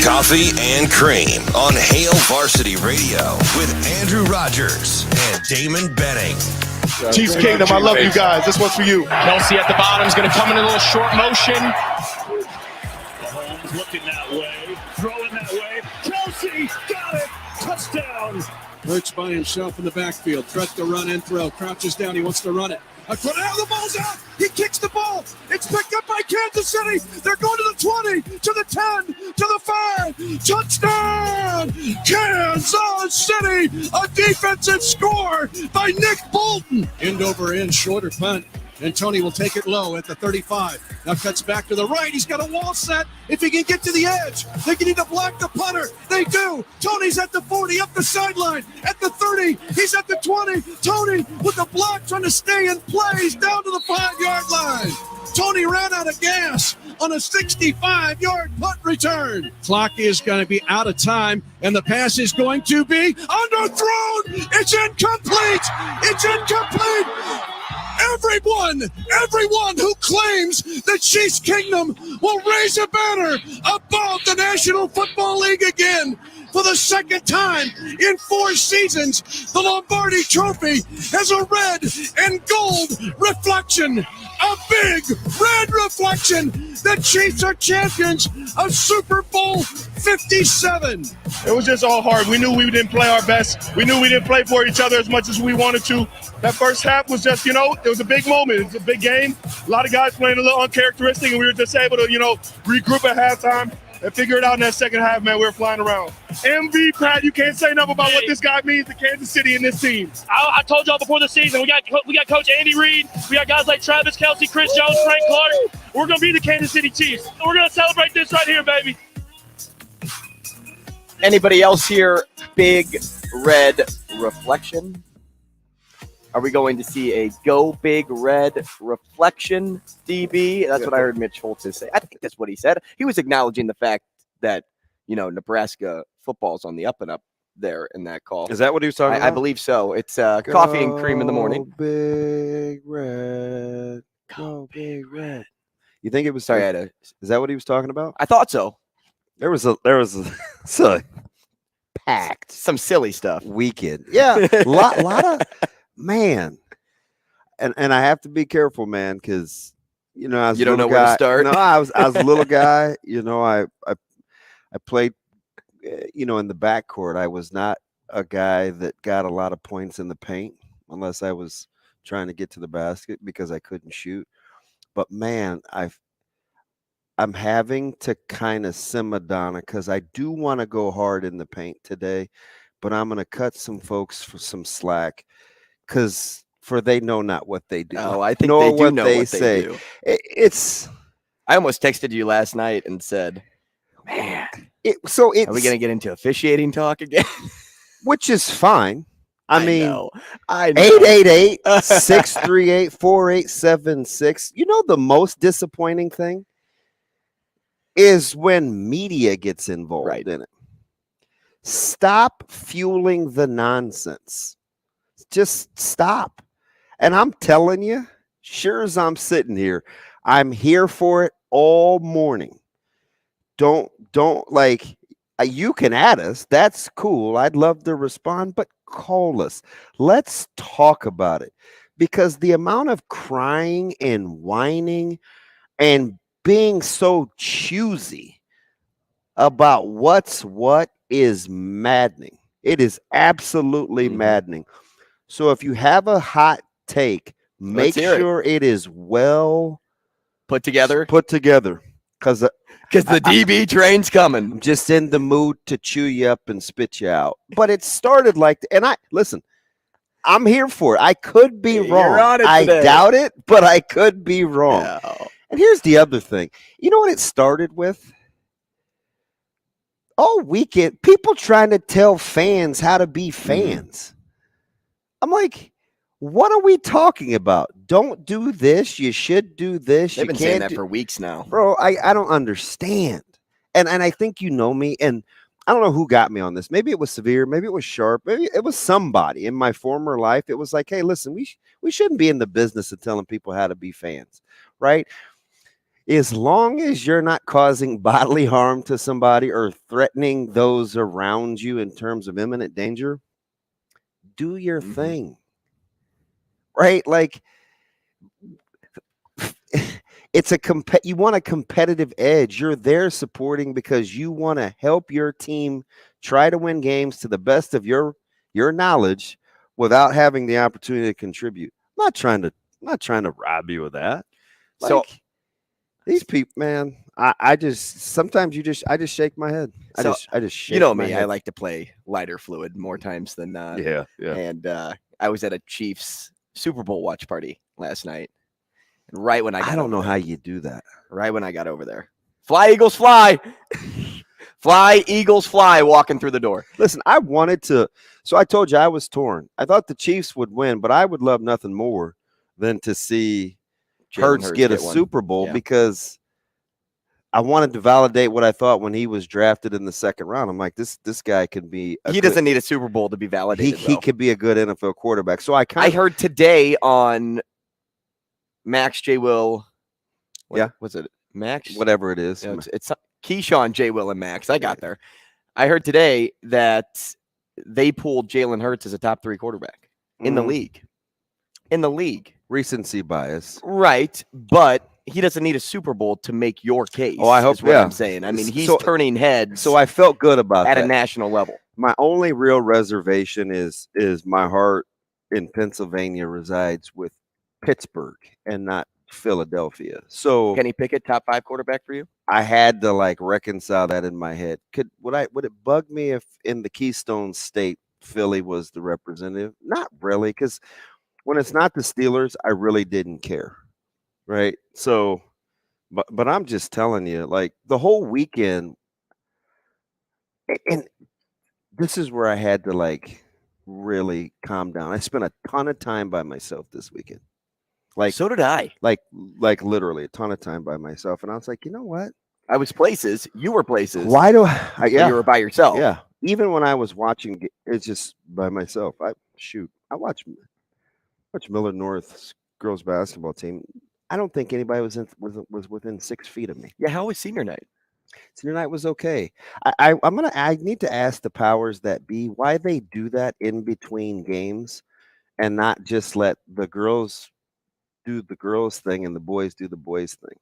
Coffee and Cream on Hail Varsity Radio with Andrew Rogers and Damon Benning. Chiefs Kingdom, I love you guys. This one's for you. Kelsey at the bottom is going to come in a little short motion. Mahomes looking that way, throwing that way. Kelsey got it. Touchdown. Hurts by himself in the backfield. Threat to run and throw. Crouches down. He wants to run it. The ball's out. He kicks the ball. It's picked up by Kansas City. They're going to the 20, to the 10, to the 5. Touchdown! Kansas City! A defensive score by Nick Bolton. End over end, shorter punt. And Tony will take it low at the 35. Now cuts back to the right. He's got a wall set. If he can get to the edge, they can either block the punter. They do. Tony's at the 40, up the sideline. At the 30, he's at the 20. Tony with the block trying to stay in play. He's down to the 5-yard line. Tony ran out of gas on a 65-yard punt return. Clock is going to be out of time, and the pass is going to be underthrown. It's incomplete. It's incomplete. Everyone who claims the Chiefs Kingdom will raise a banner above the National Football League again. For the second time in 4 seasons, the Lombardi Trophy has a red and gold reflection. A big red reflection. The Chiefs are champions of Super Bowl 57. It was just all hard. We knew we didn't play our best. We knew we didn't play for each other as much as we wanted to. That first half was just, it was a big moment. It was a big game. A lot of guys playing a little uncharacteristic, and we were just able to, regroup at halftime and figure it out in that second half, man. We were flying around. MV, Pat, you can't say enough about what this guy means to Kansas City and this team. I told y'all before the season, we got Coach Andy Reid. We got guys like Travis Kelce, Chris Jones, Frank Clark. We're going to be the Kansas City Chiefs. We're going to celebrate this right here, baby. Anybody else here? Big red reflection. Are we going to see a go big red reflection, DB? That's what I heard Mitch Holtz say. I think that's what he said. He was acknowledging the fact that, Nebraska football's on the up and up there in that call. Is that what he was talking about? I believe so. It's coffee and cream in the morning. Big red. Go big red. You think it was? Sorry, is that what he was talking about? I thought so. There was a packed some silly stuff weekend. Yeah, lot of man, and I have to be careful, man, because I was you don't know where to start. No, I was a little guy. I played, in the backcourt. I was not a guy that got a lot of points in the paint unless I was trying to get to the basket because I couldn't shoot. But man, I'm having to kind of simmer down because I do want to go hard in the paint today, but I'm going to cut some folks for some slack because they know not what they do. Oh, I think they do know what they do. I almost texted you last night and said, man, are we going to get into officiating talk again? Which is fine. I mean, know. 888-638-4876. The most disappointing thing is when media gets involved in it. Stop fueling the nonsense. Just stop. And I'm telling you, sure as I'm sitting here, I'm here for it all morning. Don't you can add us. That's cool. I'd love to respond, but call us. Let's talk about it, because the amount of crying and whining and being so choosy about what is maddening. It is absolutely maddening. So if you have a hot take, make sure it is well put together. Because the DB train's coming. I'm just in the mood to chew you up and spit you out. But it started listen, I'm here for it. I could be wrong. I doubt it, but I could be wrong. No. And here's the other thing. You know what it started with? all weekend, people trying to tell fans how to be fans. I'm like, what are we talking about? Don't do this. You should do this. They've you been can't saying that for weeks now. Bro, I don't understand. And I think you know me, and I don't know who got me on this. Maybe it was Severe, maybe it was Sharp, maybe it was somebody in my former life. It was like, hey, listen, we shouldn't be in the business of telling people how to be fans, right? As long as you're not causing bodily harm to somebody or threatening those around you in terms of imminent danger, do your thing, right? Like, it's you want a competitive edge. You're there supporting because you want to help your team try to win games to the best of your knowledge without having the opportunity to contribute. I'm not trying to rob you of that. Like, So these people, man, I just sometimes I just shake my head. I just shake. You know my me, head. I like to play lighter fluid more times than not. Yeah. And I was at a Chiefs Super Bowl watch party last night. And right when I don't know how you do that. Right when I got over there. Fly, Eagles, fly. Fly, Eagles, fly, walking through the door. Listen, I wanted to. So I told you I was torn. I thought the Chiefs would win, but I would love nothing more than to see Hurts get a Super Bowl because I wanted to validate what I thought when he was drafted in the second round. I'm like, this guy can be. He doesn't need a Super Bowl to be validated. He could be a good NFL quarterback. So I heard today on Max J. Will. Was it Max? Whatever it is. You know, it's Keyshawn, J. Will, and Max. I got there. I heard today that they pulled Jalen Hurts as a top 3 quarterback in the league. In the league. Recency bias. Right. But he doesn't need a Super Bowl to make your case. Oh, I hope is what I'm saying. I mean, he's turning heads. So I felt good about at that. A national level. My only real reservation is my heart in Pennsylvania resides with Pittsburgh and not Philadelphia. So Kenny Pickett, top 5 quarterback for you? I had to like reconcile that in my head. Would it bug me if in the Keystone State Philly was the representative? Not really, because when it's not the Steelers, I really didn't care. Right. So but I'm just telling you, like the whole weekend, and this is where I had to like really calm down. I spent a ton of time by myself this weekend. Like so did I. Like literally a ton of time by myself. And I was like, you know what? I was places. You were places. Why do I You were by yourself. Yeah. Even when I was watching, it's just by myself. I watch Millard North's girls basketball team. I don't think anybody was within 6 feet of me. Yeah, how was senior night? Senior night was okay. I need to ask the powers that be why they do that in between games and not just let the girls do the girls thing and the boys do the boys thing.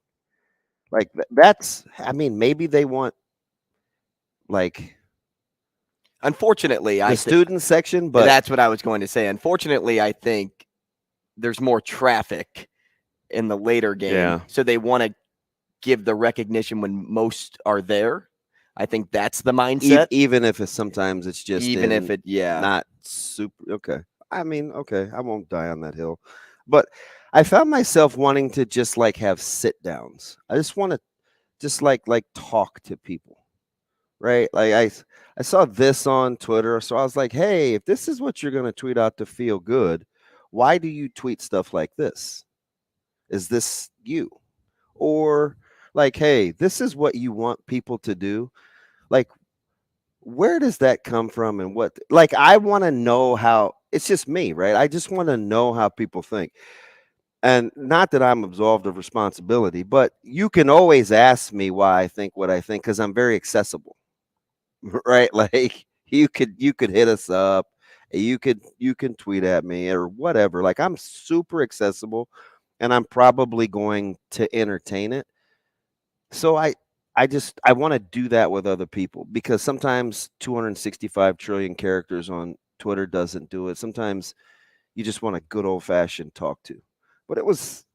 Like that's, I mean, maybe they want like unfortunately the student section, but that's what I was going to say. Unfortunately, I think there's more traffic in the later game. So they want to give the recognition when most are there. I think that's the mindset. Even if sometimes it's just not super. Okay. I mean, okay. I won't die on that hill, but I found myself wanting to just like have sit downs. I just want to just like talk to people. Right. Like I saw this on Twitter. So I was like, hey, if this is what you're going to tweet out to feel good, why do you tweet stuff like this? Is this you? Or like, hey, this is what you want people to do. Like, where does that come from? And what, like, I want to know how, it's just me, right? I just want to know how people think. And not that I'm absolved of responsibility, but you can always ask me why I think what I think, because I'm very accessible, right? Like you could hit us up, you can tweet at me or whatever. Like I'm super accessible, and I'm probably going to entertain it. So I want to do that with other people, because sometimes 265 trillion characters on Twitter doesn't do it. Sometimes you just want a good old fashioned talk to. But that was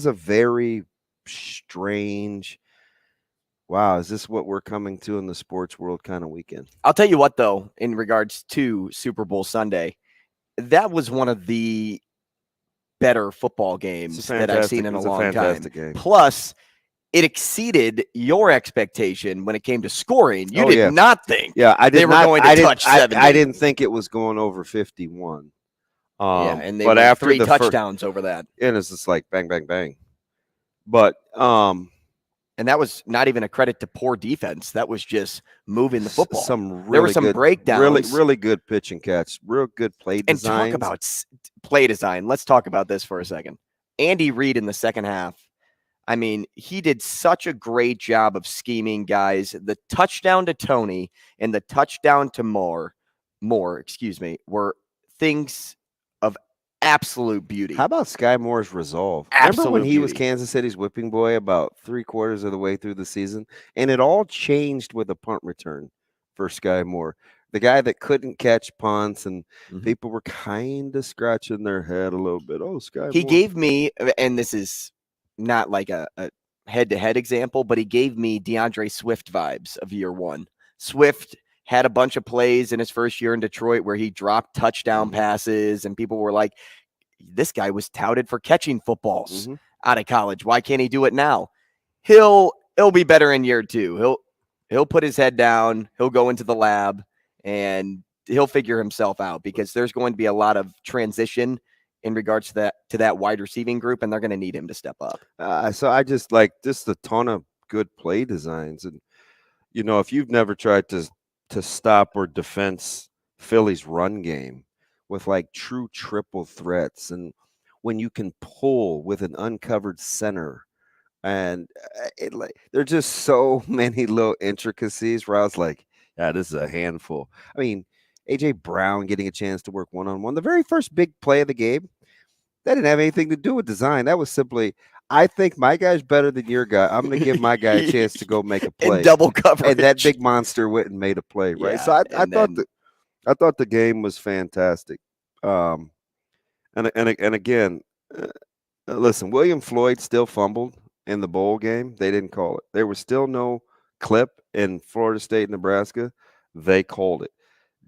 a very strange, wow, is this what we're coming to in the sports world kind of weekend? I'll tell you what, though, in regards to Super Bowl Sunday, that was one of the better football games that I've seen in a long time. Game. Plus, it exceeded your expectation when it came to scoring. You did not think they were going to touch 70. I didn't think it was going over 51. And they but went after 3 the touchdowns over that. And it's just like bang, bang, bang. But and that was not even a credit to poor defense. That was just moving the football. There were some good breakdowns. Really good pitch and catch. Real good play design. And talk about play design. Let's talk about this for a second. Andy Reid in the second half. I mean, he did such a great job of scheming guys. The touchdown to Tony and the touchdown to Moore, were things of absolute beauty. How about Sky Moore's resolve? Remember when he was Kansas City's whipping boy about 3/4 of the way through the season? And it all changed with a punt return for Sky Moore. The guy that couldn't catch punts, and people were kind of scratching their head a little bit. Oh, Sky Moore. He gave me, and this is not like a head-to-head example, but he gave me DeAndre Swift vibes of year one. Swift had a bunch of plays in his first year in Detroit where he dropped touchdown passes, and people were like, this guy was touted for catching footballs out of college. Why can't he do it now? He'll be better in year two. He'll put his head down, he'll go into the lab, and he'll figure himself out, because there's going to be a lot of transition in regards to that wide receiving group, and they're going to need him to step up. So I just like a ton of good play designs. And, if you've never tried to stop or defense Philly's run game with like true triple threats, and when you can pull with an uncovered center, and there're just so many little intricacies where I was like, yeah, this is a handful. I mean, A.J. Brown getting a chance to work one-on-one. The very first big play of the game, that didn't have anything to do with design. That was simply, I think my guy's better than your guy. I'm going to give my guy a chance to go make a play. In double coverage. And that big monster went and made a play, right? Yeah, so I thought the game was fantastic. And again, listen, William Floyd still fumbled in the bowl game. They didn't call it. There was still no clip in Florida State, Nebraska. They called it.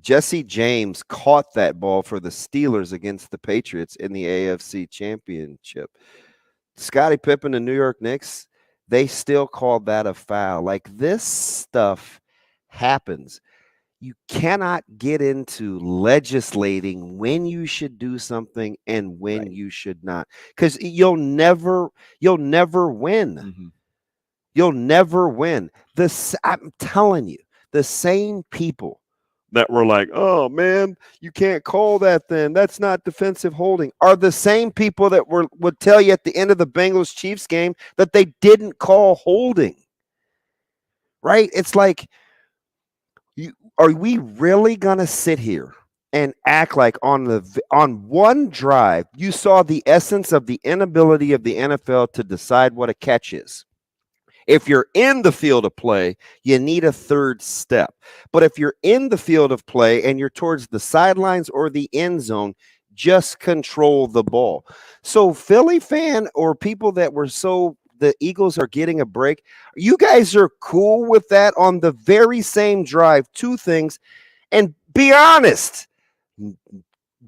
Jesse James caught that ball for the Steelers against the Patriots in the AFC Championship. Scottie Pippen and New York Knicks, they still called that a foul. Like, this stuff happens. You cannot get into legislating when you should do something and when you should not, because you'll never win. You'll never win. I'm telling you, the same people that were like, oh man, you can't call that then, that's not defensive holding, are the same people that would tell you at the end of the Bengals Chiefs game that they didn't call holding. Right? It's like, are we really gonna sit here and act like on one drive you saw the essence of the inability of the NFL to decide what a catch is? If you're in the field of play, you need a third step. But if you're in the field of play and you're towards the sidelines or the end zone, just control the ball. So Philly fan or people that were the Eagles are getting a break, you guys are cool with that on the very same drive, two things. And be honest.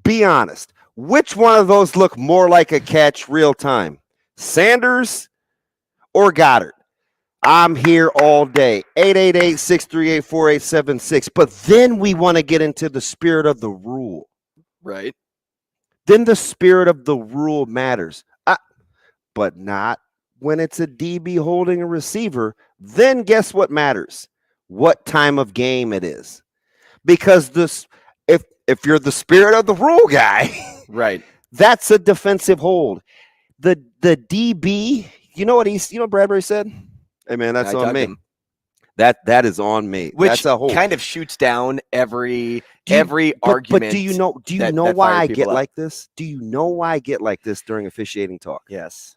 Be honest. Which one of those look more like a catch real time? Sanders or Goddard? I'm here all day. 888-638-4876. But then we want to get into the spirit of the rule. Right. Then the spirit of the rule matters. But not when it's a DB holding a receiver. Then guess what matters? What time of game it is. Because if you're the spirit of the rule guy, right, that's a defensive hold. The DB, you know what Bradbury said? Hey man, that's on me. That is on me. Which that's a hold. Kind of shoots down every argument. But do you know why I get like this? Do you know why I get like this during officiating talk? Yes.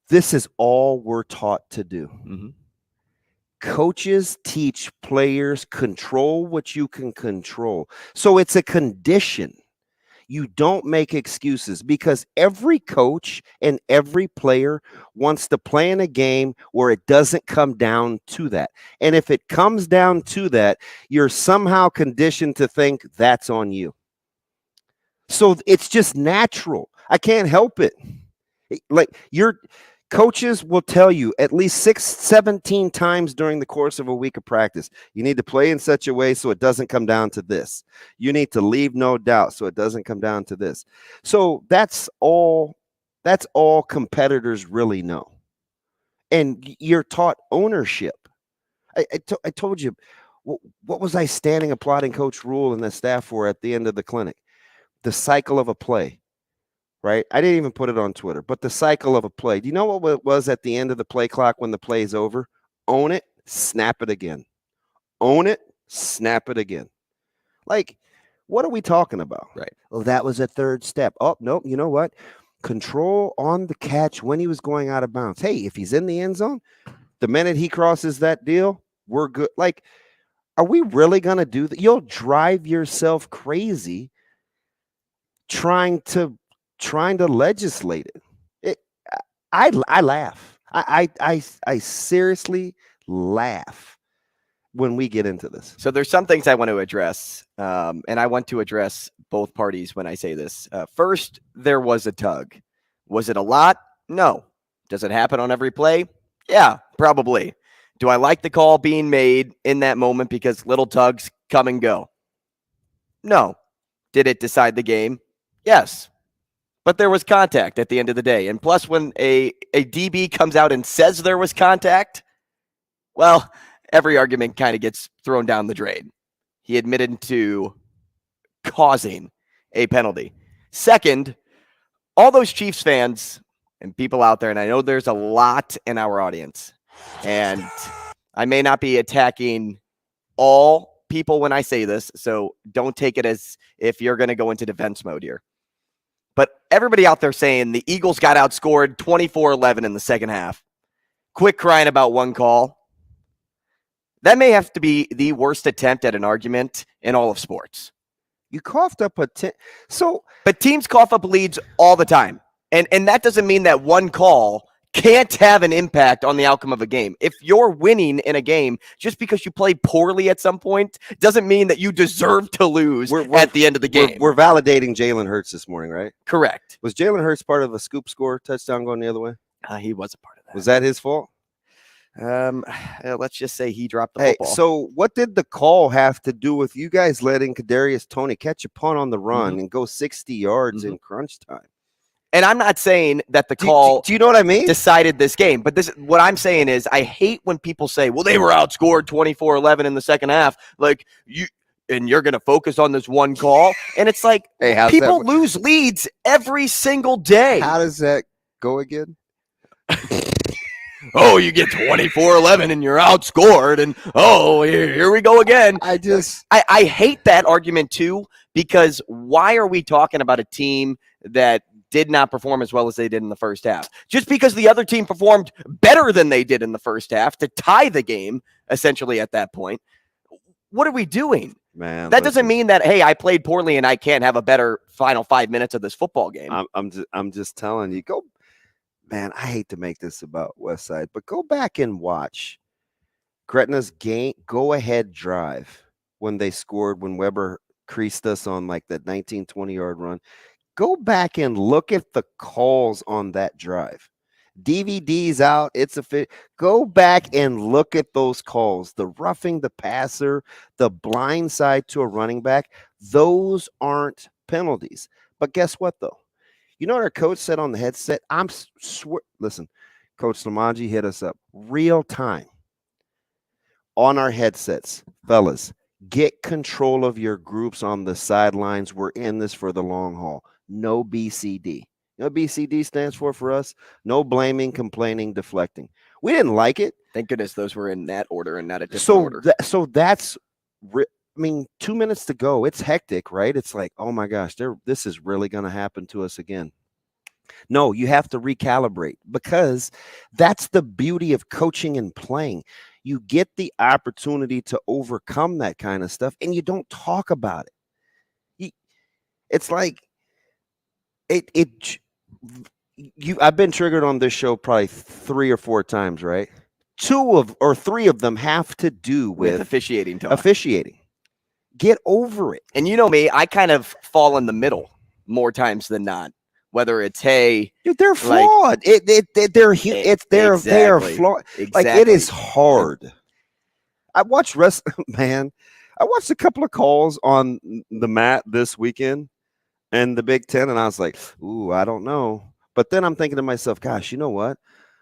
This is all we're taught to do. Mm-hmm. Coaches teach players control what you can control. So it's a condition. You don't make excuses, because every coach and every player wants to play in a game where it doesn't come down to that. And if it comes down to that, you're somehow conditioned to think that's on you. So it's just natural. I can't help it. Like Coaches will tell you at least 17 times during the course of a week of practice, you need to play in such a way so it doesn't come down to this. You need to leave no doubt so it doesn't come down to this. So that's all competitors really know. And you're taught ownership. I told you, what was I standing applauding Coach Rule and the staff for at the end of the clinic? The cycle of a play. Right? I didn't even put it on Twitter, but the cycle of a play. Do you know what it was at the end of the play clock when the play is over? Own it, snap it again. Own it, snap it again. Like, what are we talking about? Right. Oh, that was a third step. Oh, nope. You know what? Control on the catch when he was going out of bounds. Hey, if he's in the end zone, the minute he crosses that deal, we're good. Like, are we really going to do that? You'll drive yourself crazy trying to legislate it. I laugh. I seriously laugh when we get into this. So there's some things I want to address, and I want to address both parties when I say this. First, there was a tug. Was it a lot? No. Does it happen on every play? Yeah, probably. Do I like the call being made in that moment because little tugs come and go? No. Did it decide the game? Yes. But there was contact at the end of the day. And plus, when a DB comes out and says there was contact, well, every argument kind of gets thrown down the drain. He admitted to causing a penalty. Second, all those Chiefs fans and people out there, and I know there's a lot in our audience, and I may not be attacking all people when I say this, so don't take it as if you're going to go into defense mode here. But everybody out there saying the Eagles got outscored 24-11 in the second half. Quit crying about one call. That may have to be the worst attempt at an argument in all of sports. You coughed up a but teams cough up leads all the time. And that doesn't mean that one call can't have an impact on the outcome of a game. If you're winning in a game, just because you play poorly at some point doesn't mean that you deserve to lose at the end of the game. We're validating Jalen Hurts this morning, right? Correct. Was Jalen Hurts part of a scoop score touchdown going the other way? He was a part of that. Was that his fault? Let's just say he dropped the football. So what did the call have to do with you guys letting Kadarius Toney catch a punt on the run and go 60 yards in crunch time? And I'm not saying that the call do you know what I mean? Decided this game. But what I'm saying is I hate when people say, well, they were outscored 24-11 in the second half. Like, you're going to focus on this one call. And it's like, hey, people lose leads every single day. How does that go again? Oh, you get 24-11 and you're outscored. And, here we go again. I hate that argument, too, because why are we talking about a team that did not perform as well as they did in the first half? Just because the other team performed better than they did in the first half to tie the game, essentially, at that point. What are we doing? Man, that doesn't mean that, hey, I played poorly and I can't have a better final 5 minutes of this football game. I'm just telling you, man, I hate to make this about Westside, but go back and watch Gretna's go-ahead drive when they scored, when Weber creased us on like that 19-20-yard run. Go back and look at the calls on that drive. DVD's out. It's a fit. Go back and look at those calls. The roughing the passer, the blind side to a running back. Those aren't penalties. But guess what, though? You know what our coach said on the headset? Listen, Coach Lamaji hit us up real time on our headsets. Fellas, get control of your groups on the sidelines. We're in this for the long haul. No BCD. You know what BCD stands for us? No blaming, complaining, deflecting. We didn't like it. Thank goodness those were in that order and not a different order. So that's, 2 minutes to go. It's hectic, right? It's like, oh my gosh, this is really going to happen to us again. No, you have to recalibrate, because that's the beauty of coaching and playing. You get the opportunity to overcome that kind of stuff, and you don't talk about it. It's like, I've been triggered on this show probably 3 or 4 times, right? 2 or 3 of them have to do with officiating. Get over it. And you know me, I kind of fall in the middle more times than not whether it's, hey, dude, they're flawed. They are flawed. Exactly. Like, it is hard. I watched man. I watched a couple of calls on the mat this weekend and the Big Ten, and I was like, ooh, I don't know. But then I'm thinking to myself, gosh, you know what?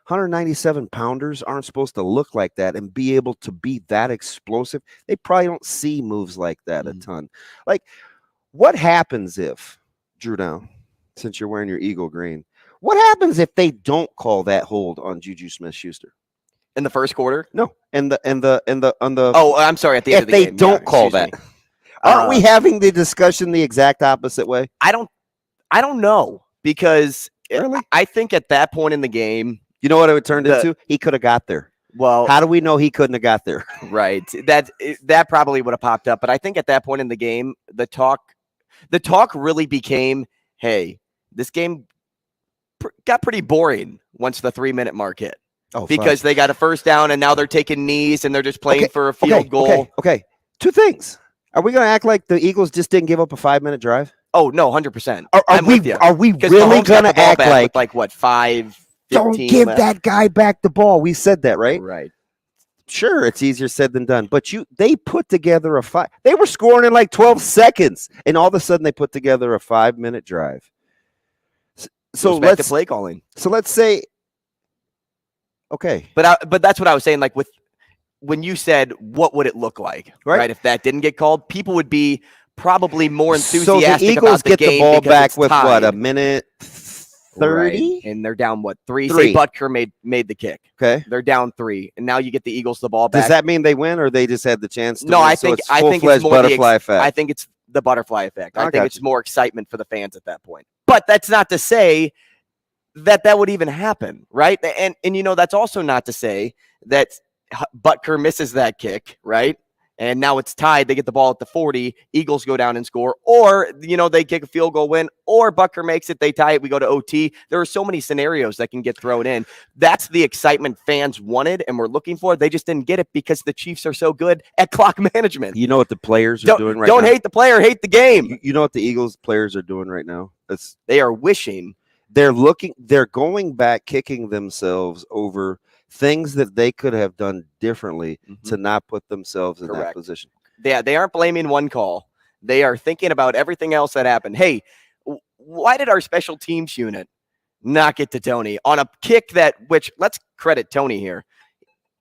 197 pounders aren't supposed to look like that and be able to be that explosive. They probably don't see moves like that a ton. Like, what happens if, Drew Down, since you're wearing your Eagle green, what happens if they don't call that hold on Juju Smith-Schuster? In the first quarter? No, on the. Oh, I'm sorry. At the end of the game, if they don't call that, aren't we having the discussion the exact opposite way? I don't know, because really? I think at that point in the game, you know what it would turn into? He could have got there. Well, how do we know he couldn't have got there? Right. That probably would have popped up. But I think at that point in the game, the talk really became, hey, this game got pretty boring once the 3-minute mark hit. Oh, because they got a first down and now they're taking knees and they're just playing for a field goal. Okay. Two things. Are we going to act like the Eagles just didn't give up a 5-minute drive? Oh, no, 100%. Are we really going to act like what, 5? Don't give that guy back the ball. We said that, right? Right. Sure, it's easier said than done. But they put together they were scoring in like 12 seconds, and all of a sudden they put together a 5-minute drive. So let's back to play calling. So let's say, okay, but that's what I was saying. Like, when you said, what would it look like, right? If that didn't get called, people would be probably more enthusiastic. So the Eagles get the ball back with what, a minute 30, and they're down 3. Say Butker made the kick. Okay, they're down 3, and now you get the Eagles the ball back. Does that mean they win, or they just had the chance to no, win? I think it's more butterfly effect. I think it's the butterfly effect. I think it's more excitement for the fans at that point. But that's not to say that would even happen, right? And that's also not to say that Butker misses that kick, right? And now it's tied. They get the ball at the 40. Eagles go down and score. Or, they kick a field goal win. Or Butker makes it. They tie it. We go to OT. There are so many scenarios that can get thrown in. That's the excitement fans wanted and were looking for. They just didn't get it because the Chiefs are so good at clock management. You know what the players are doing right now? Don't hate the player. Hate the game. You know what the Eagles players are doing right now? They are wishing. They're going back, kicking themselves over things that they could have done differently to not put themselves in that position. Yeah, they aren't blaming one call. They are thinking about everything else that happened. Hey, why did our special teams unit not get to Tony on a kick which let's credit Tony here.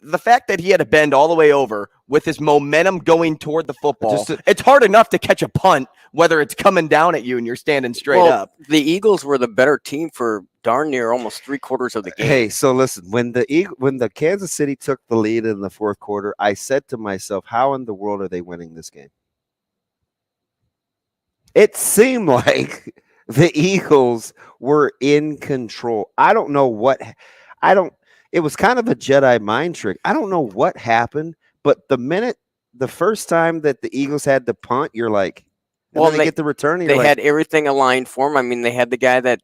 The fact that he had to bend all the way over with his momentum going toward the football, it's hard enough to catch a punt, whether it's coming down at you and you're standing straight up. The Eagles were the better team for darn near almost 3/4 of the game. Hey, so listen, when the Kansas City took the lead in the fourth quarter, I said to myself, how in the world are they winning this game? It seemed like the Eagles were in control. It was kind of a Jedi mind trick. I don't know what happened, but the first time that the Eagles had to punt, you're like, they get the return. They had everything aligned for them. I mean, they had the guy that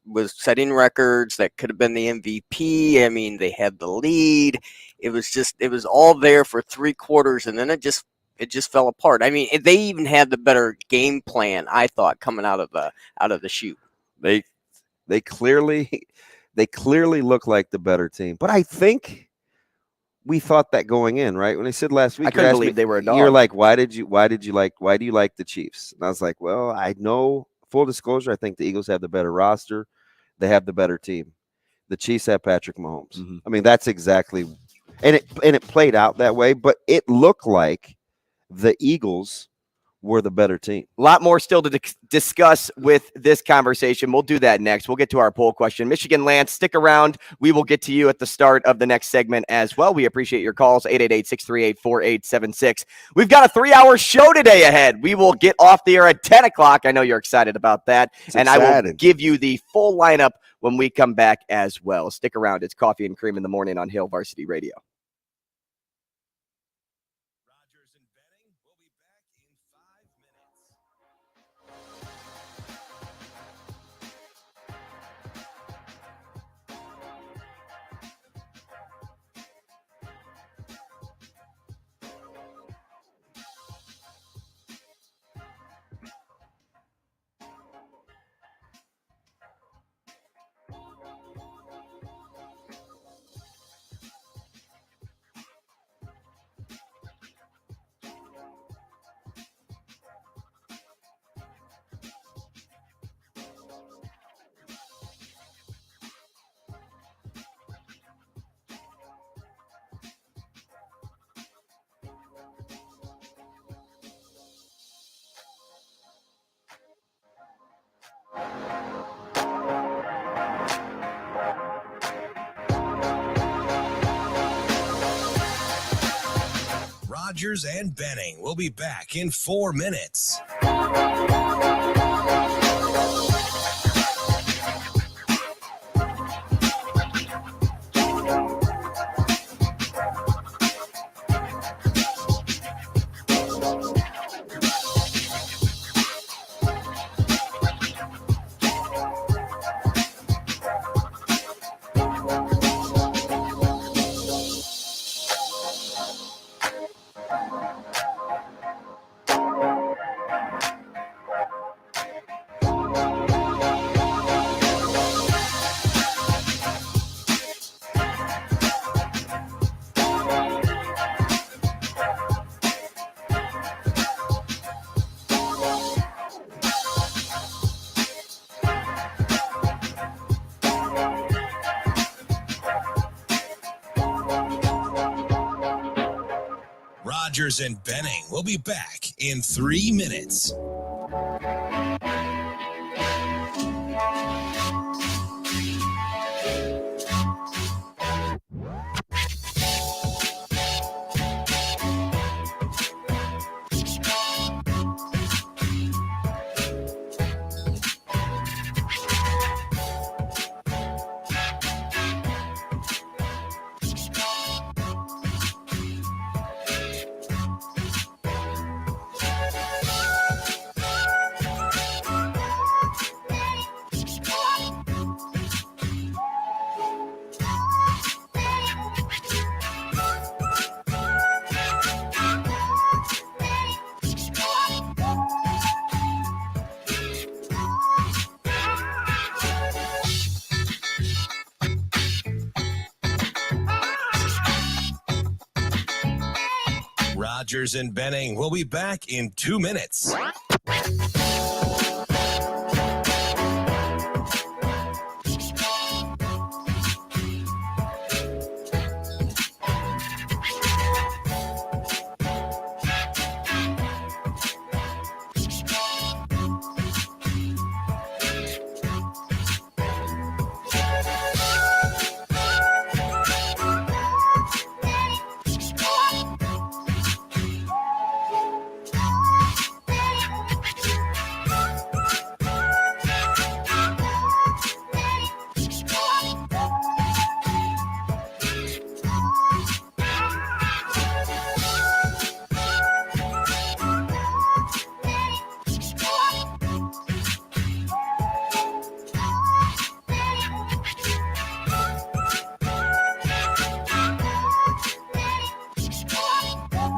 was setting records that could have been the MVP. I mean, they had the lead. It was all there for 3 quarters, and then it just fell apart. I mean, they even had the better game plan, I thought, coming out of the chute. They clearly look like the better team. But I think we thought that going in, right? When they said last week, I couldn't believe they were a dog. You're like, why do you like the Chiefs? And I was like, well, I know, full disclosure, I think the Eagles have the better roster. They have the better team. The Chiefs have Patrick Mahomes. I mean, that's exactly, and it played out that way, but it looked like the Eagles were the better team. A lot more still to discuss with this conversation. We'll do that next. We'll get to our poll question. Michigan Lance, stick around. We will get to you at the start of the next segment as well. We appreciate your calls, 888-638-4876. We've got a 3-hour show today ahead. We will get off the air at 10 o'clock. I know you're excited about that. And I will give you the full lineup when we come back as well. Stick around. It's Coffee and Cream in the Morning on Hail Varsity Radio. Rogers and Benning will be back in 5 minutes. Rogers and Benning will be back in 4 minutes. Rogers and Benning will be back in 3 minutes. Rogers and Benning will be back in 2 minutes.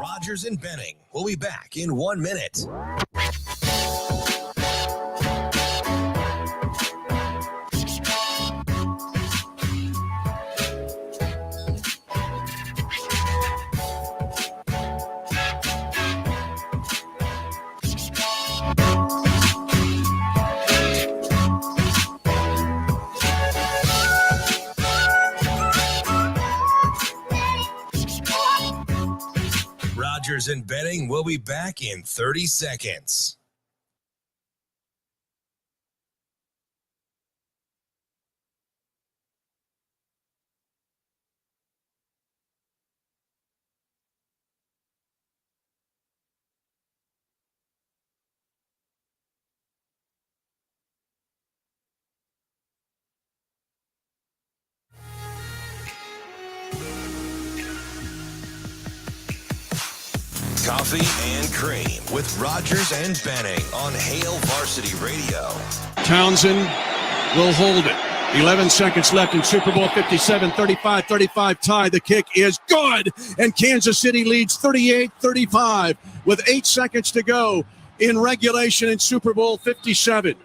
Rogers and Benning will be back in 1 minute. Rogers and Benning will be back in 30 seconds. Coffee and Cream with Rogers and Benning on Hale Varsity Radio. Townsend will hold it. 11 seconds left in Super Bowl 57, 35-35 tie. The kick is good, and Kansas City leads 38-35 with 8 seconds to go in regulation in Super Bowl 57.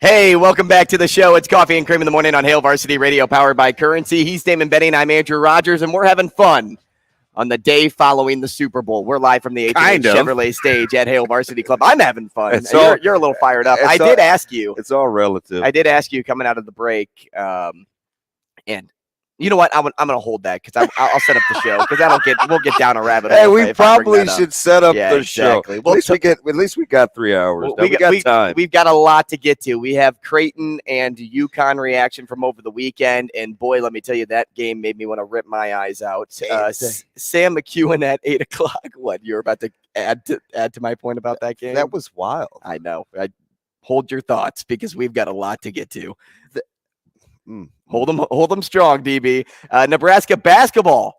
Hey, welcome back to the show. It's Coffee and Cream in the Morning on Hale Varsity Radio, powered by Currency. He's Damon Benning. I'm Andrew Rogers, and we're having fun on the day following the Super Bowl. We're live from the Chevrolet stage at Hale Varsity Club. I'm having fun. You're a little fired up. I did ask you. It's all relative. I did ask you coming out of the break, and You know what? I'm gonna hold that because I'll set up the show because we'll get down a rabbit hole. Hey, we if I bring probably that up. should set up Yeah, the exactly. show. Well, At least we got 3 hours. we got time. We've got a lot to get to. We have Creighton and UConn reaction from over the weekend, and boy, let me tell you, that game made me want to rip my eyes out. Sam McEwen at 8:00. What you're about to add to my point about that game? That was wild. I know. Hold your thoughts because we've got a lot to get to. Hold them strong, DB. Nebraska basketball,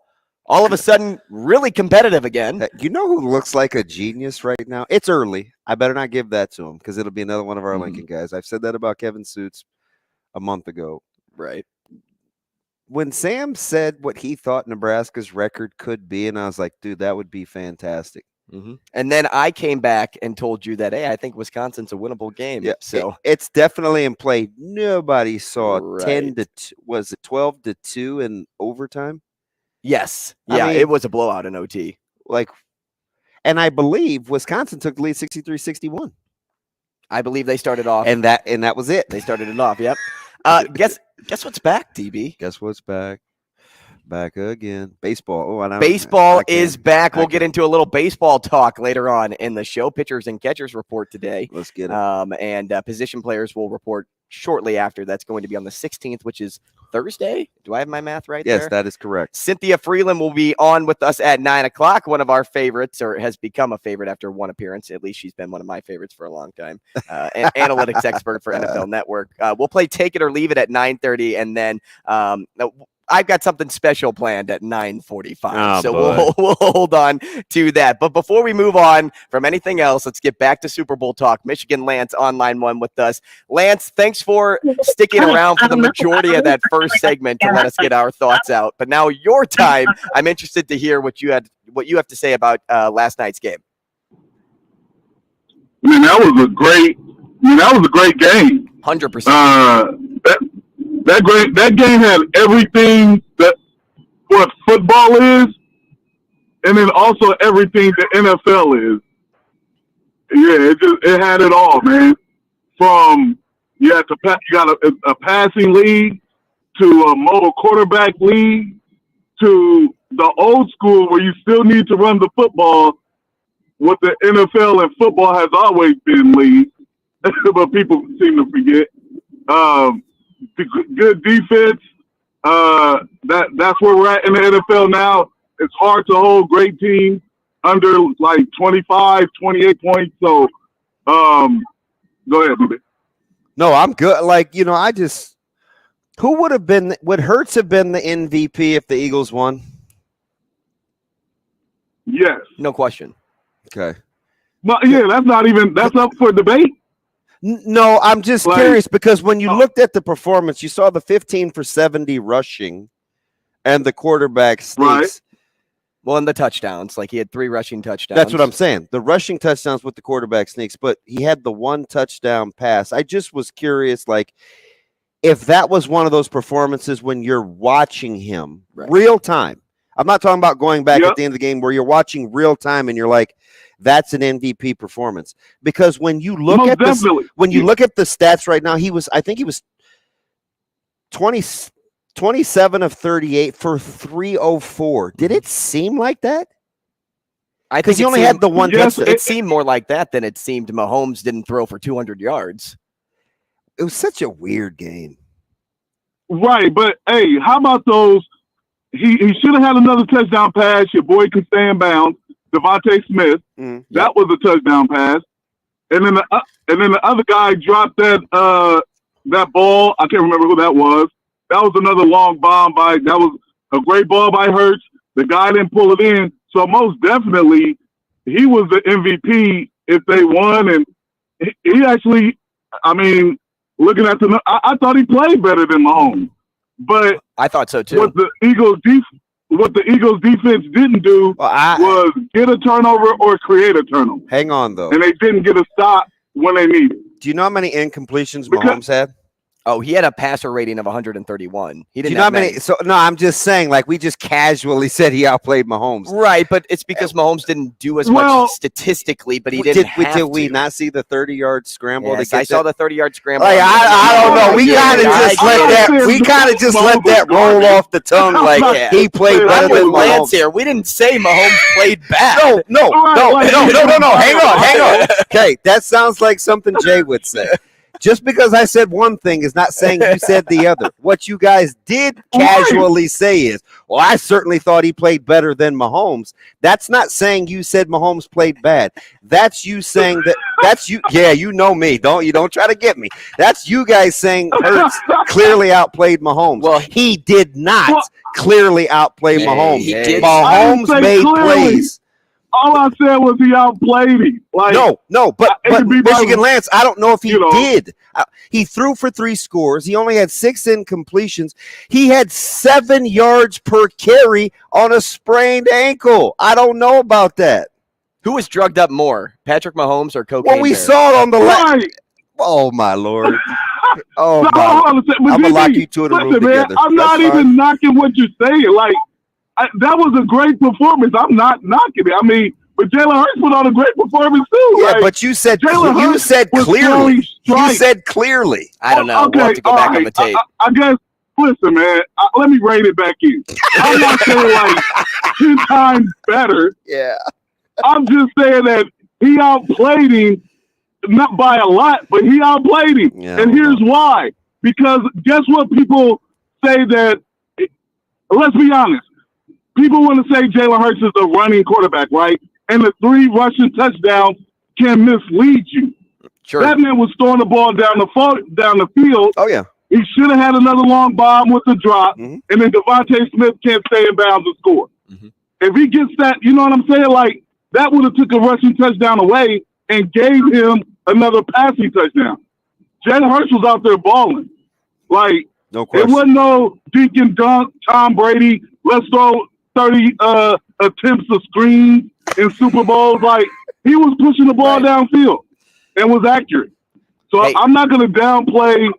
all of a sudden, really competitive again. You know who looks like a genius right now? It's early. I better not give that to him because it'll be another one of our Lincoln guys. I've said that about Kevin Suits a month ago. Right. When Sam said what he thought Nebraska's record could be, and I was like, dude, that would be fantastic. And then I came back and told you that, hey, I think Wisconsin's a winnable game. Yeah, so it's definitely in play. Nobody saw Right. 12-2 in overtime. yes, I yeah, mean- it was a blowout in OT. And I believe Wisconsin took the lead 63-61. I believe they started off, And that was it. they started it off. Yep. Guess what's back, DB? Guess what's back? Back again. Baseball. Oh, I don't. Baseball is back. I We'll get into a little baseball talk later on in the show. Pitchers and catchers report today. Let's get it. And position players will report shortly after. That's going to be on the 16th, which is Thursday. Do I have my math right Yes, there? that is correct. Cynthia Freeland will be on with us at 9:00. One of our favorites, or has become a favorite after one appearance. At least she's been one of my favorites for a long time. Analytics expert for NFL Network. We'll play Take It or Leave It at 9:30, and then I've got something special planned at 9:45. So we'll hold on to that. But before we move on from anything else, let's get back to Super Bowl talk. Michigan Lance on line 1 with us. Lance, thanks for sticking around for the majority of that first segment to let us get our thoughts out. But now your time. I'm interested to hear what you have to say about last night's game. I mean, that was a great game. 100%. That game had everything that what football is, and then also everything the NFL is. Yeah, it had it all, man. From you got a passing league to a mobile quarterback league to the old school where you still need to run the football. What the NFL and football has always been league, but people seem to forget. Good defense. That's where we're at in the NFL now. It's hard to hold great teams under like 25, 28 points. So, go ahead, baby. No, I'm good. Who would Hurts have been the MVP if the Eagles won? Yes. No question. Okay. Well, yeah, that's up for debate. No, I'm just curious because when you looked at the performance, you saw the 15 for 70 rushing and the quarterback sneaks. Right. Well, and the touchdowns, like he had 3 rushing touchdowns. That's what I'm saying. The rushing touchdowns with the quarterback sneaks, but he had the 1 touchdown pass. I just was curious, if that was one of those performances when you're watching him real time. I'm not talking about going back at the end of the game where you're watching real time and you're like, that's an MVP performance. Because when you look at look at the stats right now, I think he was 27 of 38 for 304. Did it seem like that? I think he only had the 1 touchdown. It seemed more like that than it seemed Mahomes didn't throw for 200 yards. It was such a weird game. Right, but hey, how about those? He should have had another touchdown pass. Your boy can stay in bounds. Devontae Smith, that was a touchdown pass, and then the other guy dropped that ball. I can't remember who that was. That was another long bomb that was a great ball by Hurts. The guy didn't pull it in, so most definitely he was the MVP if they won. And he actually, I mean, looking at I thought he played better than Mahomes, but I thought so too. What the Eagles defense didn't do was get a turnover or create a turnover. Hang on, though. And they didn't get a stop when they needed. Do you know how many incompletions Mahomes had? Oh, he had a passer rating of 131. He didn't. You know how many? So no, I'm just saying, like we just casually said he outplayed Mahomes. Right, but it's because Mahomes didn't do as much statistically, but he didn't have Did to. we not see the 30-yard scramble? Yes, I saw the 30-yard scramble. Like, I don't know. We kind of just let that. We kind of just let that roll off the tongue. Like he played better than Mahomes. Here, we didn't say Mahomes played bad. No. Hang on. Okay, that sounds like something Jay would say. Just because I said one thing is not saying you said the other. What you guys did casually say is, well, I certainly thought he played better than Mahomes. That's not saying you said Mahomes played bad. That's you saying that's you. Yeah, you know me. Don't try to get me. That's you guys saying Hurts clearly outplayed Mahomes. Well, he did not clearly outplay Mahomes. He did. Mahomes made plays. All I said was he outplayed him. Like, no, but Michigan Lance, I don't know if he did. He threw for 3 scores. He only had 6 incompletions. He had 7 yards per carry on a sprained ankle. I don't know about that. Who was drugged up more, Patrick Mahomes or Cocaine Well, we Bear? saw it on the left. Oh, my Lord. Oh, my. I'm going to lock you two in a room together. I'm not even knocking what you're saying. Like, that was a great performance. I'm not knocking it. I mean, but Jalen Hurts put on a great performance too. Yeah, like, but you said clearly. You said clearly. I don't know. Okay, we'll have to go back on the tape. I guess. Listen, man. Let me rein it back in. I'm not saying like 10 times better. Yeah. I'm just saying that he outplayed him, not by a lot, but he outplayed him. Yeah, and here's why. Because guess what? People say that. Let's be honest. People want to say Jalen Hurts is a running quarterback, right? And the 3 rushing touchdowns can mislead you. Sure. That man was throwing the ball down the field. Oh, yeah. He should have had another long bomb with the drop, and then Devontae Smith can't stay in bounds and score. If he gets that, you know what I'm saying? Like, that would have took a rushing touchdown away and gave him another passing touchdown. Jalen Hurts was out there balling. Like, no question. It wasn't no dink and dunk, Tom Brady, let's throw 30 attempts of screens in Super Bowls. Like, he was pushing the ball downfield and was accurate. So I'm not going to downplay.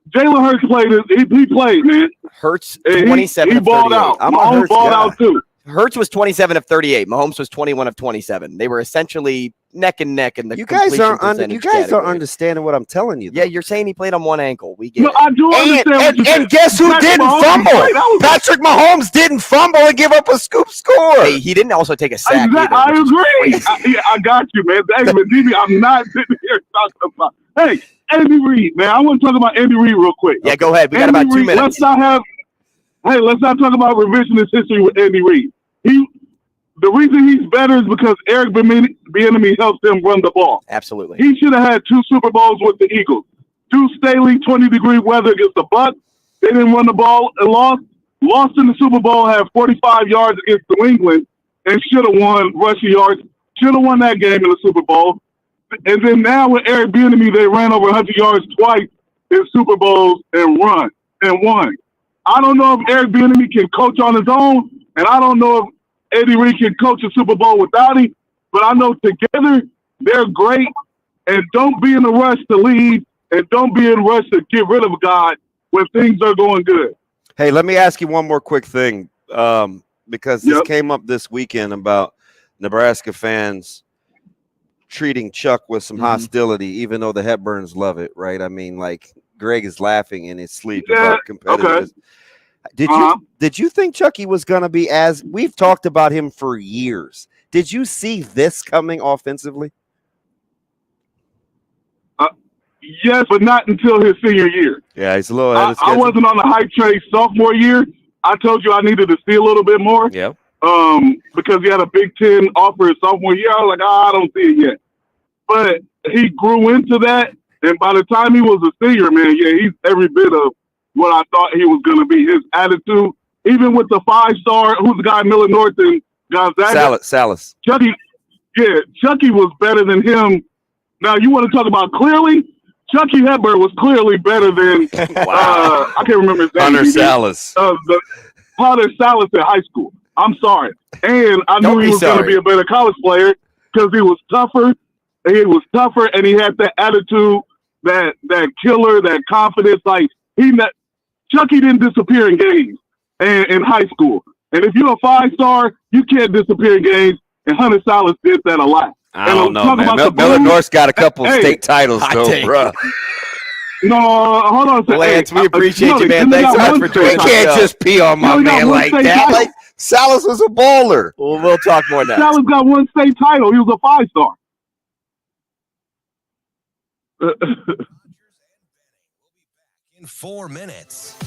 Jalen Hurts played. He played, man. Hurts 27. He balled out. Mahomes balled out too. Hurts was 27 of 38. Mahomes was 21 of 27. They were essentially neck and neck in the You guys aren't category. understanding what I'm telling you. Though. Yeah, you're saying he played on one ankle. We get No, it. I do understand. And guess who didn't fumble? Patrick Mahomes didn't fumble and give up a scoop score. Hey, he didn't also take a sack either. I agree. I got you, man. Hey, but DB, I'm not sitting here talking about. Hey, Andy Reid, man. I want to talk about Andy Reid real quick. Yeah, go ahead. We got about 2 minutes. Let's not talk about revisionist history with Andy Reid. The reason he's better is because Eric Bieniemy helps him run the ball. Absolutely. He should have had 2 Super Bowls with the Eagles. 2 Staley 20-degree weather against the Bucs. They didn't run the ball and lost. Lost in the Super Bowl, had 45 yards against New England, and should have won rushing yards. Should have won that game in the Super Bowl. And then now with Eric Bieniemy, they ran over 100 yards twice in Super Bowls and won. I don't know if Eric Bieniemy can coach on his own, and I don't know if Eddie Reid can coach a Super Bowl without him, but I know together they're great. And don't be in a rush to lead, and don't be in a rush to get rid of a guy when things are going good. Hey, let me ask you one more quick thing, because this came up this weekend about Nebraska fans treating Chuck with some hostility, even though the Hepburns love it, right? I mean, like Greg is laughing in his sleep about competitors. Okay. Did you think Chucky was going to be as we've talked about him for years? Did you see this coming offensively? Yes, but not until his senior year. Yeah, he's a little ahead of schedule. I wasn't on the hype train sophomore year. I told you I needed to see a little bit more. Yeah. Because he had a Big Ten offer his sophomore year. I was like, I don't see it yet. But he grew into that, and by the time he was a senior, man, he's every bit of what I thought he was going to be. His attitude, even with the 5-star, who's the guy, Miller North and Gonzaga? Salas. Chucky was better than him. Now, you want to talk about clearly? Chucky Hepburn was clearly better than, I can't remember his name. Hunter Salas. Hunter Salas in high school. I'm sorry. And I knew he was going to be a better college player because he was tougher. And he had that attitude that killer, that confidence. Like Chucky didn't disappear in games and in high school. And if you're a 5-star, you can't disappear in games. And Hunter Salas did that a lot. I don't know, man. Miller North's got a couple of state titles, though, bro. No, hold on a second. Lance, we appreciate you, man. Thanks so much for joining us. We can't just pee on my man like that. Like, Salas was a bowler. Well, we'll talk more now. Salas got one state title. He was a 5-star. In 4 minutes.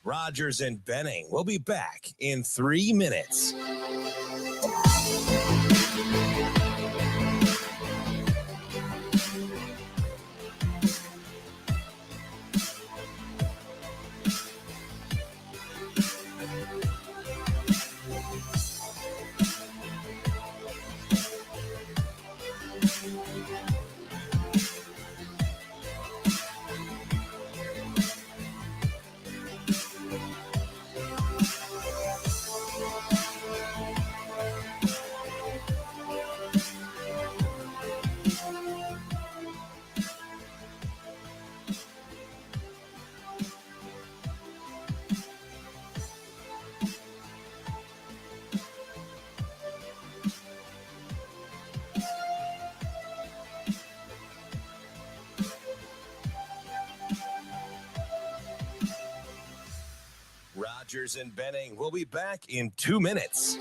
Rogers and Benning will be back in 3 minutes. Rogers and Benning will be back in 2 minutes.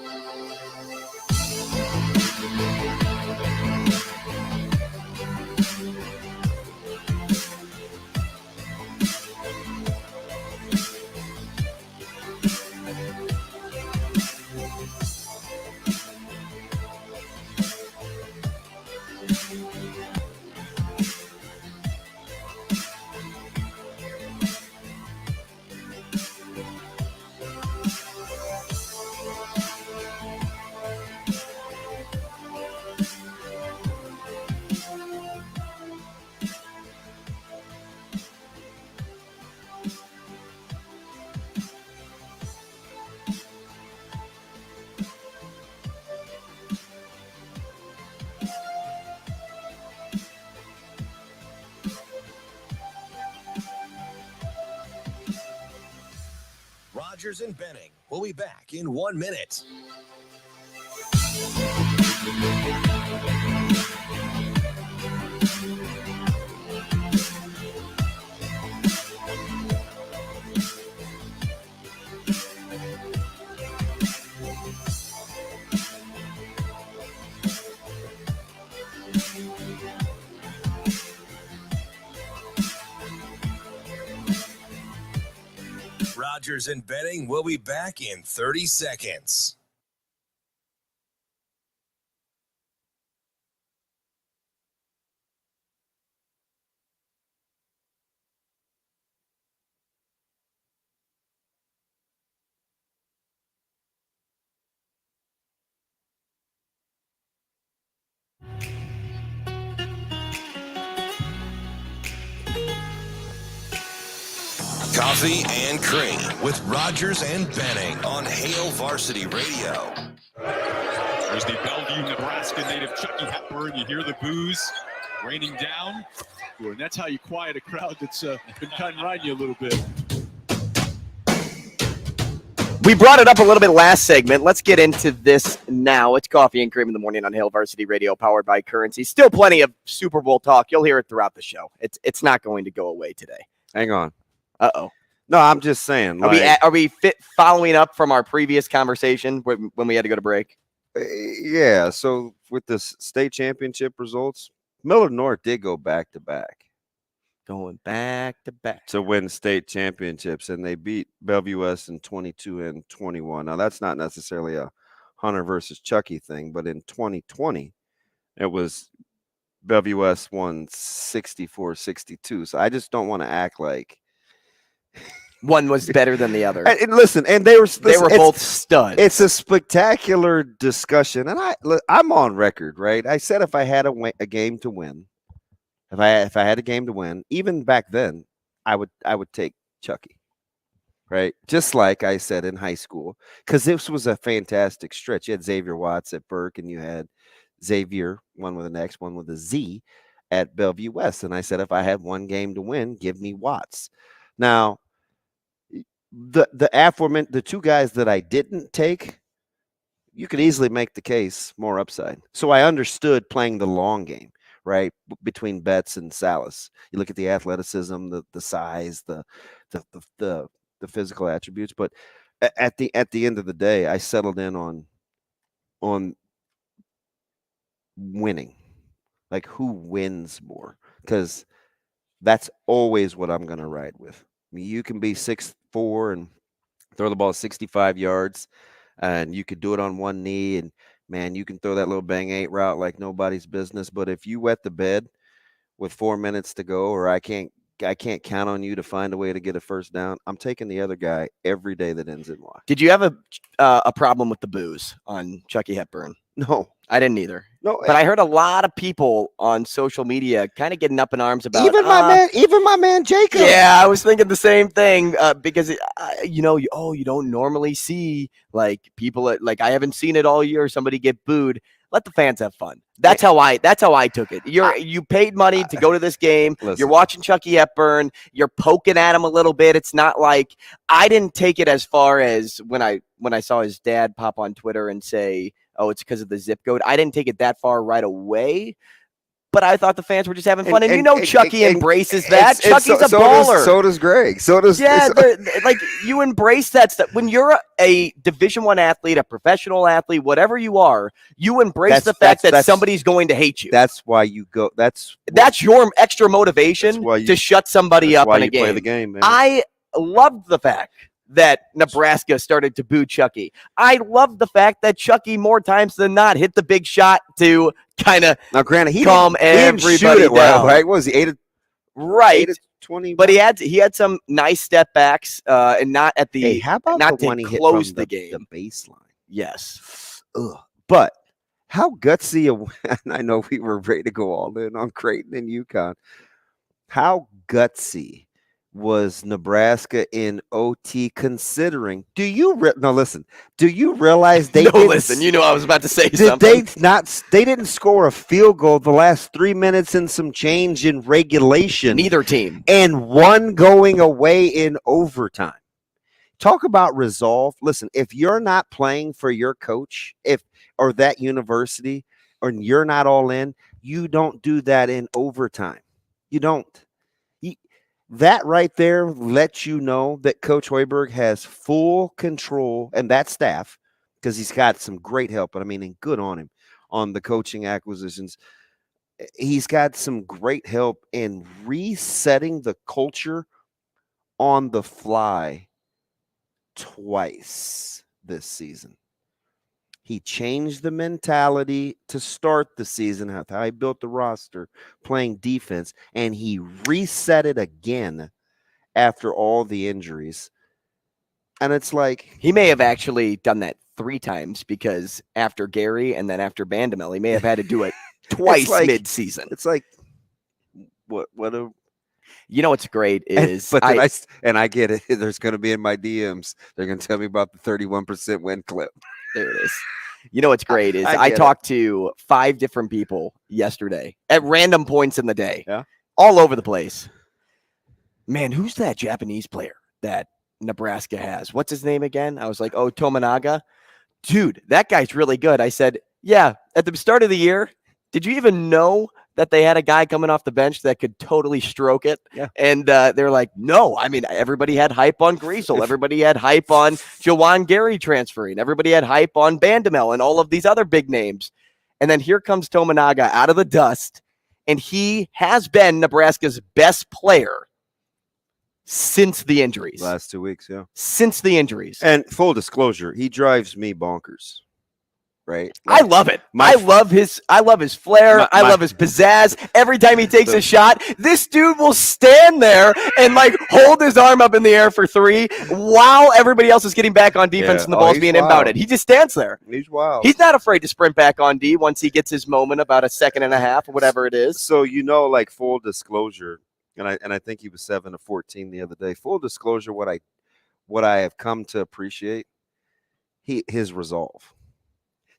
Rogers and Benning will be back in 1 minute. Rogers and Benning will be back in 30 seconds. Coffee and Cream with Rogers and Benning on Hail Varsity Radio. There's the Bellevue, Nebraska native Chucky Hepburn. You hear the boos raining down. And that's how you quiet a crowd that's been kind of riding you a little bit. We brought it up a little bit last segment. Let's get into this now. It's Coffee and Cream in the morning on Hail Varsity Radio, powered by Currency. Still plenty of Super Bowl talk. You'll hear it throughout the show. It's not going to go away today. Hang on. Uh-oh. No, I'm just saying. Are we following up from our previous conversation when we had to go to break? Yeah. So with the state championship results, Miller North did go back to back. Going back to back to win state championships, and they beat Bellevue West in 22 and 21. Now, that's not necessarily a Hunter versus Chucky thing, but in 2020, it was Bellevue West won 64-62. So I just don't want to act like one was better than the other. And listen, and they were both studs. It's a spectacular discussion, and I'm on record, right? I said if I had a game to win, if I had a game to win, even back then, I would take Chucky, right? Just like I said in high school, because this was a fantastic stretch. You had Xavier Watts at Burke, and you had Xavier, one with an X, one with a Z, at Bellevue West. And I said if I had one game to win, give me Watts. Now, the two guys that I didn't take, you could easily make the case more upside. So I understood playing the long game. Right, between Betts and Salas, you look at the athleticism, the size, the physical attributes. But at the end of the day, I settled in on winning, like who wins more, because that's always what I'm going to ride with. I mean, you can be 6'4" and throw the ball 65 yards, and you could do it on one knee, and man, you can throw that little bang 8 route like nobody's business. But if you wet the bed with 4 minutes to go, or I can't count on you to find a way to get a first down, I'm taking the other guy every day that ends in Y. Did you have a problem with the boos on Chucky Hepburn? No, I didn't either. No, but I heard a lot of people on social media kind of getting up in arms about even my man Jacob. Yeah, I was thinking the same thing because you don't normally see like people like I haven't seen it all year. Somebody get booed. Let the fans have fun. That's how I took it. You paid money to go to this game. Listen. You're watching Chucky Hepburn. You're poking at him a little bit. It's not like I didn't take it as far as when I saw his dad pop on Twitter and say, "Oh, it's because of the zip code." I didn't take it that far right away. But I thought the fans were just having fun. And Chucky embraces that. Chucky's a baller. So does Greg. Like you embrace that stuff. When you're a Division I athlete, a professional athlete, whatever you are, you embrace the fact that somebody's going to hate you. That's why you go. That's your extra motivation to shut somebody up in a game. Play the game, man. I loved the fact that Nebraska started to boo Chucky. I love the fact that Chucky more times than not hit the big shot to kind of calm everybody down. Well, right? What was he 8 of 20? But he had some nice step backs and not at the hey, how about not the one to he close hit the from game. The baseline. Yes. Ugh. But how gutsy and I know we were ready to go all in on Creighton and UConn. How gutsy was Nebraska in OT considering? Do you realize they listen, you know I was about to say something. They didn't score a field goal the last 3 minutes and some change in regulation. Neither team. And one going away in overtime. Talk about resolve. Listen, if you're not playing for your coach, or that university, or you're not all in, you don't do that in overtime. You don't. That right there lets you know that Coach Hoiberg has full control, and that staff, because he's got some great help, and good on him on the coaching acquisitions. He's got some great help in resetting the culture on the fly twice this season. He changed the mentality to start the season, how he built the roster, playing defense, and he reset it again after all the injuries. And it's like he may have actually done that 3 times because after Gary and then after Bandamel, he may have had to do it twice mid-season. It's like what a what's great is I get it. There's going to be in my DMs. They're going to tell me about the 31% win clip. There it is. You know what's great is I talked to 5 different people yesterday at random points in the day, all over the place. Man, who's that Japanese player that Nebraska has? What's his name again? I was like, oh, Tominaga. Dude, that guy's really good. I said, yeah, at the start of the year, did you even know that they had a guy coming off the bench that could totally stroke it. Yeah. And they're like, no. I mean, everybody had hype on Griesel. Everybody had hype on Jawan Gary transferring. Everybody had hype on Bandamel and all of these other big names. And then here comes Tominaga out of the dust, and he has been Nebraska's best player since the injuries. Last 2 weeks, yeah. Since the injuries. And full disclosure, he drives me bonkers. Right? I love it. I love his flair. I love his pizzazz. Every time he takes a shot, this dude will stand there and like hold his arm up in the air for 3 while everybody else is getting back on defense and the ball's being inbounded. He just stands there. He's wild. He's not afraid to sprint back on D once he gets his moment, about a second and a half or whatever it is. So, like full disclosure, and I think he was 7 of 14 the other day. Full disclosure, what I have come to appreciate, his resolve.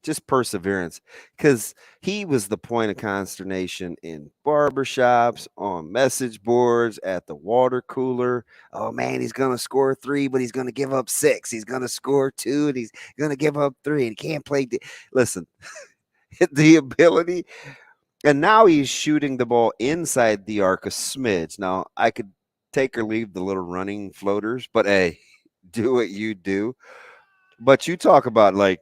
Just perseverance, because he was the point of consternation in barbershops, on message boards, at the water cooler. Oh man, he's gonna score 3, but he's gonna give up 6. He's gonna score 2, and he's gonna give up 3. And he can't play. Listen, the ability, and now he's shooting the ball inside the arc a smidge. Now I could take or leave the little running floaters, but hey, do what you do. But you talk about like.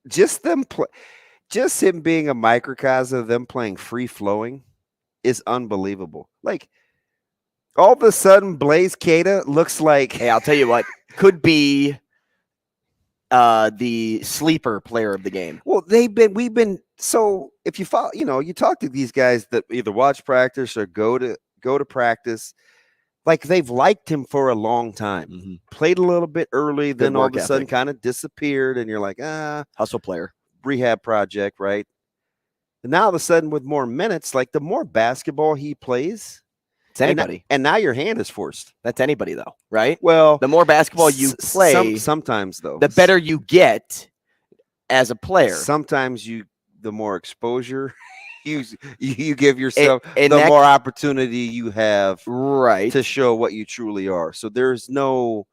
Just him being a microcosm of them playing free flowing is unbelievable. Like all of a sudden, Blaze Keita looks like. Hey, I'll tell you what, could be the sleeper player of the game. Well, we've been. So if you follow, you talk to these guys that either watch practice or go to practice. Like they've liked him for a long time. Mm-hmm. Played a little bit early, then all of a sudden kind of disappeared, and you're like, hustle player, rehab project, right? And now all of a sudden, with more minutes, like the more basketball he plays, it's anybody. And now your hand is forced. That's anybody, though, right? Well, the more basketball you play, sometimes though, the better you get as a player. Sometimes the more exposure. You give yourself the more opportunity you have to show what you truly are. So there's no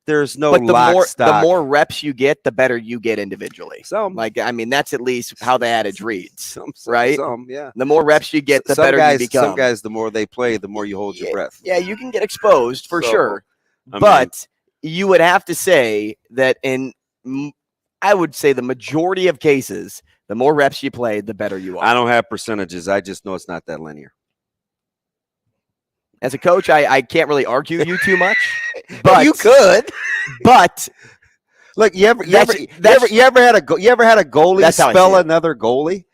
lock stock. The more reps you get, the better you get individually. That's at least how the adage reads, right? Yeah. The more reps you get, the better you become. Some guys, the more they play, the more you hold your breath. Yeah, you can get exposed for sure. But you would have to say that I would say the majority of cases, the more reps you play, the better you are. I don't have percentages. I just know it's not that linear. As a coach, I can't really argue you too much. But you could. But look, you ever had a goalie spell another goalie,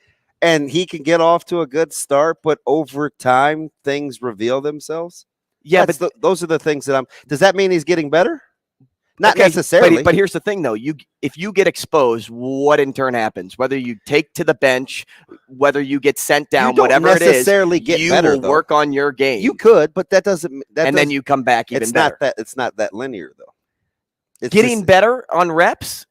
and he can get off to a good start, but over time things reveal themselves? Yeah, but those are the things that does that mean he's getting better? Not necessarily. But here's the thing, though. If you get exposed, what in turn happens? Whether you take to the bench, whether you get sent down, whatever it is, you will work on your game. You could, but that doesn't. Then you come back even better. It's not that linear, though. It's getting better on reps.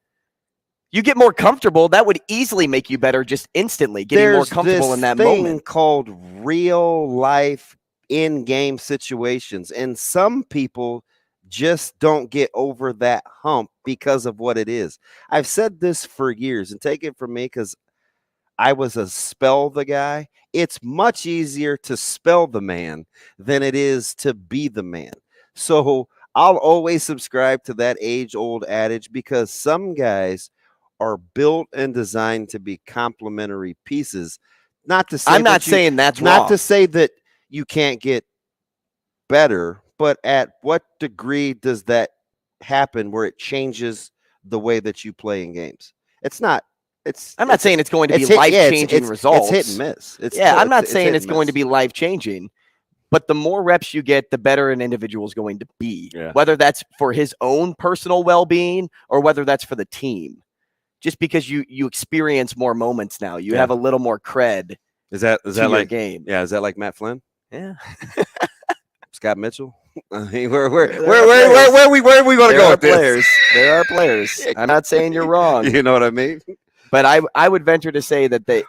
You get more comfortable. That would easily make you better just instantly. Getting more comfortable in that moment. There's this thing called real life in-game situations, and some people just don't get over that hump because of what it is. I've said this for years, and take it from me because I was a spell the guy. It's much easier to spell the man than it is to be the man. So I'll always subscribe to that age-old adage because some guys are built and designed to be complementary pieces. Not to say I'm not saying that's not wrong. to say that you can't get better. But at what degree does that happen where it changes the way that you play in games? I'm not saying it's going to be life-changing results. It's hit and miss. I'm not saying it's going to be life-changing. But the more reps you get, the better an individual is going to be. Yeah. Whether that's for his own personal well-being or whether that's for the team. Just because you experience more moments now. You have a little more cred. Is that like game? Yeah, is that like Matt Flynn? Yeah. Scott Mitchell? I mean, where are we going to go with this? There are players. I'm not saying you're wrong. You know what I mean? But I would venture to say that Flynn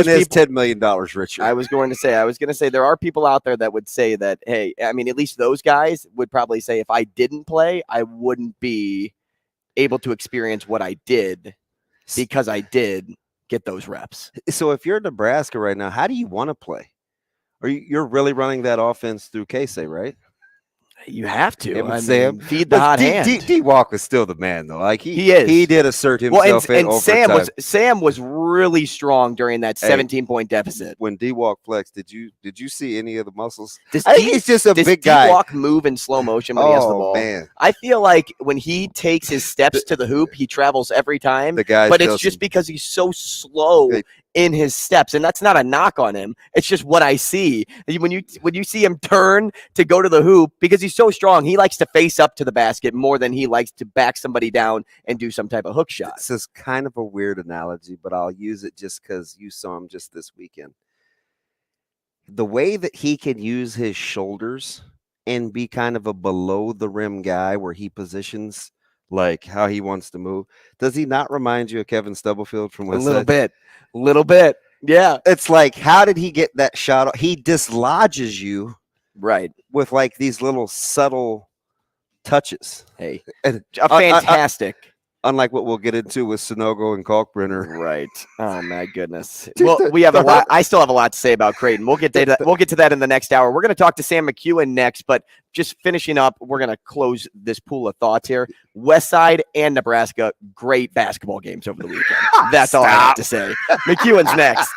is $10 million richer. I was going to say there are people out there that would say that, hey, I mean, at least those guys would probably say if I didn't play, I wouldn't be able to experience what I did because I did get those reps. So if you're Nebraska right now, how do you want to play? You're really running that offense through Casey, right? You have to. Him and I Sam. mean, feed the hot hand. D Walk was still the man, though. Like he is. He did assert himself. Well, and overtime. Sam was really strong during that 17-point deficit. When D Walk flexed, did you see any of the muscles? I think he's just a big guy. Does D Walk move in slow motion when he has the ball? Man. I feel like when he takes his steps to the hoop, he travels every time. But it's just because he's so slow in his steps, and that's not a knock on him. It's just what I see. When you see him turn to go to the hoop, because he's so strong, he likes to face up to the basket more than he likes to back somebody down and do some type of hook shot. This is kind of a weird analogy, but I'll use it just because you saw him just this weekend. The way that he can use his shoulders and be kind of a below the rim guy where he positions like how he wants to move. Does he not remind you of Kevin Stubblefield from West Side? A little bit. Yeah. It's like, how did he get that shot? He dislodges you right with like these little subtle touches. Hey, and fantastic. Unlike what we'll get into with Sonogo and Kalkbrenner. Right. Oh my goodness. Well, we have a lot. I still have a lot to say about Creighton. We'll get to that. We'll get to that in the next hour. We're going to talk to Sam McEwen next, but just finishing up, we're going to close this pool of thoughts here. Westside and Nebraska, great basketball games over the weekend. That's all I have to say. McEwen's next.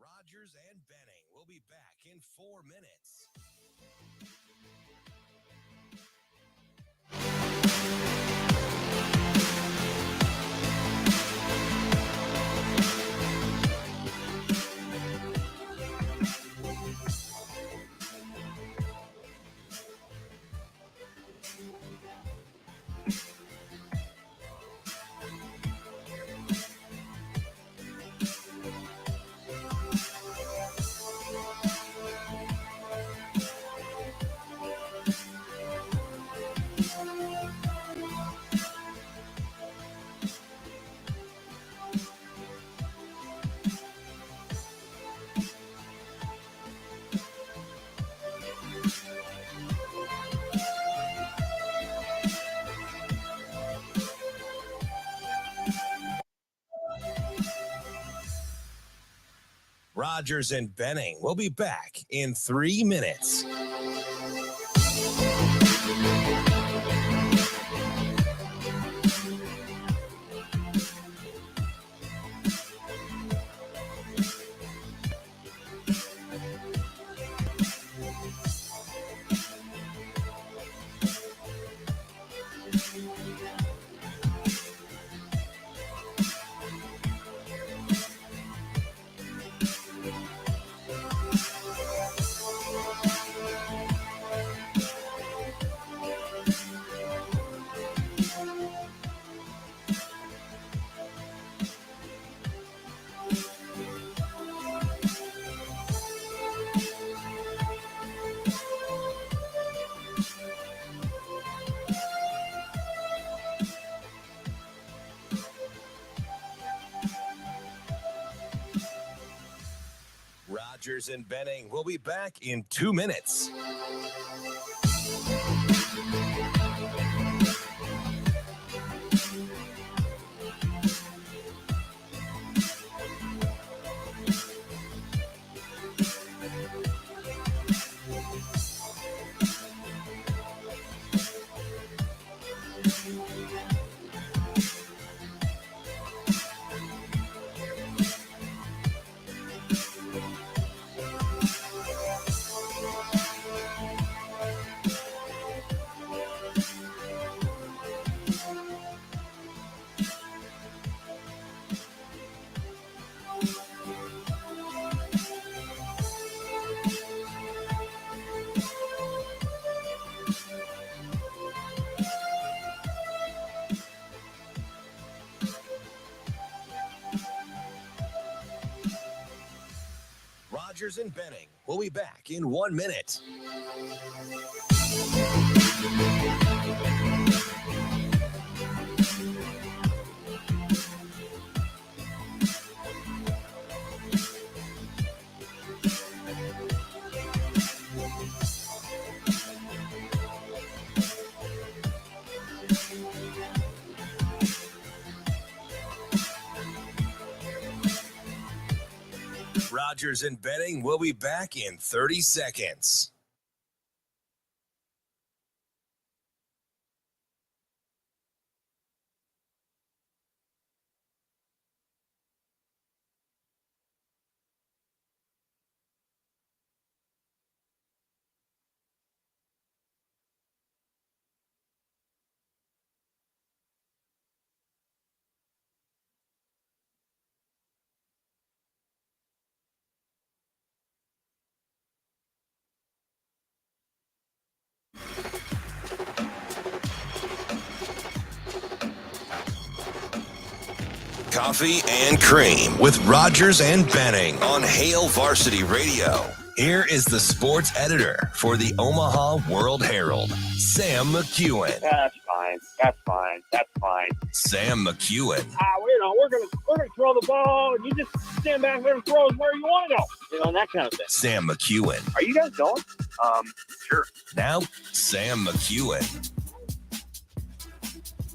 Rogers and Benning will be back in 4 minutes. Rogers and Benning will be back in 3 minutes. Rogers and Benning will be back in 2 minutes. Rogers and Benning will be back in 1 minute. Rogers and Benning will be back in 30 seconds. Coffee and Cream with Rogers and Benning on Hail Varsity Radio. Here is the sports editor for the Omaha World-Herald, Sam McEwen. That's fine. That's fine. That's fine. Sam McEwen. We're gonna throw the ball, and you just stand back there and throw it where you want to go. And that kind of thing. Sam McEwen. Are you guys going? Sure. Now, Sam McEwen.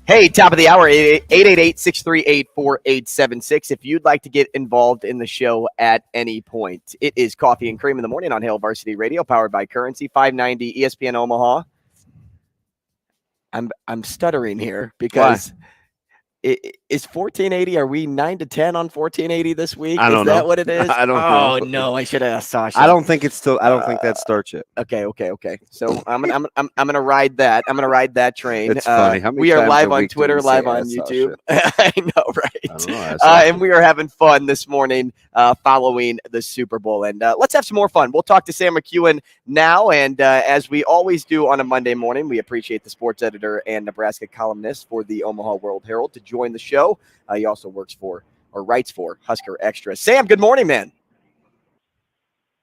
Hey, top of the hour, 888-638-4876. If you'd like to get involved in the show at any point, it is Coffee and Cream in the Morning on Hail Varsity Radio, powered by Currency, 590 ESPN Omaha. I'm stuttering here because is 1480, are we 9 to 10 on 1480 this week? I don't know. Is that what it is? I don't know. Oh, know. no, I should have asked Sasha. I don't think that starts yet. Okay. So I'm gonna ride that. I'm gonna ride that train. It's funny. How many we are times live a on week do Twitter, we say live on that, YouTube. Sasha? I know, right? I don't know, And we are having fun this morning following the Super Bowl. And let's have some more fun. We'll talk to Sam McEwen now. And as we always do on a Monday morning, we appreciate the sports editor and Nebraska columnist for the Omaha World-Herald to join the show. He also writes for Husker Extra. Sam, good morning, man.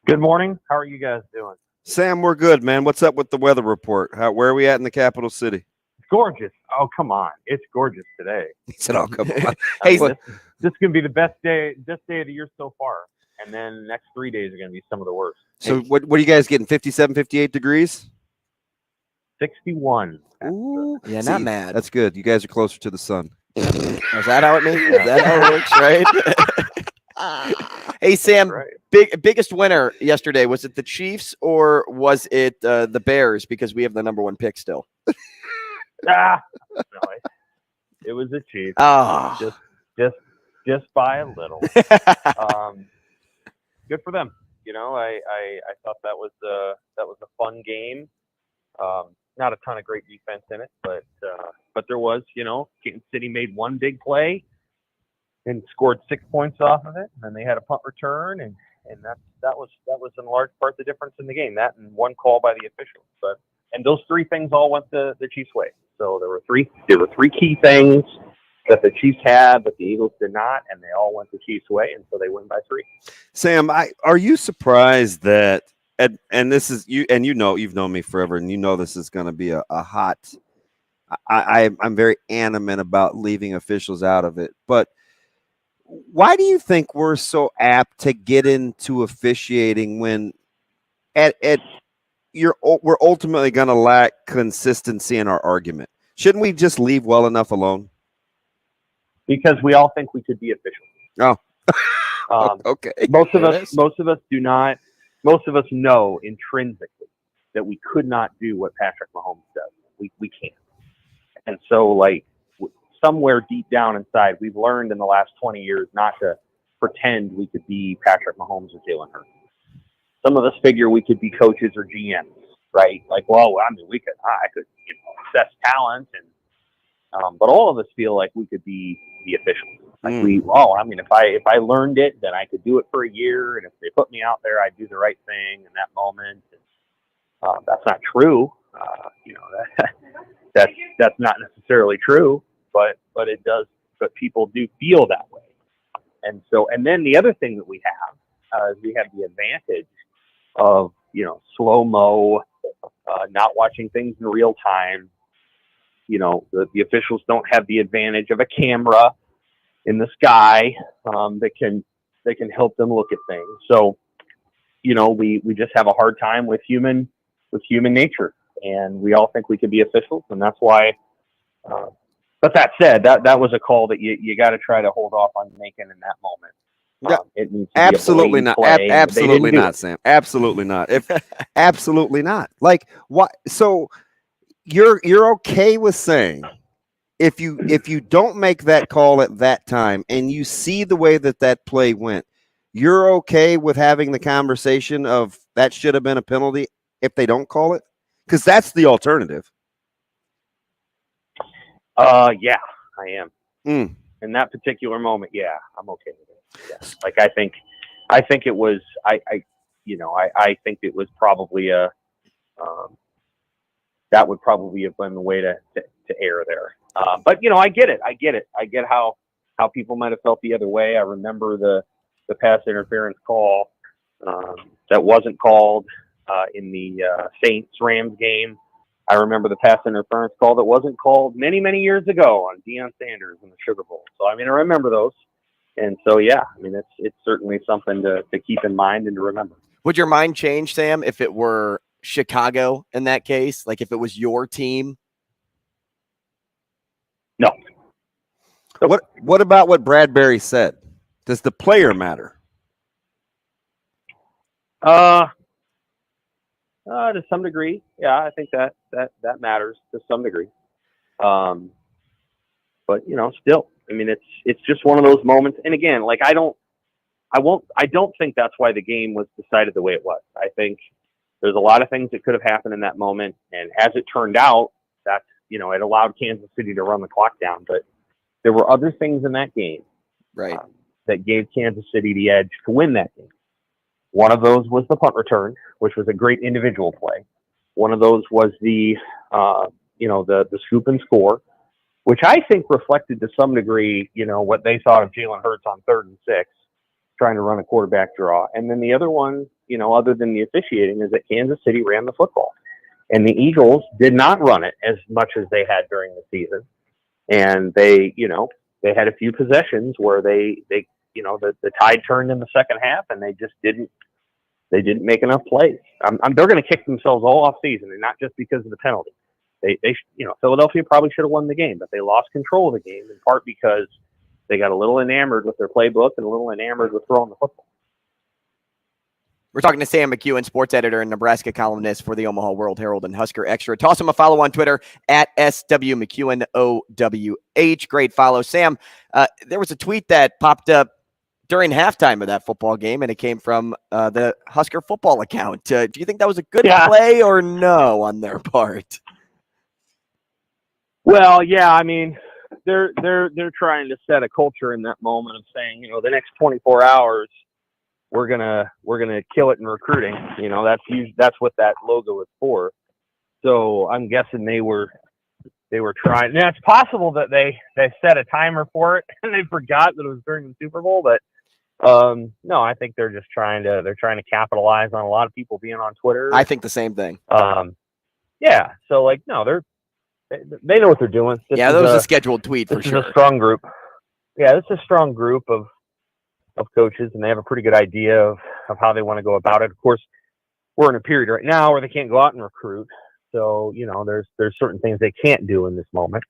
Good morning. How are you guys doing? Sam, we're good, man. What's up with the weather report? Where are we at in the capital city? It's gorgeous. Oh, come on. It's gorgeous today. He said, "Oh, come on." Hey, this is going to be the best day of the year so far. And then the next 3 days are going to be some of the worst. So what are you guys getting, 57, 58 degrees? 61. Ooh, yeah, not mad. That's good. You guys are closer to the sun. Is that how it means? Is that how it works, right? Hey, Sam, right. Biggest winner yesterday, was it the Chiefs or was it the Bears, because we have the number one pick still? No, it was the Chiefs. Oh. Just by a little. Good for them. You know, I thought that was a fun game. Not a ton of great defense in it, but there was, Kansas City made one big play and scored 6 points off of it, and then they had a punt return, and that was in large part the difference in the game. That and one call by the officials, and those three things all went the Chiefs' way. So there were three key things that the Chiefs had, but the Eagles did not, and they all went the Chiefs' way, and so they win by 3. Sam, are you surprised that? And this is you, and you've known me forever, and this is going to be a hot. I'm very animate about leaving officials out of it, but why do you think we're so apt to get into officiating when we're ultimately going to lack consistency in our argument? Shouldn't we just leave well enough alone? Because we all think we could be officials. Oh, okay. Most of us do not. Most of us know intrinsically that we could not do what Patrick Mahomes does. We can't. And so, somewhere deep down inside, we've learned in the last 20 years not to pretend we could be Patrick Mahomes or Jalen Hurts. Some of us figure we could be coaches or GMs, right? I could assess talent, and but all of us feel like we could be the officials. If I learned it, then I could do it for a year, and if they put me out there, I'd do the right thing in that moment. And, that's not true. That's not necessarily true, but it does. But people do feel that way, and then the other thing that we have is we have the advantage of slow mo, not watching things in real time. The officials don't have the advantage of a camera in the sky that can help them look at things. So, we just have a hard time with human nature, and we all think we could be officials, and that's why. But that said, that was a call that you got to try to hold off on making in that moment. It needs to absolutely be a not. blatant play. Absolutely not, Sam. Absolutely not. If absolutely not. Like what? So you're okay with saying if you don't make that call at that time and you see the way that play went, you're okay with having the conversation of that should have been a penalty if they don't call it? Because that's the alternative. Yeah, I am. In that particular moment, yeah, I'm okay with it. Yeah. Like I think it was I think it was probably that would probably have been the way to err there. But I get it. I get how people might have felt the other way. I remember the pass interference call that wasn't called in the Saints-Rams game. I remember the pass interference call that wasn't called many, many years ago on Deion Sanders in the Sugar Bowl. So, I remember those. And so, yeah, it's certainly something to keep in mind and to remember. Would your mind change, Sam, if it were Chicago in that case? Like if it was your team? No. What about what Bradbury said? Does the player matter? To some degree, yeah, I think that matters to some degree. But still, it's just one of those moments. And again, like I don't think that's why the game was decided the way it was. I think there's a lot of things that could have happened in that moment, and as it turned out, that it allowed Kansas City to run the clock down. But there were other things in that game, right, that gave Kansas City the edge to win that game. One of those was the punt return, which was a great individual play. One of those was the scoop and score, which I think reflected to some degree, what they thought of Jalen Hurts on 3rd and 6, trying to run a quarterback draw. And then the other one, other than the officiating, is that Kansas City ran the football. And the Eagles did not run it as much as they had during the season. And they had a few possessions where the tide turned in the second half, and they just didn't make enough plays. They're going to kick themselves all off season, and not just because of the penalty. Philadelphia probably should have won the game, but they lost control of the game in part because they got a little enamored with their playbook and a little enamored with throwing the football. We're talking to Sam McEwen, sports editor and Nebraska columnist for the Omaha World-Herald and Husker Extra. Toss him a follow on Twitter at SWMcEwenOWH. Great follow. Sam, there was a tweet that popped up during halftime of that football game, and it came from the Husker football account. Do you think that was a good play or no on their part? Well, yeah, they're trying to set a culture in that moment of saying, the next 24 hours we're gonna kill it in recruiting. That's what that logo is for. So I'm guessing they were trying. Now it's possible that they set a timer for it and they forgot that it was during the Super Bowl, but no, I think they're trying to capitalize on a lot of people being on Twitter. I think the same thing. Yeah. So they know what they're doing. That was a scheduled tweet for sure. This is a strong group. Yeah, this is a strong group of coaches, and they have a pretty good idea of how they want to go about it. Of course, we're in a period right now where they can't go out and recruit. So, there's certain things they can't do in this moment.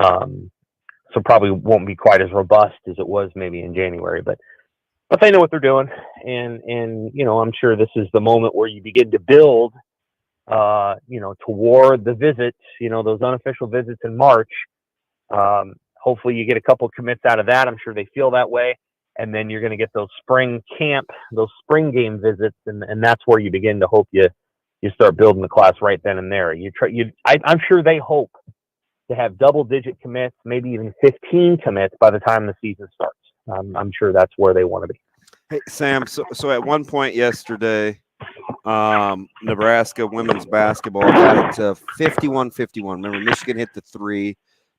So probably won't be quite as robust as it was maybe in January, but they know what they're doing. And I'm sure this is the moment where you begin to build toward the visits, those unofficial visits in March. Hopefully you get a couple commits out of that. I'm sure they feel that way. And then you're going to get those spring game visits. And that's where you begin to hope you start building the class right then and there. I'm sure they hope to have double-digit commits, maybe even 15 commits by the time the season starts. I'm sure that's where they want to be. Hey, Sam, so at one point yesterday, Nebraska women's basketball got it to 51-51. Remember, Michigan hit the 3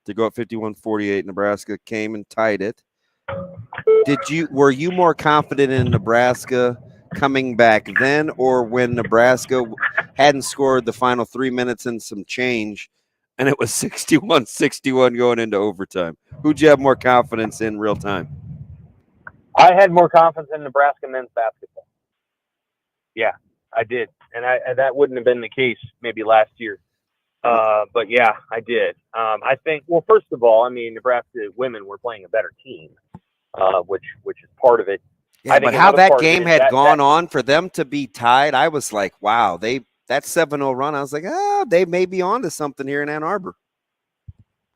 to go at 51-48. Nebraska came and tied it. Were you more confident in Nebraska coming back then, or when Nebraska hadn't scored the final 3 minutes and some change, and it was 61-61 going into overtime? Who'd you have more confidence in real time? I had more confidence in Nebraska men's basketball. Yeah, I did. And that wouldn't have been the case maybe last year. But yeah, I did. I think, well, first of all, Nebraska women were playing a better team, which is part of it. Yeah, but how that game had gone on for them to be tied, I was like, wow, that 7-0 run, I was like, they may be on to something here in Ann Arbor.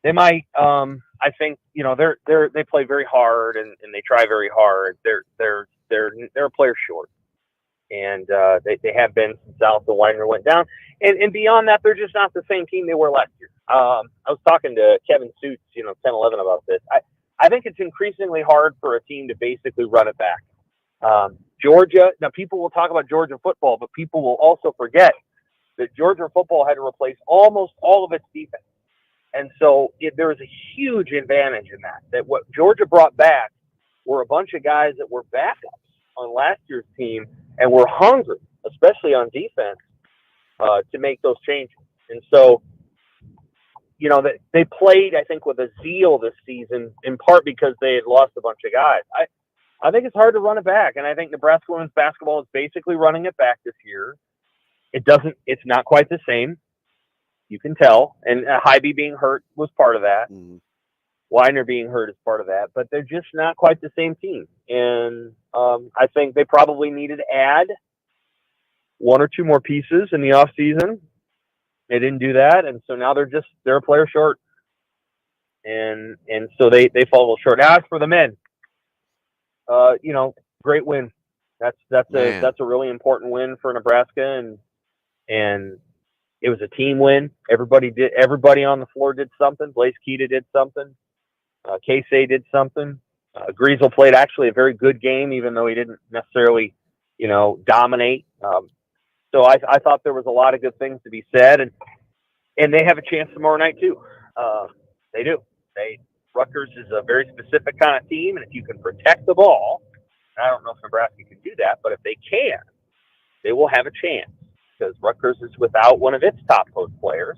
They might. I think they play very hard and they try very hard. They're a player short, and they have been since Allison Weiner went down. And beyond that, they're just not the same team they were last year. I was talking to Kevin Suits, 10-11 about this. I think it's increasingly hard for a team to basically run it back. Georgia, now people will talk about Georgia football, but people will also forget that Georgia football had to replace almost all of its defense. And so there was a huge advantage in that what Georgia brought back were a bunch of guys that were backups on last year's team and were hungry, especially on defense, to make those changes. And so, they played, I think, with a zeal this season, in part because they had lost a bunch of guys. I think it's hard to run it back, and I think Nebraska women's basketball is basically running it back this year. It's not quite the same. You can tell, and Hybe being hurt was part of that. Mm-hmm. Weiner being hurt is part of that, but they're just not quite the same team. And I think they probably needed to add one or two more pieces in the offseason. They didn't do that, and so now they're a player short, and so they fall a little short. As for the men, great win. That's a really important win for Nebraska, and it was a team win. Everybody on the floor did something. Blaise Keita did something. Casey did something. Griesel played actually a very good game, even though he didn't necessarily, dominate. So I thought there was a lot of good things to be said, and they have a chance tomorrow night too. They do. Rutgers is a very specific kind of team, and if you can protect the ball, I don't know if Nebraska can do that, but if they can, they will have a chance. Because Rutgers is without one of its top post players,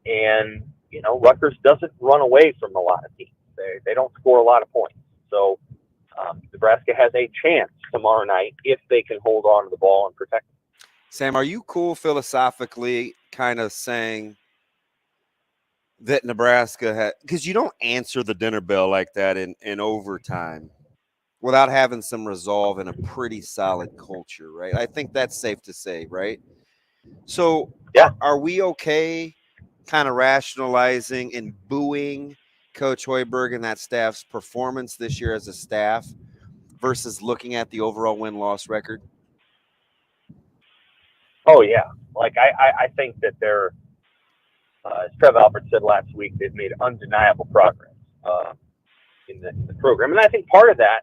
and Rutgers doesn't run away from a lot of teams. They don't score a lot of points. So Nebraska has a chance tomorrow night if they can hold on to the ball and protect it. Sam, are you cool philosophically kind of saying that Nebraska had, because you don't answer the dinner bell like that in overtime without having some resolve and a pretty solid culture, right? I think that's safe to say, right? So yeah, are we okay kind of rationalizing and booing Coach Hoiberg and that staff's performance this year as a staff versus looking at the overall win-loss record? Oh, yeah. I think that they're, as Trev Alford said last week, they've made undeniable progress in the program. And I think part of that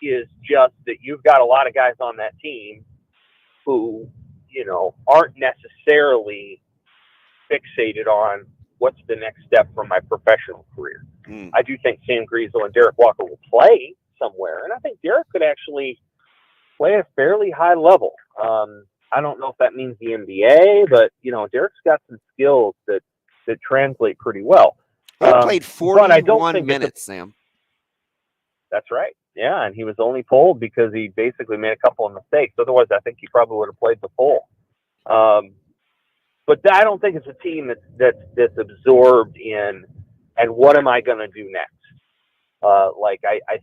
is just that you've got a lot of guys on that team who, aren't necessarily fixated on what's the next step for my professional career. I do think Sam Griesel and Derek Walker will play somewhere, and I think Derek could actually play at a fairly high level. I don't know if that means the NBA, but, Derek's got some skills that translate pretty well. He played 41 minutes, Sam. That's right. Yeah, and he was only pulled because he basically made a couple of mistakes. Otherwise, I think he probably would have played the full. But I don't think it's a team that's absorbed in, and what am I going to do next? I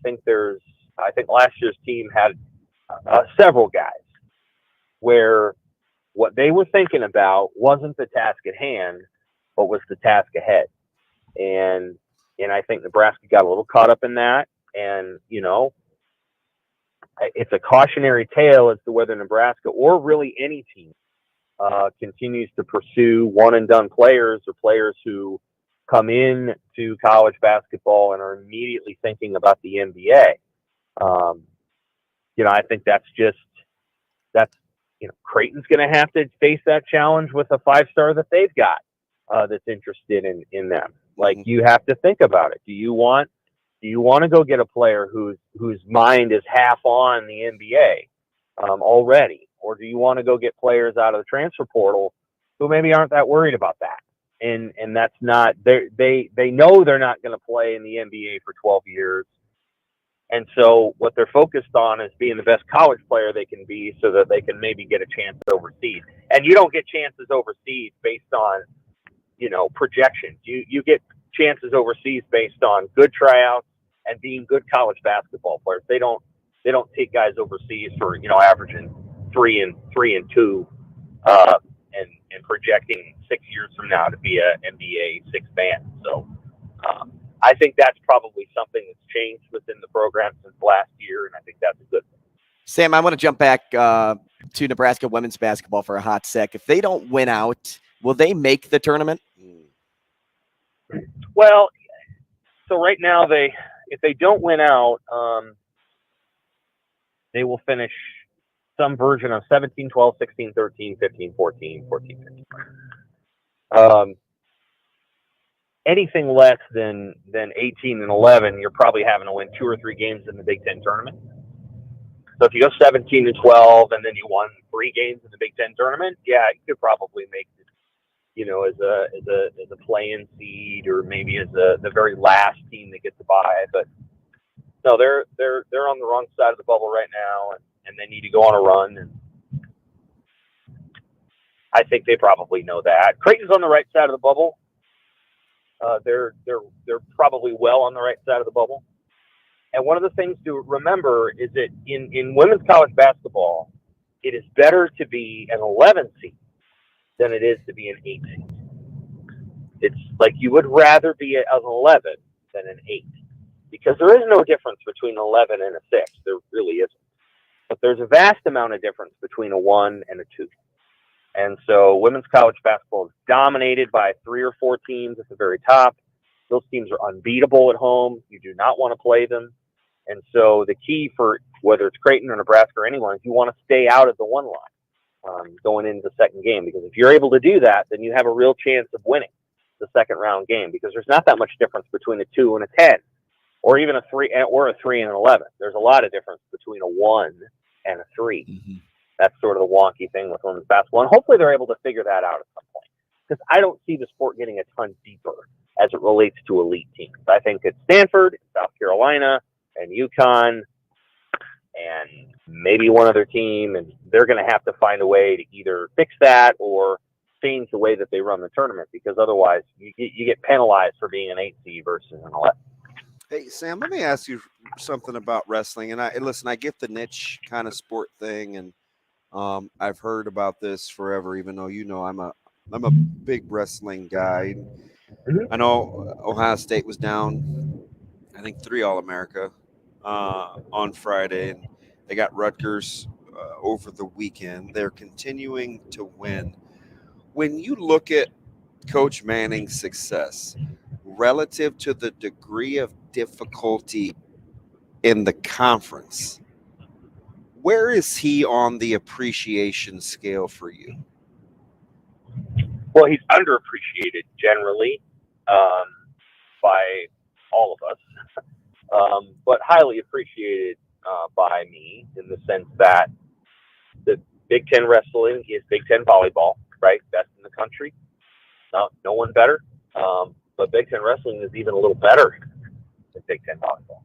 think last year's team had several guys where what they were thinking about wasn't the task at hand, but was the task ahead. And I think Nebraska got a little caught up in that. And, it's a cautionary tale as to whether Nebraska or really any team continues to pursue one-and-done players or players who come in to college basketball and are immediately thinking about the NBA. I think that's Creighton's going to have to face that challenge with a 5-star that they've got that's interested in them. You have to think about it. Do you want to go get a player whose mind is half on the NBA already? Or do you want to go get players out of the transfer portal who maybe aren't that worried about that? And that's not, they know they're not going to play in the NBA for 12 years. And so what they're focused on is being the best college player they can be so that they can maybe get a chance overseas. And you don't get chances overseas based on, projections. You get chances overseas based on good tryouts and being good college basketball players. They don't They don't take guys overseas for averaging 3 and 2, and projecting 6 years from now to be a NBA sixth man. So I think that's probably something that's changed within the program since last year, and I think that's a good thing. Sam, I want to jump back to Nebraska women's basketball for a hot sec. If they don't win out, will they make the tournament? Well, so right now if they don't win out, they will finish some version of 17, 12, 16, 13, 15, 14, 14, 15. Anything less than 18 and 11, you're probably having to win 2 or 3 games in the Big Ten tournament. So if you go 17 and 12, and then you won 3 games in the Big Ten tournament, yeah, you could probably make it, as a play-in seed, or maybe as the very last team that gets to bye. But no, they're on the wrong side of the bubble right now, and they need to go on a run. And I think they probably know that. Creighton's on the right side of the bubble. They're probably well on the right side of the bubble. And one of the things to remember is that in women's college basketball, it is better to be an 11 seed than it is to be an 8 seed. It's like you would rather be an 11 than an 8, because there is no difference between 11 and a 6. There really isn't. But there's a vast amount of difference between a 1 and a 2. And so women's college basketball is dominated by 3 or 4 teams at the very top. Those teams are unbeatable at home. You do not want to play them. And so the key for whether it's Creighton or Nebraska or anyone is you want to stay out of the 1 line going into the second game, because if you're able to do that, then you have a real chance of winning the second round game, because there's not that much difference between a 2 and a 10, or even a 3 or a 3 and an 11. There's a lot of difference between a 1 and a 3. Mm-hmm. That's sort of the wonky thing with women's basketball, and hopefully they're able to figure that out at some point, because I don't see the sport getting a ton deeper as it relates to elite teams. I think it's Stanford, South Carolina, and UConn, and maybe one other team, and they're going to have to find a way to either fix that or change the way that they run the tournament, because otherwise you get penalized for being an 8 seed versus an 11. Hey, Sam, let me ask you something about wrestling. And I get the niche kind of sport thing, and I've heard about this forever, even though I'm a big wrestling guy. Mm-hmm. I know Ohio State was down, I think 3 All-America on Friday, and they got Rutgers over the weekend. They're continuing to win. When you look at Coach Manning's success relative to the degree of difficulty in the conference, where is he on the appreciation scale for you? Well, he's underappreciated generally by all of us, but highly appreciated by me, in the sense that the Big Ten wrestling is Big Ten volleyball, right? Best in the country. No one better. But Big Ten wrestling is even a little better than Big Ten volleyball.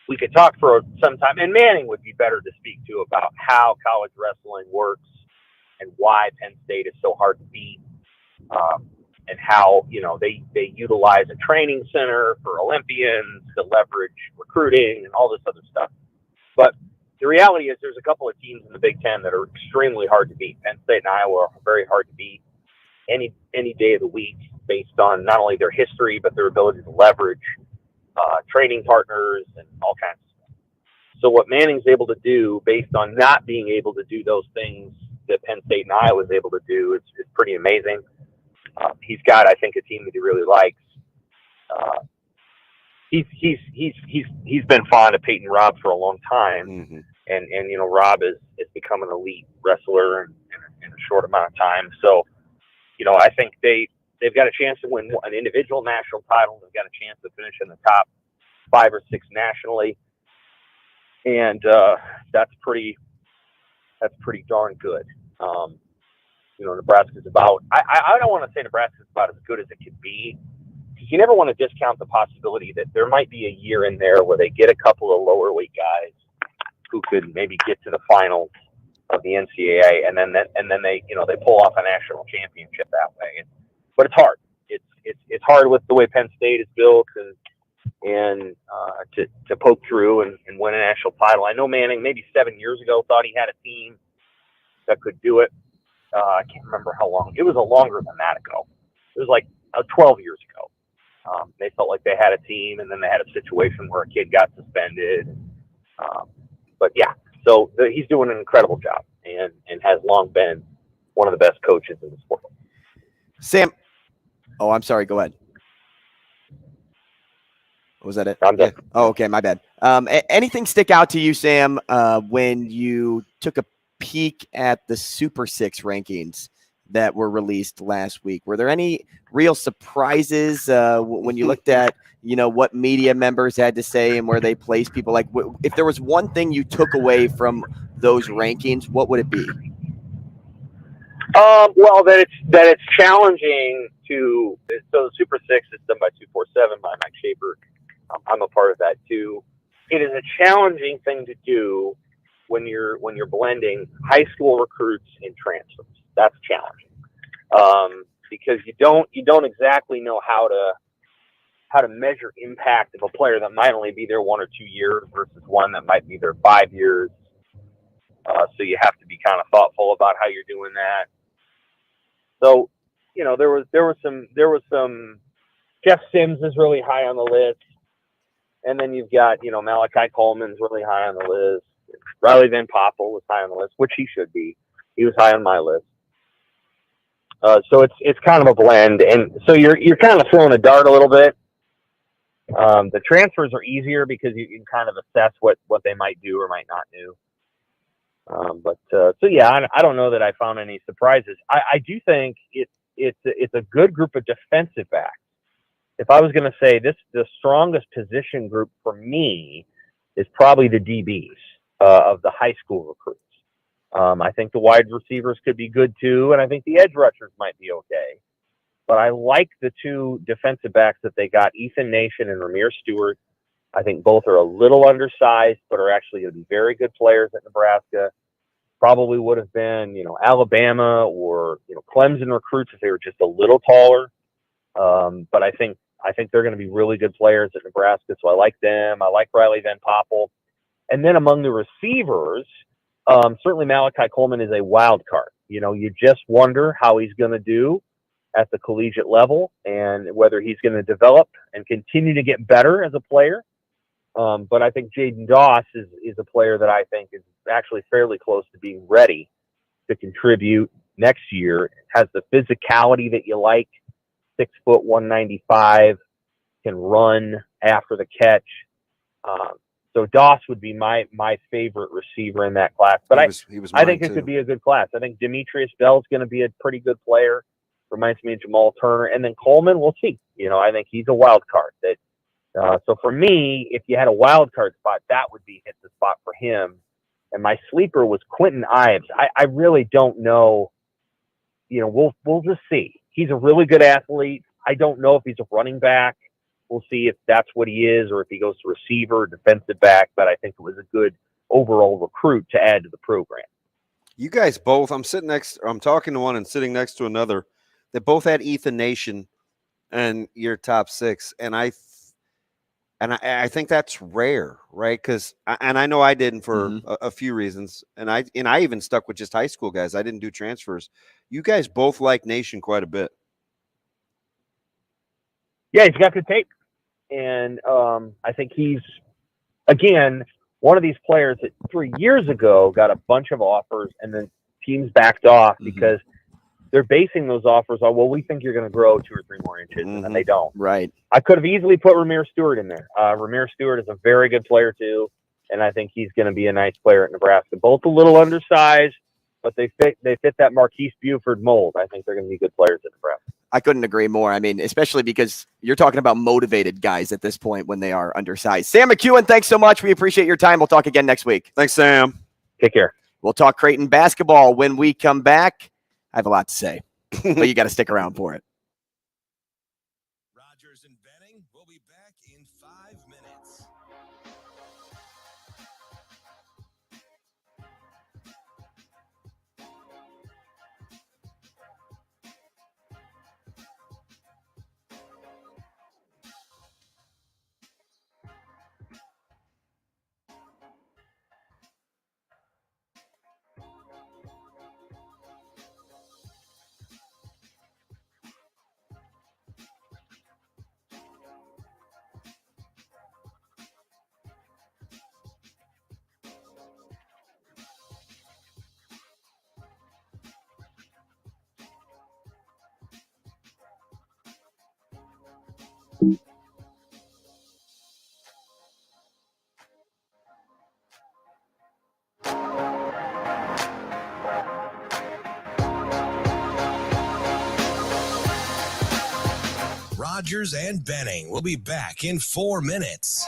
We could talk for some time, and Manning would be better to speak to about how college wrestling works and why Penn State is so hard to beat, and how they utilize a training center for Olympians to leverage recruiting and all this other stuff. But the reality is there's a couple of teams in the Big Ten that are extremely hard to beat. Penn State and Iowa are very hard to beat any day of the week, based on not only their history, but their ability to leverage training partners and all kinds of stuff. So what Manning's able to do, based on not being able to do those things that Penn State and Iowa was able to do, is pretty amazing. He's got, I think, a team that he really likes. He's been fond of Peyton Robb for a long time, mm-hmm. and Robb has become an elite wrestler in a short amount of time. So, I think they've got a chance to win an individual national title. They've got a chance to finish in the top 5 or 6 nationally, and that's pretty darn good. Nebraska's about. I don't want to say Nebraska's about as good as it could be, because you never want to discount the possibility that there might be a year in there where they get a couple of lower weight guys who could maybe get to the finals of the NCAA, and then they pull off a national championship that way. But it's hard. It's hard with the way Penn State is built, and and to poke through and win a national title. I know Manning maybe 7 years ago thought he had a team that could do it. I can't remember how long. It was a longer than that ago. It was like 12 years ago. They felt like they had a team, and then they had a situation where a kid got suspended. But yeah, so he's doing an incredible job and has long been one of the best coaches in the sport. Sam. Oh, I'm sorry. Go ahead. Was that it? I'm done. Yeah. Oh, okay. My bad. Anything stick out to you, Sam, when you took a peek at the Super Six rankings that were released last week? Were there any real surprises when you looked at, what media members had to say and where they placed people? Like, if there was one thing you took away from those rankings, what would it be? Well, that it's challenging to. So the Super Six is done by 247 by Mike Schaefer. I'm a part of that too. It is a challenging thing to do when you're blending high school recruits and transfers. That's challenging because you don't exactly know how to measure impact of a player that might only be there 1 or 2 years versus one that might be there 5 years. So you have to be kind of thoughtful about how you're doing that. So, there was some. Jeff Sims is really high on the list, and then you've got Malachi Coleman's really high on the list. Riley Van Poppel was high on the list, which he should be. He was high on my list. So it's kind of a blend, and so you're kind of throwing a dart a little bit. The transfers are easier because you can kind of assess what they might do or might not do. So yeah, I don't know that I found any surprises. I do think it's a good group of defensive backs. If I was going to say the strongest position group for me is probably the DBs of the high school recruits. I think the wide receivers could be good too, and I think the edge rushers might be okay. But I like the two defensive backs that they got, Ethan Nation and Ramir Stewart. I think both are a little undersized, but are actually going to be very good players at Nebraska. Probably would have been, Alabama or, Clemson recruits if they were just a little taller. But I think they're going to be really good players at Nebraska, so I like them. I like Riley Van Poppel. And then among the receivers, certainly Malachi Coleman is a wild card. You just wonder how he's going to do at the collegiate level and whether he's going to develop and continue to get better as a player. But I think Jaden Doss is a player that I think is actually fairly close to being ready to contribute next year. Has the physicality that you like, 6 foot, 195, can run after the catch. So Doss would be my favorite receiver in that class. But I think it could be a good class. I think Demetrius Bell's going to be a pretty good player. Reminds me of Jamal Turner. And then Coleman, we'll see. I think he's a wild card. So for me, if you had a wild card spot, that would be hit the spot for him. And my sleeper was Quentin Ives. I really don't know. We'll just see. He's a really good athlete. I don't know if he's a running back. We'll see if that's what he is or if he goes to receiver, defensive back. But I think it was a good overall recruit to add to the program. You guys both, I'm talking to one and sitting next to another that both had Ethan Nation and your top 6. And I think that's rare, right? Because I know I didn't for a few reasons, and I even stuck with just high school guys. I didn't do transfers. You guys both like Nation quite a bit. Yeah, he's got good tape, and I think he's again one of these players that 3 years ago got a bunch of offers, and then teams backed off because they're basing those offers on, well, we think you're going to grow 2 or 3 more inches, and then they don't. Right. I could have easily put Ramir Stewart in there. Ramir Stewart is a very good player too, and I think he's going to be a nice player at Nebraska. Both a little undersized, but they fit that Marquise Buford mold. I think they're going to be good players at Nebraska. I couldn't agree more. I mean, especially because you're talking about motivated guys at this point when they are undersized. Sam McEwen, thanks so much. We appreciate your time. We'll talk again next week. Thanks, Sam. Take care. We'll talk Creighton basketball when we come back. I have a lot to say, but you got to stick around for it. Rogers and Benning will be back in 5 minutes. Rogers and Benning will be back in 4 minutes.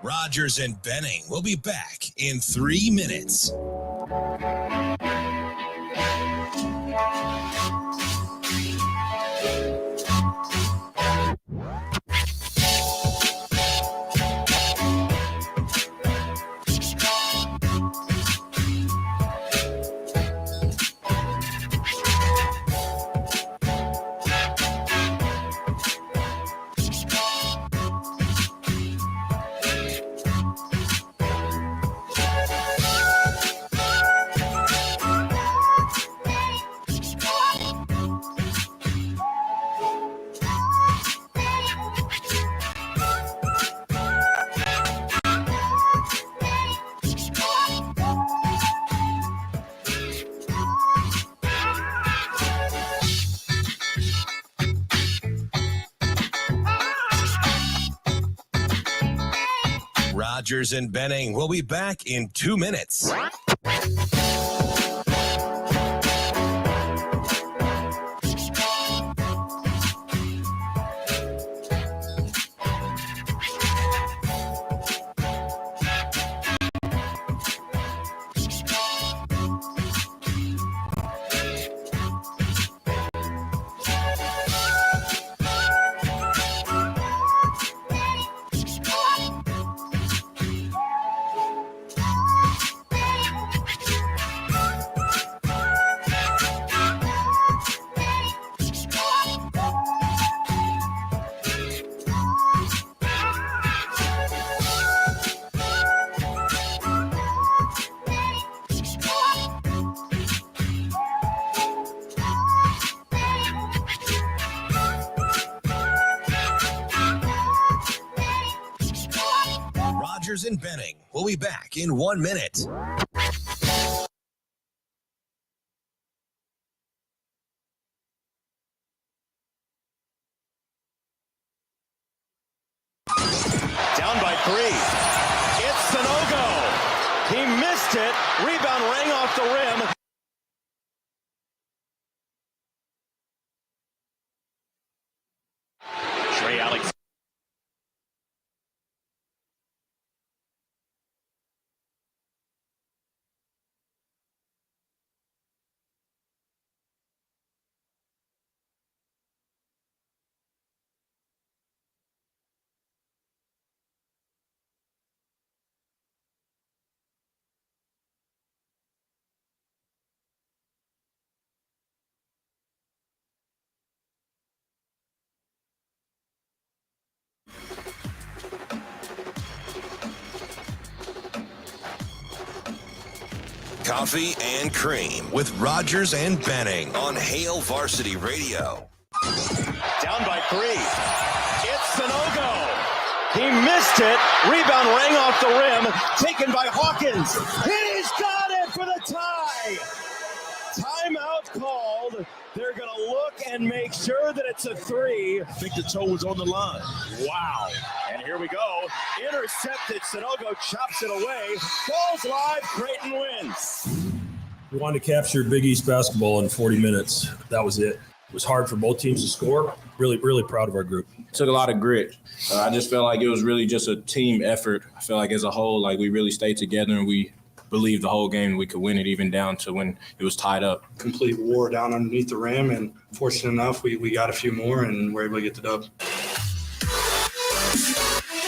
Rogers and Benning will be back in 3 minutes. Rogers and Benning will be back in 2 minutes. Rogers and Benning will be back in 1 minute. Down by 3. It's Sanogo. He missed it. Rebound rang off the rim. Trey Alex. Coffee and Cream with Rogers and Benning on Hail Varsity Radio. Down by 3. It's Sanogo. He missed it. Rebound rang off the rim. Taken by Hawkins. He's got it for the tie. Timeout called. They're going to look and make sure that it's a 3. I think the toe was on the line. Wow. And here we go. Intercepted. Sanogo chops it away. Falls live. Creighton wins. We wanted to capture Big East basketball in 40 minutes. That was it. It was hard for both teams to score. Really, really proud of our group. Took a lot of grit. I just felt like it was really just a team effort. I feel like as a whole, like we really stayed together and we believed the whole game we could win it even down to when it was tied up. Complete war down underneath the rim, and fortunate enough, we got a few more and were able to get the dub.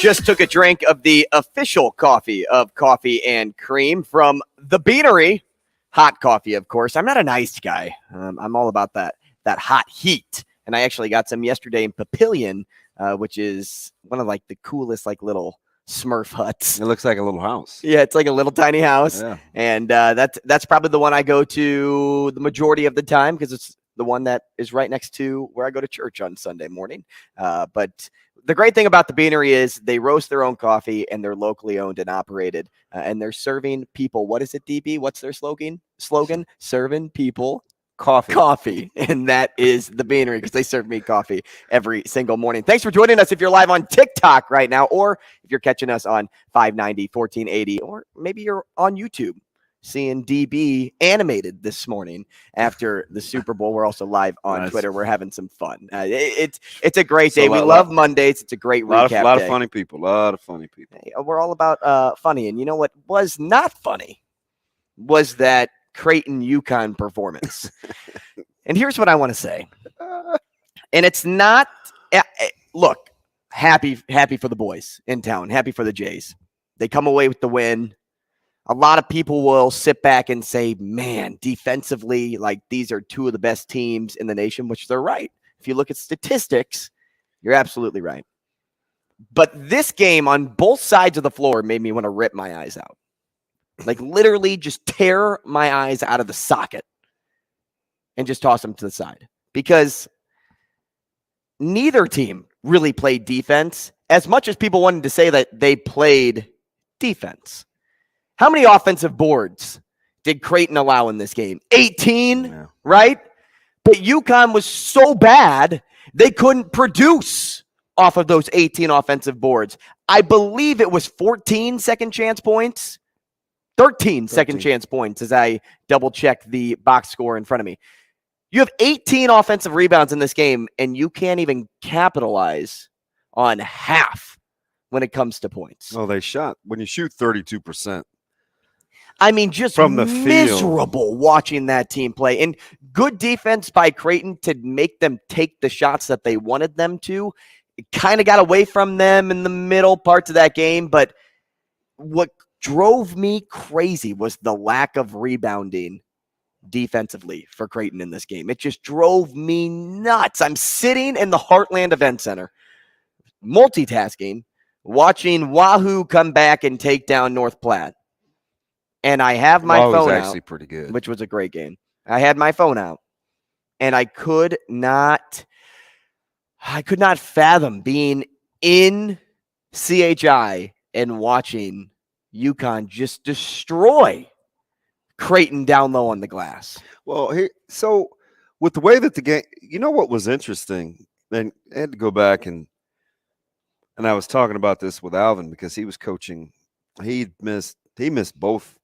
Just took a drink of the official coffee of Coffee and Cream from the Beanery. Hot coffee, of course. I'm not an iced guy. I'm all about that hot heat. And I actually got some yesterday in Papillion, which is one of like the coolest like little Smurf huts. It looks like a little house. Yeah, it's like a little tiny house. Yeah. And that's probably the one I go to the majority of the time because it's the one that is right next to where I go to church on Sunday morning. But the great thing about the Beanery is they roast their own coffee and they're locally owned and operated. And they're serving people. What is it, DB? What's their slogan? Serving people coffee. And that is the Beanery because they serve me coffee every single morning. Thanks for joining us if you're live on TikTok right now, or if you're catching us on 590, 1480, or maybe you're on YouTube seeing DB animated this morning after the Super Bowl. We're also live on Twitter. We're having some fun. It's a great day. We love Mondays. It's a great recap day. A lot of funny people. Hey, we're all about funny. And you know what was not funny was that Creighton UConn performance. And here's what I want to say. And it's not look, happy for the boys in town, happy for the Jays. They come away with the win. A lot of people will sit back and say, man, defensively, like these are two of the best teams in the nation, which they're right. If you look at statistics, you're absolutely right. But this game on both sides of the floor made me want to rip my eyes out. Like literally just tear my eyes out of the socket and just toss them to the side. Because neither team really played defense as much as people wanted to say that they played defense. How many offensive boards did Creighton allow in this game? 18, right? But UConn was so bad, they couldn't produce off of those 18 offensive boards. I believe it was 14 second chance points, 13 second chance points as I double-check the box score in front of me. You have 18 offensive rebounds in this game, and you can't even capitalize on half when it comes to points. Oh, they shot. When you shoot 32%. I mean, just from the miserable watching that team play. And good defense by Creighton to make them take the shots that they wanted them to. It kind of got away from them in the middle parts of that game. But what drove me crazy was the lack of rebounding defensively for Creighton in this game. It just drove me nuts. I'm sitting in the Heartland Event Center, multitasking, watching Wahoo come back and take down North Platte. And I have my phone out. Was actually pretty good. Which was a great game. I had my phone out, and I could not fathom being in CHI and watching UConn just destroy Creighton down low on the glass. Well, so with the way that the game, you know what was interesting? And I had to go back and I was talking about this with Alvin because he was coaching. He missed both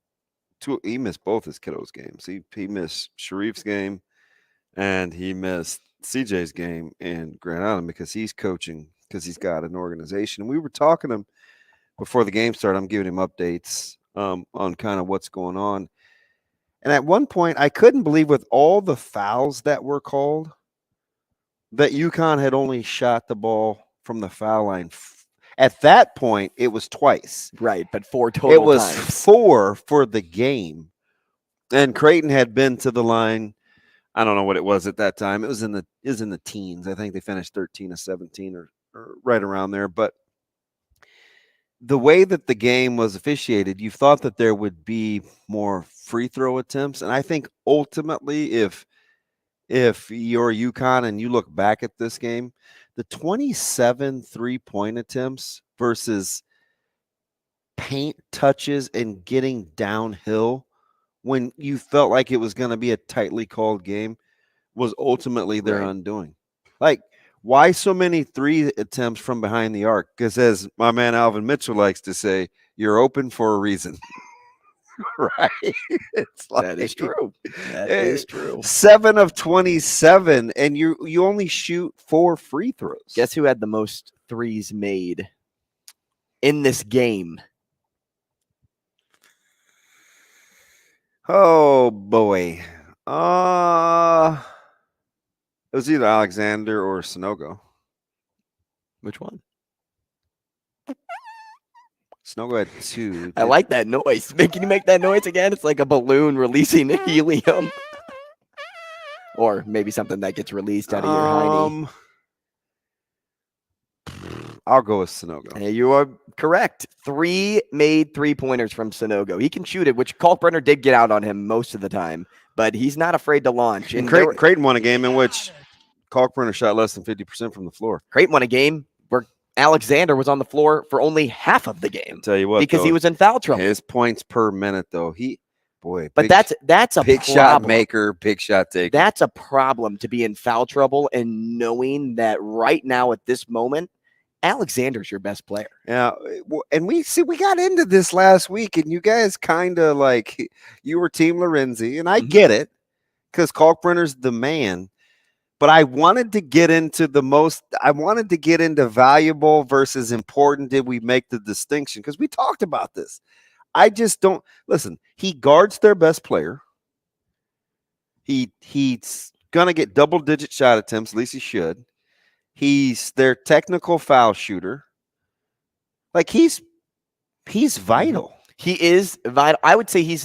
his kiddos' games. He missed Sharif's game and he missed CJ's game in Grand Island because he's coaching because he's got an organization. And we were talking to him before the game started. I'm giving him updates on kind of what's going on. And at one point, I couldn't believe with all the fouls that were called that UConn had only shot the ball from the foul line. At that point, it was twice. Right, but 4 total It was times. 4 for the game. And Creighton had been to the line. I don't know what it was at that time. It was in the teens. I think they finished 13 of 17 or right around there. But the way that the game was officiated, you thought that there would be more free throw attempts. And I think ultimately, if you're UConn and you look back at this game, the 27 3-point attempts versus paint touches and getting downhill when you felt like it was going to be a tightly called game was ultimately their undoing. Like, why so many 3 attempts from behind the arc? Because as my man Alvin Mitchell likes to say, you're open for a reason. Right? It's like, that is true. That is true. 7 of 27, and you only shoot 4 free throws. Guess who had the most threes made in this game? Oh boy. It was either Alexander or Sonogo. Which one? Snogo had 2. I like that noise. Can you make that noise again? It's like a balloon releasing helium. Or maybe something that gets released out of your hiney. I'll go with Snogo. Hey, you are correct. 3 made 3-pointers from Snogo. He can shoot it, which Kalkbrenner did get out on him most of the time, but he's not afraid to launch. And Creighton won a game in which Kalkbrenner shot less than 50% from the floor. Creighton won a game where Alexander was on the floor for only half of the game. Tell you what, because he was in foul trouble. His points per minute, though, but that's a big problem. Shot maker, big shot taker. That's a problem to be in foul trouble and knowing that right now at this moment, Alexander's your best player. Yeah, and we got into this last week, and you guys kind of like you were Team Lorenzi, and I get it because Kalkbrenner's the man. But I wanted to get into valuable versus important. Did we make the distinction? Because we talked about this. I just don't listen. He guards their best player. He's gonna get double-digit shot attempts. At least he should. He's their technical foul shooter. Like he's vital. He is vital. I would say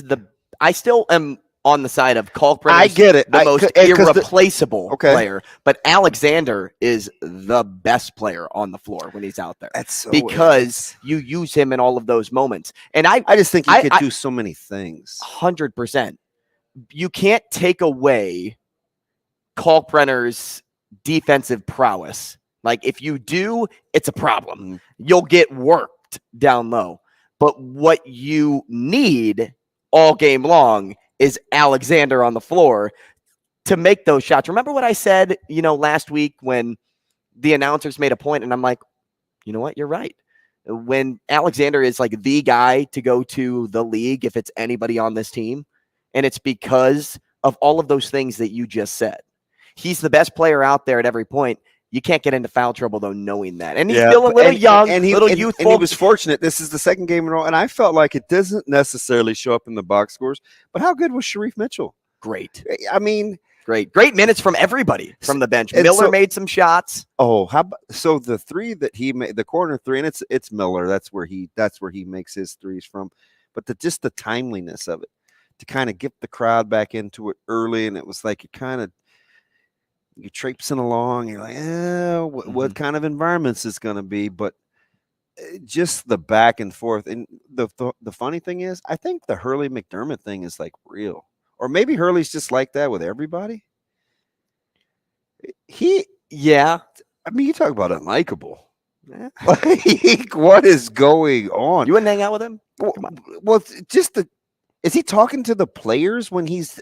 I still am on the side of Kalkbrenner. I get it. The most irreplaceable player. But Alexander is the best player on the floor when he's out there. That's so because you use him in all of those moments. And I just think he could do so many things. 100%. You can't take away Kalkbrenner's defensive prowess. Like if you do, it's a problem. You'll get worked down low. But what you need all game long is Alexander on the floor to make those shots. Remember what I said, last week when the announcers made a point and I'm like, you know what? You're right. When Alexander is like the guy to go to the league, if it's anybody on this team, and it's because of all of those things that you just said. He's the best player out there at every point. You can't get into foul trouble, though, knowing that. And he's still a little young, youthful. And he was fortunate. This is the second game in a row, and I felt like it doesn't necessarily show up in the box scores. But how good was Sharif Mitchell? Great. I mean, great minutes from everybody from the bench. Miller made some shots. Oh, so the 3 that he made, the corner 3, and it's Miller. That's where he makes his threes from. But just the timeliness of it to kind of get the crowd back into it early, and it was like you're traipsing along. You're like, what kind of environments is going to be? But just the back and forth. And the funny thing is, I think the Hurley McDermott thing is like real. Or maybe Hurley's just like that with everybody. I mean, you talk about unlikable. Like, what is going on? You wouldn't hang out with him? Well, is he talking to the players when he's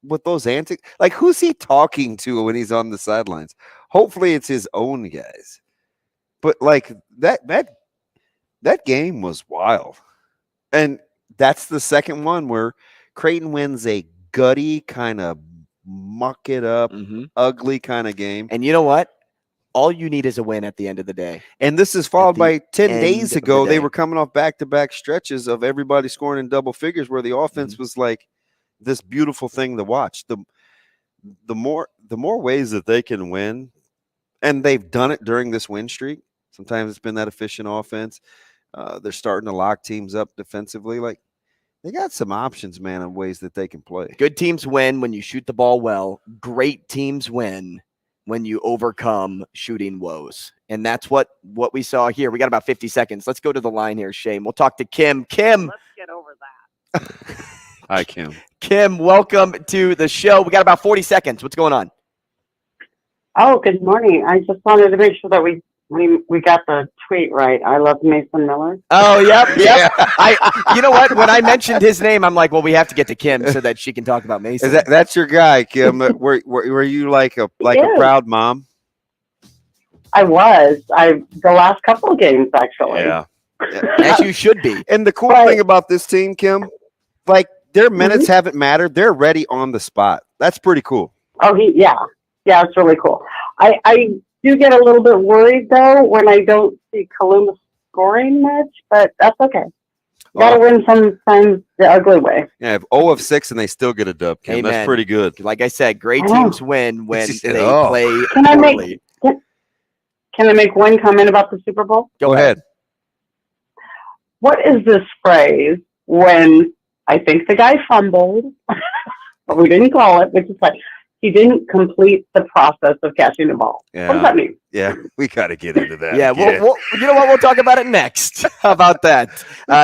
with those antics? Like, who's he talking to when he's on the sidelines? Hopefully it's his own guys. But like that game was wild. And that's the second one where Creighton wins a gutty kind of muck it up, ugly kind of game. And you know what? All you need is a win at the end of the day. And this is followed by 10 days ago. They were coming off back-to-back stretches of everybody scoring in double figures where the offense was like this beautiful thing to watch. The more ways that they can win, and they've done it during this win streak. Sometimes it's been that efficient offense. They're starting to lock teams up defensively. Like, they got some options, man, of ways that they can play. Good teams win when you shoot the ball well. Great teams win when you overcome shooting woes. And that's what we saw here. We got about 50 seconds. Let's go to the line here, Shane. We'll talk to Kim. Kim. Let's get over that. Hi, Kim. Kim, welcome to the show. We got about 40 seconds. What's going on? Oh, good morning. I just wanted to make sure that we got the tweet right. I love Mason Miller. Oh, yep. You know what? When I mentioned his name, I'm like, well, we have to get to Kim so that she can talk about Mason. That's your guy, Kim? were you like a proud mom? I was. The last couple of games, actually. Yeah. As you should be. And the cool thing about this team, Kim, like their minutes haven't mattered. They're ready on the spot. That's pretty cool. Oh, yeah, it's really cool. I do get a little bit worried though when I don't see Kaluma scoring much, but that's okay. Got to win sometimes the ugly way. Yeah, 0 of 6 and they still get a dub, Kim. Amen. That's pretty good. Like I said, great teams win when they play Can I make one comment about the Super Bowl? Go ahead. what is this phrase when I think the guy fumbled, but we didn't call it, which is like he didn't complete the process of catching the ball. Yeah. What does that mean? Yeah, we got to get into that. Yeah, we'll, you know what? We'll talk about it next. How about that?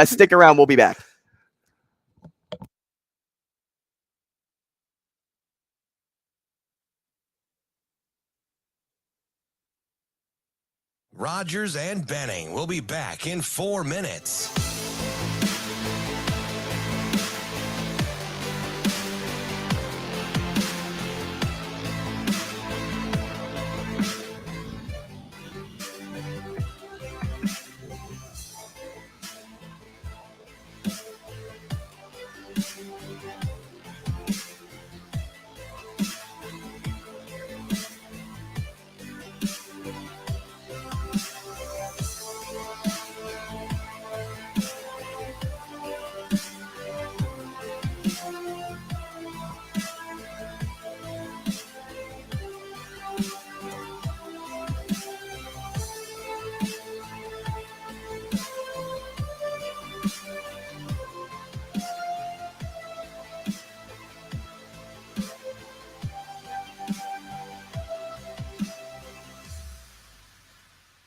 Stick around. We'll be back. Rogers and Benning will be back in 4 minutes.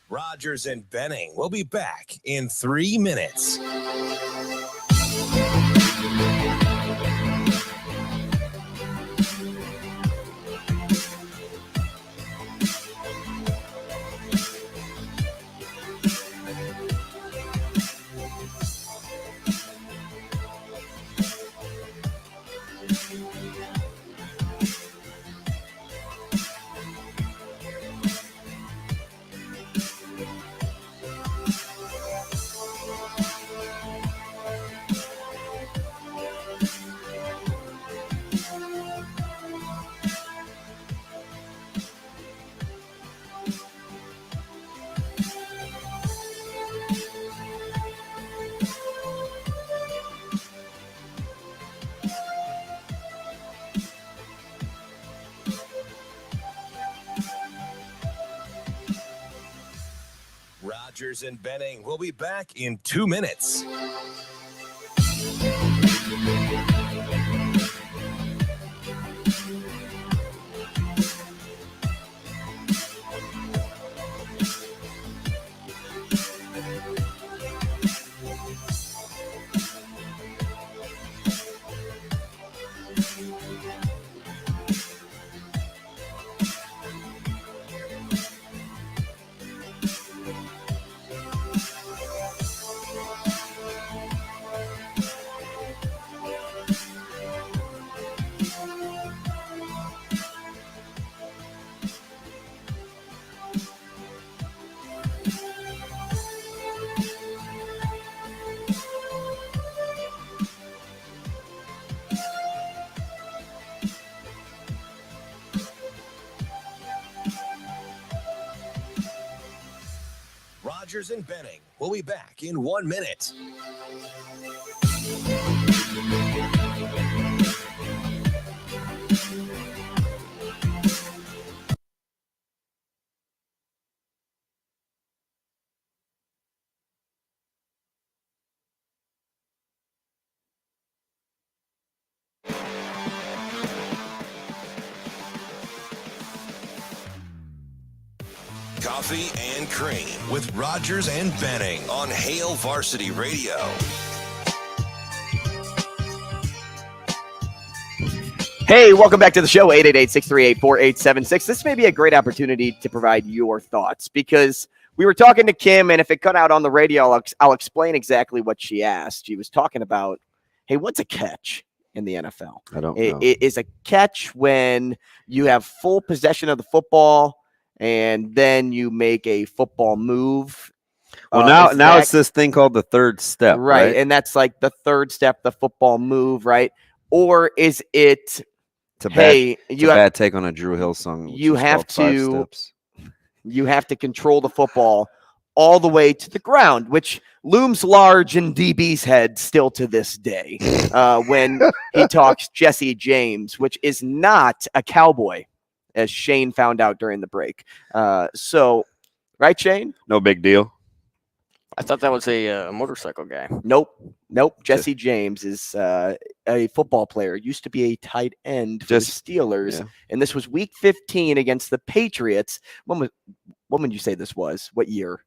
Rogers and Benning will be back in 3 minutes. Rogers and Benning will be back in 2 minutes. Rogers and Benning will be back in 1 minute. Coffee and Cream with Rogers and Benning on Hail Varsity Radio. Hey, welcome back to the show, 888-638-4876. This may be a great opportunity to provide your thoughts because we were talking to Kim, and if it cut out on the radio, I'll explain exactly what she asked. She was talking about, hey, what's a catch in the NFL? I don't know. Is a catch when you have full possession of the football and then you make a football move. Well, now it's this thing called the third step, right? And that's like the third step, the football move, right? Or is it, it's a bad take on a Drew Hill song. You have to control the football all the way to the ground, which looms large in DB's head still to this day when he talks Jesse James, which is not a cowboy, as Shane found out during the break. So, right, Shane? No big deal. I thought that was a motorcycle guy. Nope. Jesse James is a football player. Used to be a tight end for the Steelers, and this was Week 15 against the Patriots. When would you say this was? What year?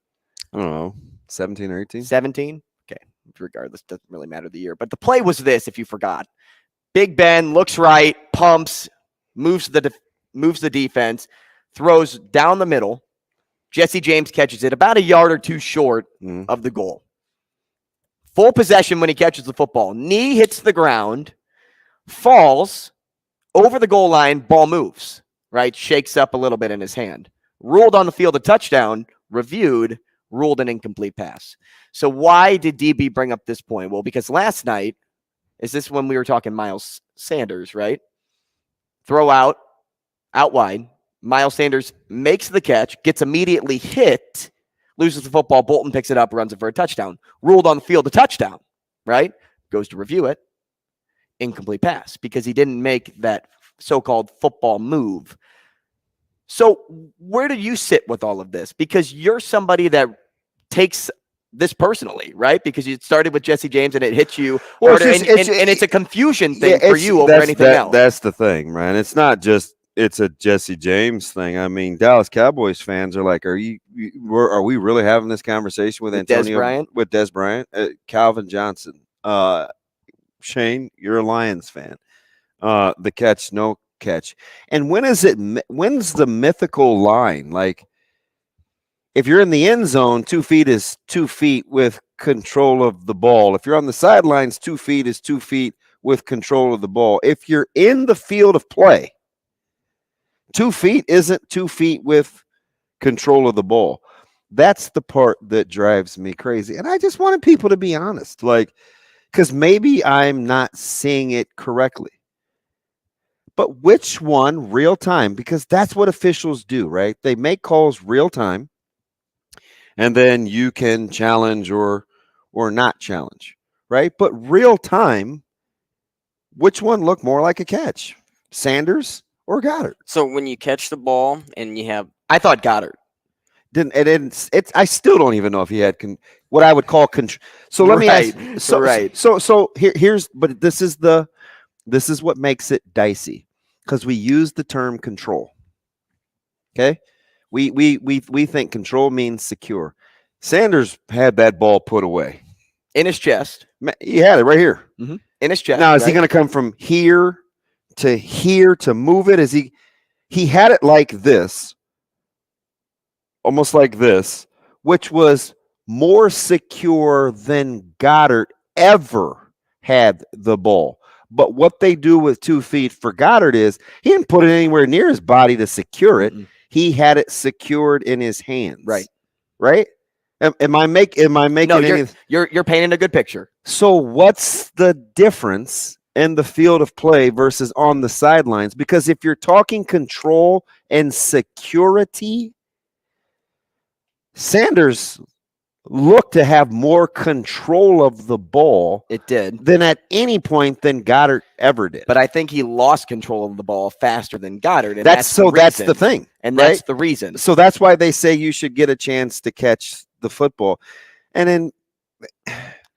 I don't know, 17 or 18. 17. Okay, regardless, doesn't really matter the year. But the play was this. If you forgot, Big Ben looks right, pumps, moves the defense, throws down the middle. Jesse James catches it about a yard or two short of the goal. Full possession when he catches the football. Knee hits the ground, falls over the goal line, ball moves, right? Shakes up a little bit in his hand. Ruled on the field a touchdown, reviewed, ruled an incomplete pass. So why did DB bring up this point? Well, because last night, is this when we were talking Miles Sanders, right? Throw out wide. Miles Sanders makes the catch, gets immediately hit, loses the football. Bolton picks it up, runs it for a touchdown. Ruled on the field a touchdown, right? Goes to review it. Incomplete pass because he didn't make that so-called football move. So where do you sit with all of this? Because you're somebody that takes this personally, right? Because you started with Jesse James and it hits you. Well, and it's a confusion thing for you over anything else. That's the thing, man. It's not just it's a Jesse James thing. I mean, Dallas Cowboys fans are like, are we really having this conversation with Antonio, with Des Bryant, Calvin Johnson, Shane? You're a Lions fan. The catch, no catch. And when's the mythical line? Like, if you're in the end zone, 2 feet is 2 feet with control of the ball. If you're on the sidelines, 2 feet is 2 feet with control of the ball. If you're in the field of play, 2 feet isn't 2 feet with control of the ball. That's the part that drives me crazy. And I just wanted people to be honest, like, because maybe I'm not seeing it correctly. But which one real time? Because that's what officials do, right? They make calls real time, and then you can challenge or not challenge, right? But real time, which one looked more like a catch? Sanders or Goddard? So when you catch the ball and you have, I thought Goddard didn't. I still don't even know if he had what I would call control. So let me ask. So here's. But this is what makes it dicey, because we use the term control. Okay, we think control means secure. Sanders had that ball put away in his chest. He had it right here in his chest. Now is he going to come from here to move it? Is he had it like this, almost like this, which was more secure than Goddard ever had the ball. But what they do with 2 feet for Goddard is he didn't put it anywhere near his body to secure it. He had it secured in his hands. Right. Am I making? No, you're painting a good picture. So what's the difference in the field of play versus on the sidelines? Because if you're talking control and security, Sanders looked to have more control of the ball. It did. Than at any point than Goddard ever did. But I think he lost control of the ball faster than Goddard. And that's the thing. And right? that's the reason. So that's why they say you should get a chance to catch the football. And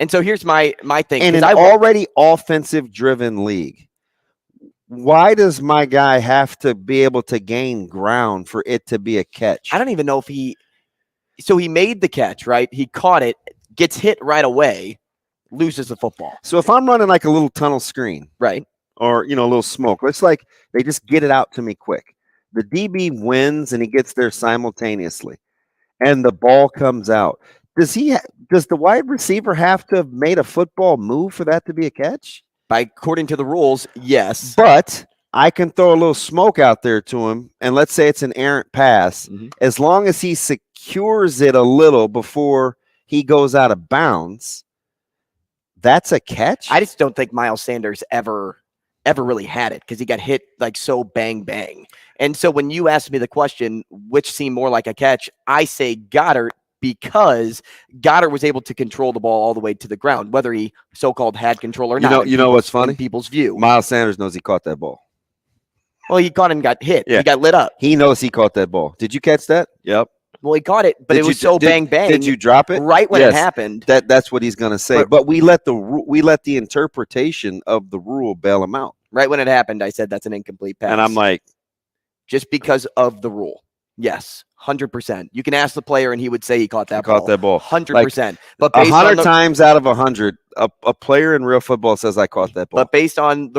so here's my thing. In an already offensive driven league, why does my guy have to be able to gain ground for it to be a catch? I don't even know if he made the catch, right? He caught it, gets hit right away, loses the football. So if I'm running like a little tunnel screen, right, or a little smoke, it's like they just get it out to me quick. The DB wins and he gets there simultaneously, and the ball comes out. Does the wide receiver have to have made a football move for that to be a catch? According to the rules, yes. But I can throw a little smoke out there to him, and let's say it's an errant pass. As long as he secures it a little before he goes out of bounds, that's a catch. I just don't think Miles Sanders ever really had it, because he got hit like so bang bang. And so when you ask me the question, which seemed more like a catch, I say Goddard, because Goddard was able to control the ball all the way to the ground, whether he so-called had control or not. You know what's funny? In people's view, Miles Sanders knows he caught that ball. Well, he caught and got hit. Yeah. He got lit up. He knows he caught that ball. Did you catch that? Yep. Well, he caught it, but it was bang bang. Did you drop it right when it happened? That's what he's going to say. But we let the interpretation of the rule bail him out. Right when it happened, I said that's an incomplete pass. And I'm like, just because of the rule. Yes, 100%. You can ask the player, and he would say he caught that ball. Caught that ball, 100%. But 100 times out of 100, a player in real football says I caught that ball. But based on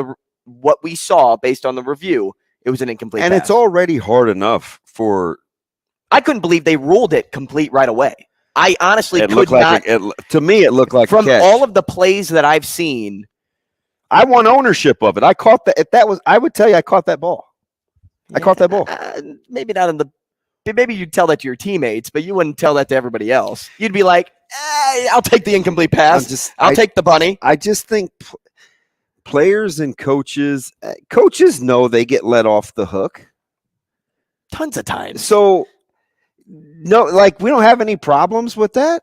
what we saw, based on the review, it was an incomplete. And pass. it's already hard enough for. I couldn't believe they ruled it complete right away. I honestly could not. To me, it looked like from a catch. all of the plays that I've seen. I want ownership of it. I caught that. If that was, I would tell you I caught that ball. I caught that ball. Maybe not in the. Maybe you'd tell that to your teammates, but you wouldn't tell that to everybody else. You'd be like, I'll take the incomplete pass. I'll take the bunny. I just think players and coaches know they get let off the hook. Tons of times. So, no, like we don't have any problems with that.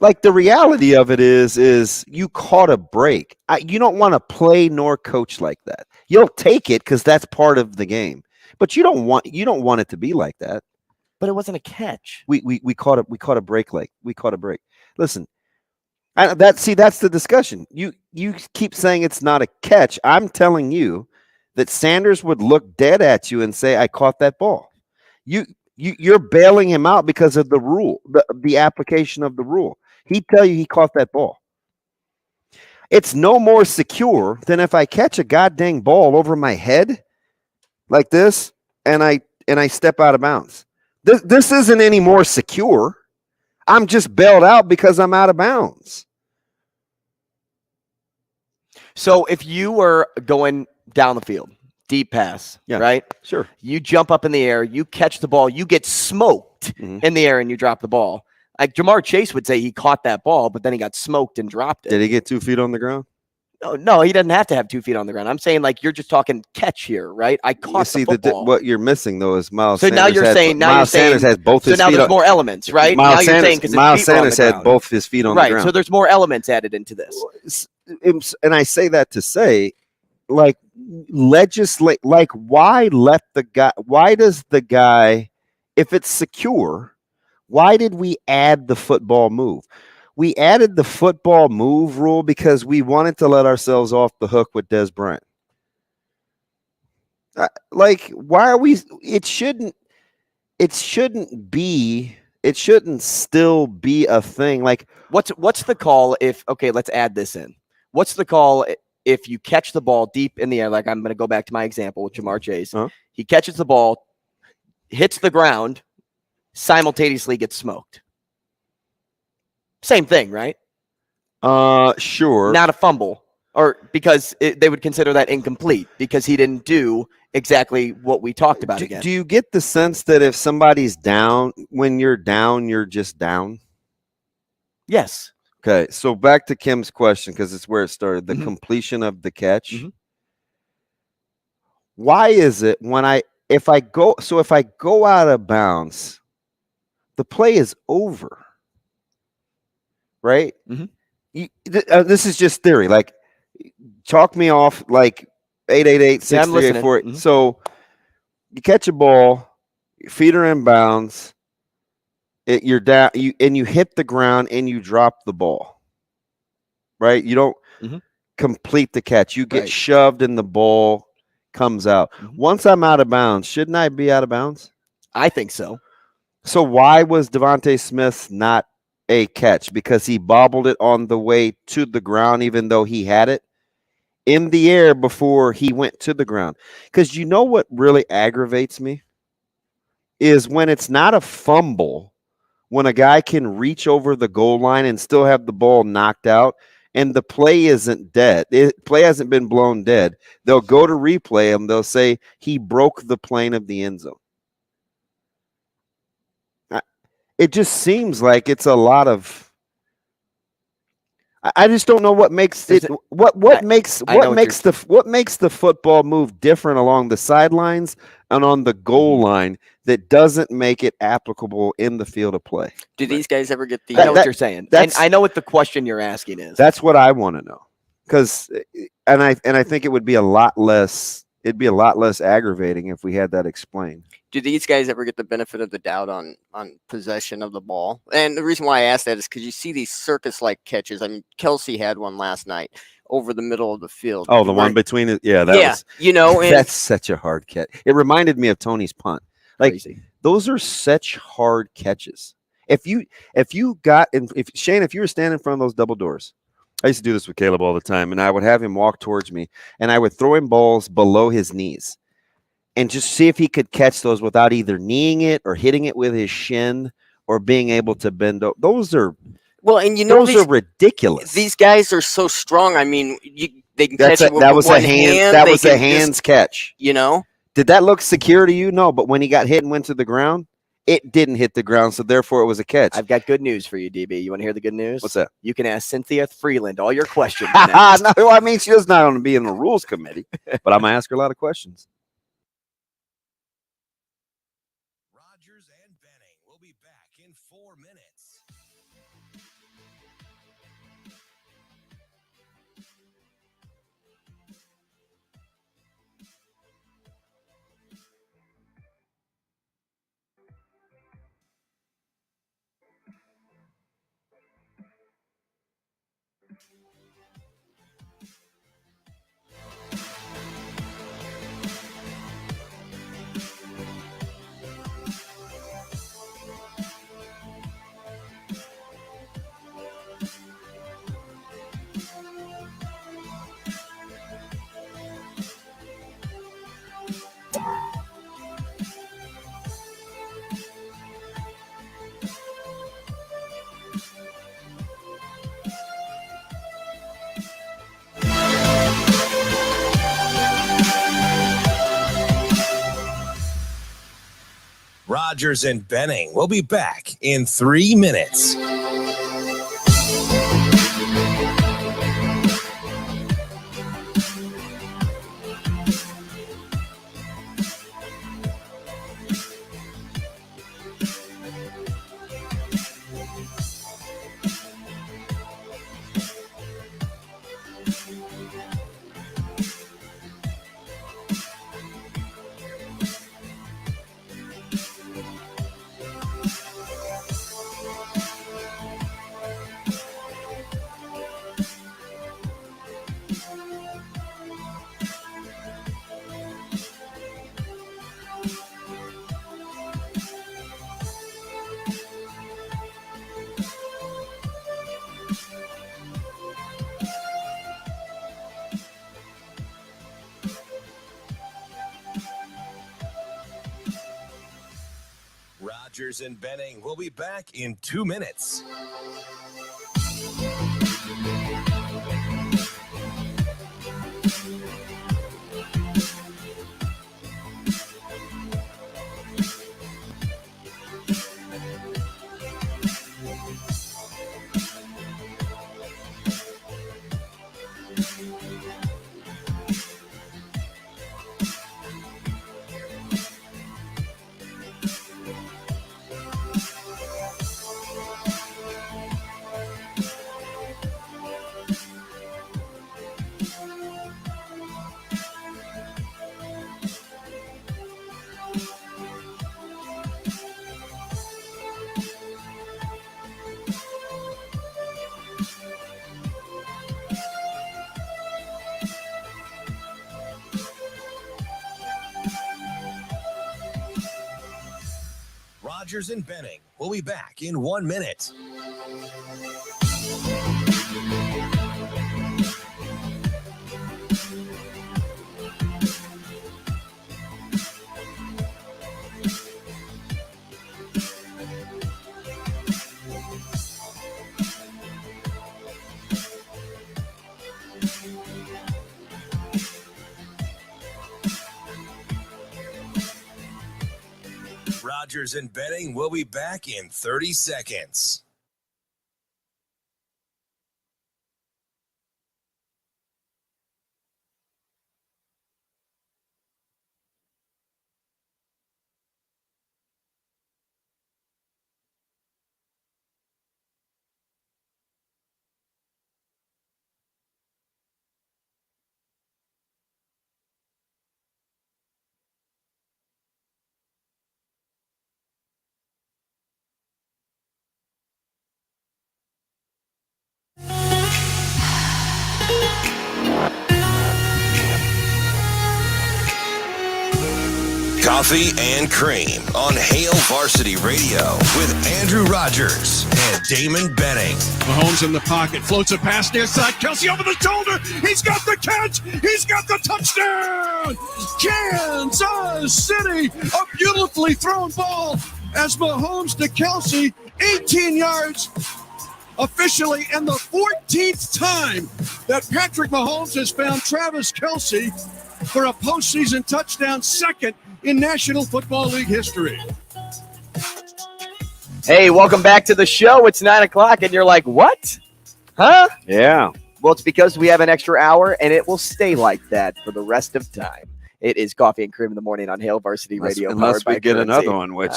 Like the reality of it is you caught a break. You don't want to play nor coach like that. You'll take it because that's part of the game. But you don't want it to be like that. But it wasn't a catch. We caught a break. Listen, that's the discussion. You keep saying it's not a catch. I'm telling you that Sanders would look dead at you and say, I caught that ball. You're bailing him out because of the rule, the application of the rule. He'd tell you he caught that ball. It's no more secure than if I catch a goddamn ball over my head like this and I step out of bounds. This isn't any more secure. I'm just bailed out because I'm out of bounds. So if you were going down the field, deep pass, right? Sure. You jump up in the air, you catch the ball, you get smoked in the air, and you drop the ball. Like Jamar Chase would say he caught that ball, but then he got smoked and dropped it. Did he get 2 feet on the ground? No, he doesn't have to have 2 feet on the ground. I'm saying like you're just talking catch here, right? I caught the football. What you're missing though is Miles. So Sanders now you're saying Miles Sanders has both his feet. So now there's more elements, right? Miles now you're saying because Miles Sanders had both his feet on the ground. Right. So there's more elements added into this. And I say that to say, like, legislate. Like, why let the guy? Why does the guy, if it's secure? Why did we add the football move? We added the football move rule because we wanted to let ourselves off the hook with Des Bryant. Like, why are we? It shouldn't still be a thing. Like, what's the call if? Okay, let's add this in. What's the call if you catch the ball deep in the air? Like, I'm going to go back to my example with Jamar Chase. He catches the ball, hits the ground, simultaneously gets smoked. Same thing, right? Sure. Not a fumble, or because they would consider that incomplete because he didn't do exactly what we talked about again. Do you get the sense that if somebody's down, when you're down, you're just down? Yes. Okay, so back to Kim's question because it's where it started. The completion of the catch. Why is it if I go out of bounds, the play is over? Right? This is just theory. Like, chalk me off like 888-638-48. So you catch a ball, your feet are in bounds, you're down, you hit the ground and you drop the ball. Right? You don't complete the catch. You get shoved and the ball comes out. Once I'm out of bounds, shouldn't I be out of bounds? I think so. So why was Devontae Smith not a catch? Because he bobbled it on the way to the ground, even though he had it in the air before he went to the ground. Because you know what really aggravates me is when it's not a fumble, when a guy can reach over the goal line and still have the ball knocked out and the play isn't dead. Play hasn't been blown dead. They'll go to replay him. They'll say he broke the plane of the end zone. It just seems like it's a lot of. I just don't know what makes it. What makes the football move different along the sidelines and on the goal line that doesn't make it applicable in the field of play? Do these guys ever get the? I know what you're saying, and I know what the question you're asking is. That's what I want to know, because I think it would be a lot less. It'd be a lot less aggravating if we had that explained. do these guys ever get the benefit of the doubt on possession of the ball? And the reason why I ask that is because you see these circus-like catches. I mean, Kelsey had one last night over the middle of the field. Oh, the one between it. Yeah, that was, you know, and that's such a hard catch. It reminded me of Tony's punt. Like, Crazy. those are such hard catches. If Shane, if you were standing in front of those double doors, I used to do this with Caleb all the time, and I would have him walk towards me, and I would throw him balls below his knees and just see if he could catch those without either kneeing it or hitting it with his shin or being able to bend. Those are those are ridiculous. These guys are so strong. I mean, they can That's catch it with that was one a hand. hand. That They was a can hands just, catch. you know, did that look secure to you? No, but when he got hit and went to the ground, it didn't hit the ground, so therefore it was a catch. I've got good news for you, DB. You want to hear the good news? What's that? You can ask Cynthia Freeland all your questions. No, I mean, she does not want to be in the rules committee, but I'm gonna ask her a lot of questions. Rogers and Benning will be back in 4 minutes. Rogers and Benning will be back in 3 minutes. Rogers and Benning will be back in 2 minutes. Rogers and Benning will be back in 1 minute. Rogers and Benning will be back in 30 seconds. Coffee and Cream on Hail Varsity Radio with Andrew Rogers and Damon Benning. Mahomes in the pocket, floats a pass near side. Kelsey over the shoulder. He's got the catch. He's got the touchdown. Kansas City, a beautifully thrown ball as Mahomes to Kelsey, 18 yards. Officially, and the 14th time that Patrick Mahomes has found Travis Kelsey for a postseason touchdown, second in National Football League history. Hey, welcome back to the show. It's 9 o'clock, and you're like, what? Huh? Yeah. Well, it's because we have an extra hour, and it will stay like that for the rest of time. It is Coffee and Cream in the morning on Hail Varsity Radio. Unless we get another one, which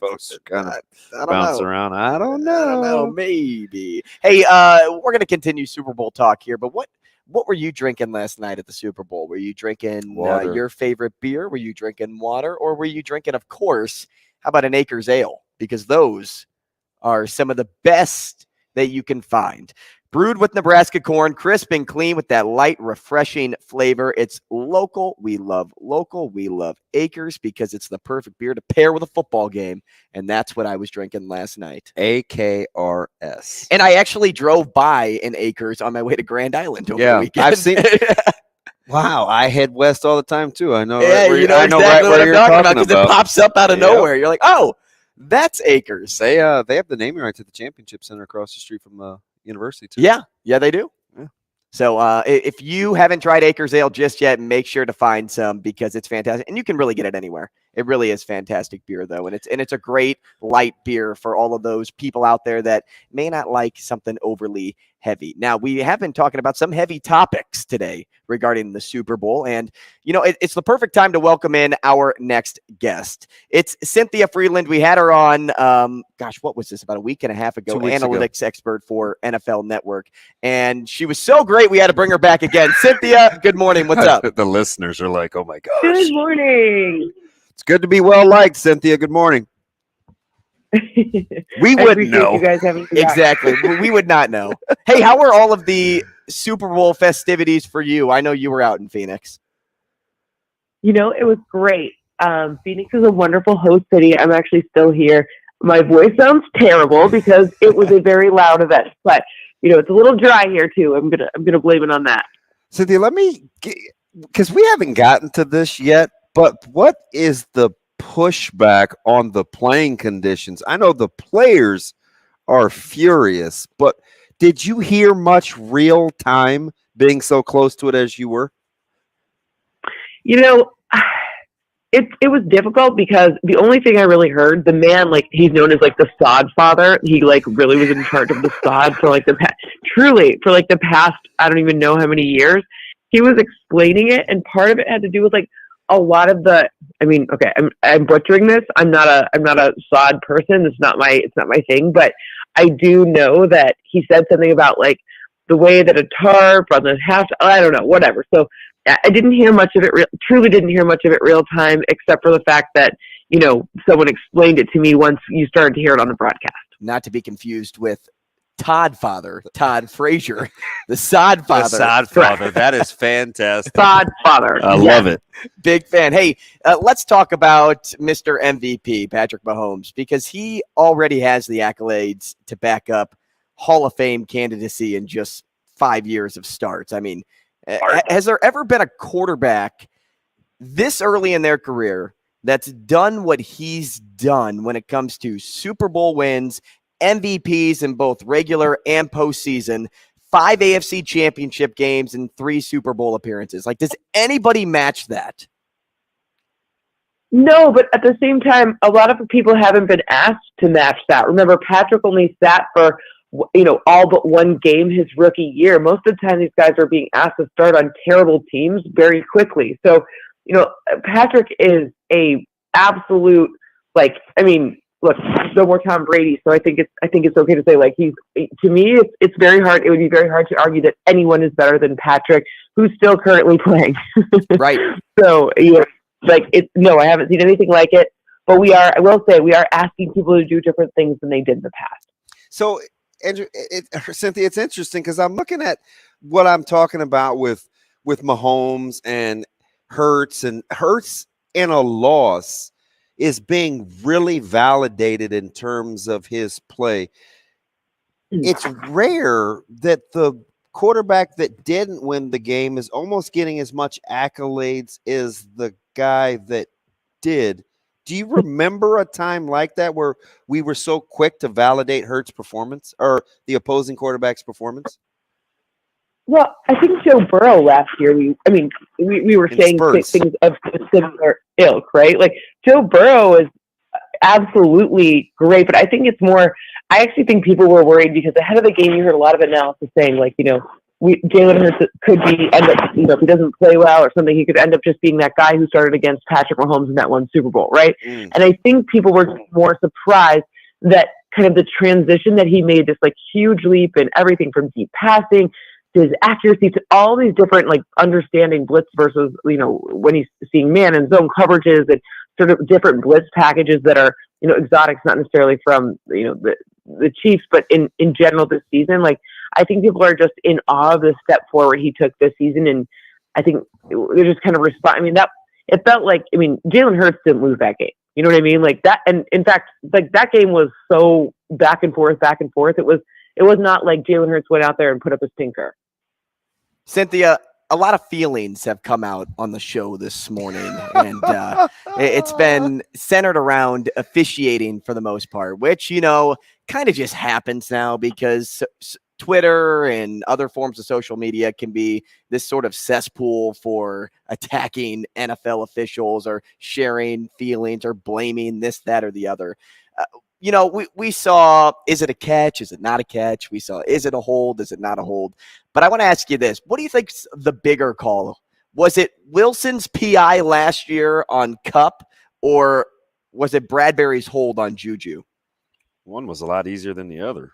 folks kind of bounce around. I don't know. Maybe. Hey, we're going to continue Super Bowl talk here, but what were you drinking last night at the Super Bowl? Were you drinking your favorite beer? Were you drinking water? Or were you drinking, of course, how about an Acres Ale? Because those are some of the best that you can find. Brewed with Nebraska corn, crisp and clean with that light, refreshing flavor. It's local. We love Acres because it's the perfect beer to pair with a football game. And that's what I was drinking last night. AKRS. And I actually drove by an Acres on my way to Grand Island over the weekend. I've seen Wow, I head west all the time, too. I know. Yeah, right you know exactly right what where I'm you're talking about because it pops up out of Yep. nowhere. You're like, oh, that's Acres. They have the naming rights at the championship center across the street from University too. Yeah, they do. Yeah. So if you haven't tried Acres Ale just yet, make sure to find some because it's fantastic, and you can really get it anywhere. It really is fantastic beer, though, and it's a great light beer for all of those people out there that may not like something overly heavy. Now, we have been talking about some heavy topics today regarding the Super Bowl, and it's the perfect time to welcome in our next guest. It's Cynthia Freeland. We had her on, what was this, about a week and a half ago, analytics expert for NFL Network, and she was so great we had to bring her back again. Cynthia, good morning. What's up? The listeners are like, oh my gosh. Good morning. It's good to be well liked, Cynthia. Good morning. We wouldn't know. You guys having me back. Exactly. We would not know. Hey, how were all of the Super Bowl festivities for you? I know you were out in Phoenix. It was great. Phoenix is a wonderful host city. I'm actually still here. My voice sounds terrible because it was a very loud event, but it's a little dry here too. I'm gonna blame it on that. Cynthia, because we haven't gotten to this yet, but what is the pushback on the playing conditions? I know the players are furious, but did you hear much real time being so close to it as you were? It was difficult because the only thing I really heard, the man, he's known as the sod father. He really was in charge of the sod for the past, I don't even know how many years. He was explaining it, and part of it had to do with a lot of the. I'm butchering this. I'm not a sod person. It's not my thing. But I do know that he said something about the way that a tarp on the half. I don't know, whatever. So I didn't hear much of it. Truly didn't hear much of it real time, except for the fact that someone explained it to me once you started to hear it on the broadcast. Not to be confused with Todd Frazier, the sod father. The sod father. That is fantastic. Sod father. I love it. Big fan. Hey, let's talk about Mr. MVP, Patrick Mahomes, because he already has the accolades to back up Hall of Fame candidacy in just 5 years of starts. I mean, has there ever been a quarterback this early in their career that's done what he's done when it comes to Super Bowl wins, MVPs in both regular and postseason, 5 AFC championship games, and 3 Super Bowl appearances? Does anybody match that? No, but at the same time, a lot of people haven't been asked to match that. Remember, Patrick only sat for all but one game his rookie year. Most of the time, these guys are being asked to start on terrible teams very quickly. So, Patrick is a absolute, look, no more Tom Brady. So I think it's okay to say he's, to me, it's very hard. It would be very hard to argue that anyone is better than Patrick, who's still currently playing. Right. So, no, I haven't seen anything like it, but I will say we are asking people to do different things than they did in the past. So, Andrew, Cynthia, it's interesting because I'm looking at what I'm talking about with Mahomes and Hurts, and Hurts in a loss is being really validated in terms of his play. It's rare that the quarterback that didn't win the game is almost getting as much accolades as the guy that did. Do you remember a time like that where we were so quick to validate Hurts' performance or the opposing quarterback's performance? Well, I think Joe Burrow last year, we were saying things of similar ilk, right? Like Joe Burrow is absolutely great, but I think it's more, I actually think people were worried because ahead of the game, you heard a lot of analysis saying like, Jalen Hurts could end up, if he doesn't play well or something, he could end up just being that guy who started against Patrick Mahomes in that one Super Bowl, right? And I think people were more surprised that kind of the transition that he made, this like huge leap in everything from deep passing to his accuracy to all these different like understanding blitz versus, when he's seeing man and zone coverages and sort of different blitz packages that are, exotics, not necessarily from, the Chiefs, but in general this season, like I think people are just in awe of the step forward he took this season. And I think they're just kind of it felt like, Jalen Hurts didn't lose that game. You know what I mean? Like that. And in fact, like that game was so back and forth. It was not like Jalen Hurts went out there and put up a stinker. Cynthia, a lot of feelings have come out on the show this morning, and it's been centered around officiating for the most part, which, kind of just happens now because Twitter and other forms of social media can be this sort of cesspool for attacking NFL officials or sharing feelings or blaming this, that, or the other. We saw, is it a catch? Is it not a catch? We saw, is it a hold? Is it not a hold? But I want to ask you this. What do you think's the bigger call? Was it Wilson's PI last year on Cup, or was it Bradbury's hold on Juju? One was a lot easier than the other.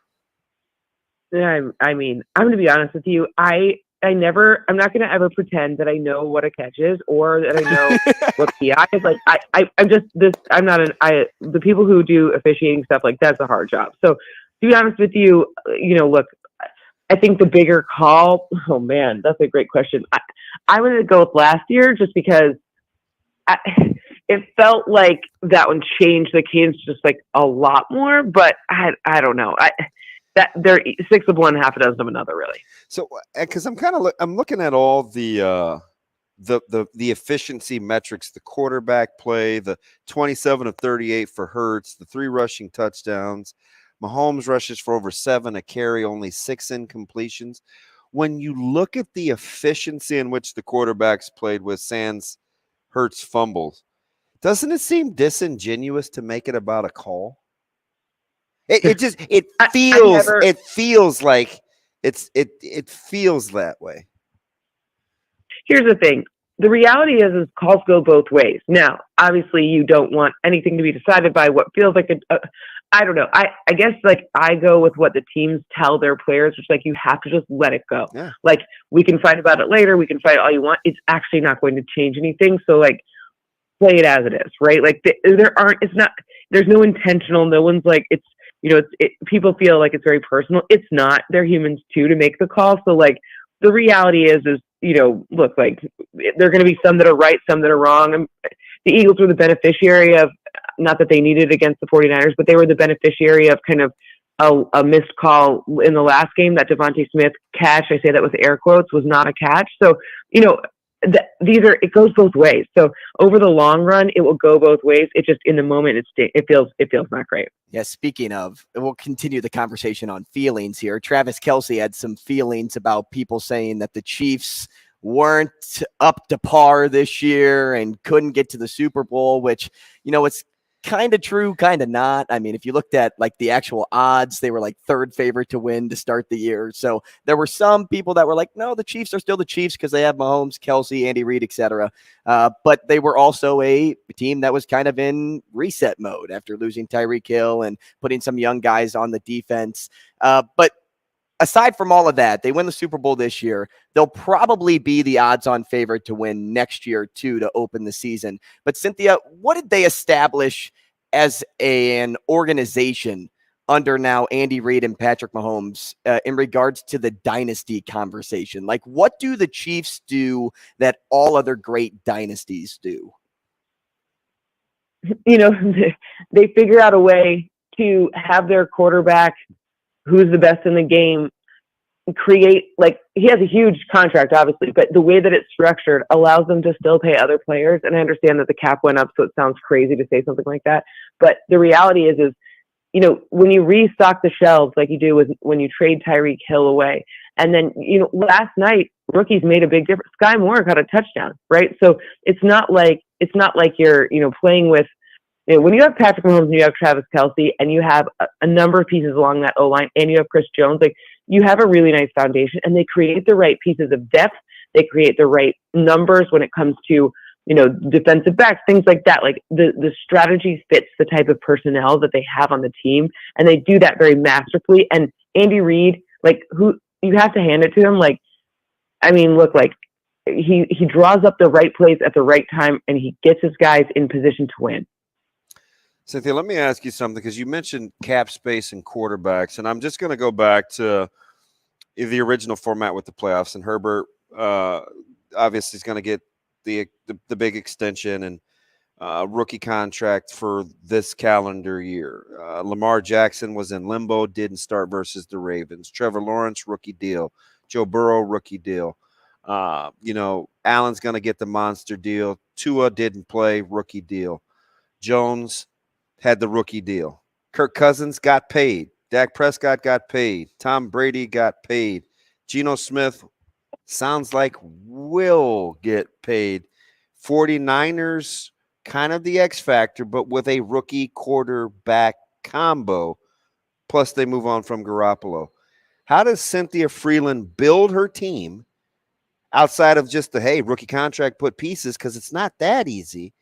I'm going to be honest with you. I'm not going to ever pretend that I know what a catch is or that I know what PI is. Like, the people who do officiating stuff, like that's a hard job. So to be honest with you, look, I think the bigger call, oh man, that's a great question. I'm going to go with last year just because it felt like that one changed the cadence just like a lot more, but I don't know. That they're 6 of one, half a dozen of another, really. So, because I'm looking at all the efficiency metrics, the quarterback play, the 27 of 38 for Hurts, the 3 rushing touchdowns, Mahomes rushes for over 7 a carry, only 6 incompletions. When you look at the efficiency in which the quarterbacks played with sans Hurts fumbles, doesn't it seem disingenuous to make it about a call? It feels like it feels that way. Here's the thing. The reality is calls go both ways. Now, obviously, you don't want anything to be decided by what feels like I don't know. I guess like I go with what the teams tell their players, which like you have to just let it go. Yeah. Like we can fight about it later. We can fight all you want. It's actually not going to change anything. So like play it as it is, right? Like there's no intentional. No one's like people feel like it's very personal. It's not. They're humans too to make the call. So like the reality is look, like there are going to be some that are right, some that are wrong. The Eagles were the beneficiary of, not that they needed against the 49ers, but they were the beneficiary of kind of a missed call in the last game. That Devontae Smith catch, I say that with air quotes, was not a catch. So, it goes both ways. So over the long run, it will go both ways. It just, in the moment, it feels not great. Yeah, speaking of, we'll continue the conversation on feelings here. Travis Kelce had some feelings about people saying that the Chiefs weren't up to par this year and couldn't get to the Super Bowl, which, it's kind of true, kind of not. I mean, if you looked at like the actual odds, they were like 3rd favorite to win to start the year. So there were some people that were like, no, the Chiefs are still the Chiefs because they have Mahomes, Kelce, Andy Reid, etc. But they were also a team that was kind of in reset mode after losing Tyreek Hill and putting some young guys on the defense. But aside from all of that, they win the Super Bowl this year. They'll probably be the odds-on favorite to win next year, too, to open the season. But, Cynthia, what did they establish as an organization under now Andy Reid and Patrick Mahomes in regards to the dynasty conversation? Like, what do the Chiefs do that all other great dynasties do? they figure out a way to have their quarterback, who's the best in the game, create, like, he has a huge contract, obviously, but the way that it's structured allows them to still pay other players. And I understand that the cap went up, so it sounds crazy to say something like that. But the reality is, when you restock the shelves like you do when you trade Tyreek Hill away, and then, last night, rookies made a big difference. Sky Moore got a touchdown, right? So it's not like you're, playing with, when you have Patrick Mahomes and you have Travis Kelce and you have a number of pieces along that O-line and you have Chris Jones, like, you have a really nice foundation, and they create the right pieces of depth. They create the right numbers when it comes to, defensive backs, things like that. Like the strategy fits the type of personnel that they have on the team, and they do that very masterfully. And Andy Reid, who you have to hand it to him. Look, he draws up the right plays at the right time, and he gets his guys in position to win. Cynthia, let me ask you something, because you mentioned cap space and quarterbacks, and I'm just going to go back to the original format with the playoffs. And Herbert obviously is going to get the big extension and rookie contract for this calendar year. Lamar Jackson was in limbo, didn't start versus the Ravens. Trevor Lawrence, rookie deal. Joe Burrow, rookie deal. Allen's going to get the monster deal. Tua didn't play, rookie deal. Jones had the rookie deal. Kirk Cousins got paid. Dak Prescott got paid. Tom Brady got paid. Geno Smith sounds like will get paid. 49ers, kind of the X factor, but with a rookie quarterback combo. Plus, they move on from Garoppolo. How does Cynthia Freeland build her team outside of just the, rookie contract, put pieces? Because it's not that easy.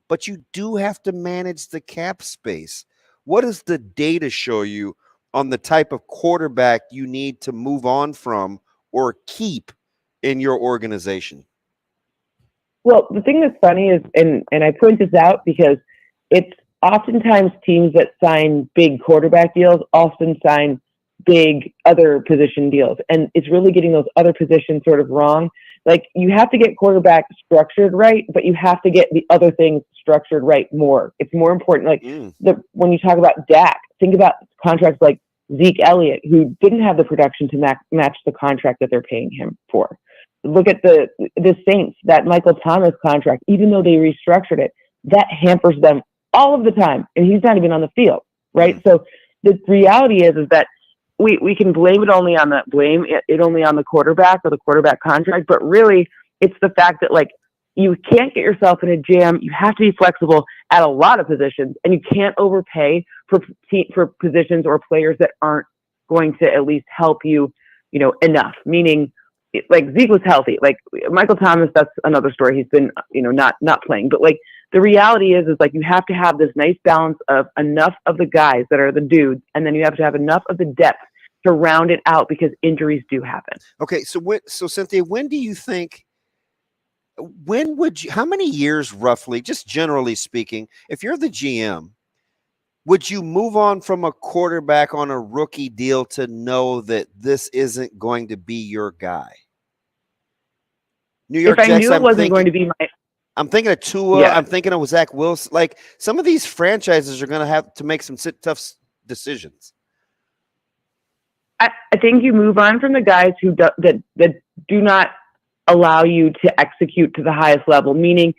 But you do have to manage the cap space. What does the data show you on the type of quarterback you need to move on from or keep in your organization? Well, the thing that's funny is, and I point this out because it's oftentimes teams that sign big quarterback deals often sign big other position deals. And it's really getting those other positions sort of wrong. Like, you have to get quarterback structured right, but you have to get the other things structured right more. It's more important. When you talk about Dak, think about contracts like Zeke Elliott, who didn't have the production to match the contract that they're paying him for. Look at the Saints, that Michael Thomas contract, even though they restructured it, that hampers them all of the time, and he's not even on the field, right? So the reality is that we can blame it only on the quarterback or the quarterback contract, but really it's the fact that, like, you can't get yourself in a jam. You have to be flexible at a lot of positions, and you can't overpay for positions or players that aren't going to at least help you, enough. Meaning, like, Zeke was healthy. Like, Michael Thomas, that's another story. He's been, not playing. But, like, the reality is like, you have to have this nice balance of enough of the guys that are the dudes, and then you have to have enough of the depth to round it out, because injuries do happen. Okay, so Cynthia, when do you think? How many years roughly, just generally speaking, if you're the GM, would you move on from a quarterback on a rookie deal to know that this isn't going to be your guy? New York Jets, I knew it wasn't going to be my. I'm thinking of Tua. Yeah. I'm thinking of Zach Wilson. Like, some of these franchises are going to have to make some tough decisions. I think you move on from the guys who that do not allow you to execute to the highest level. Meaning,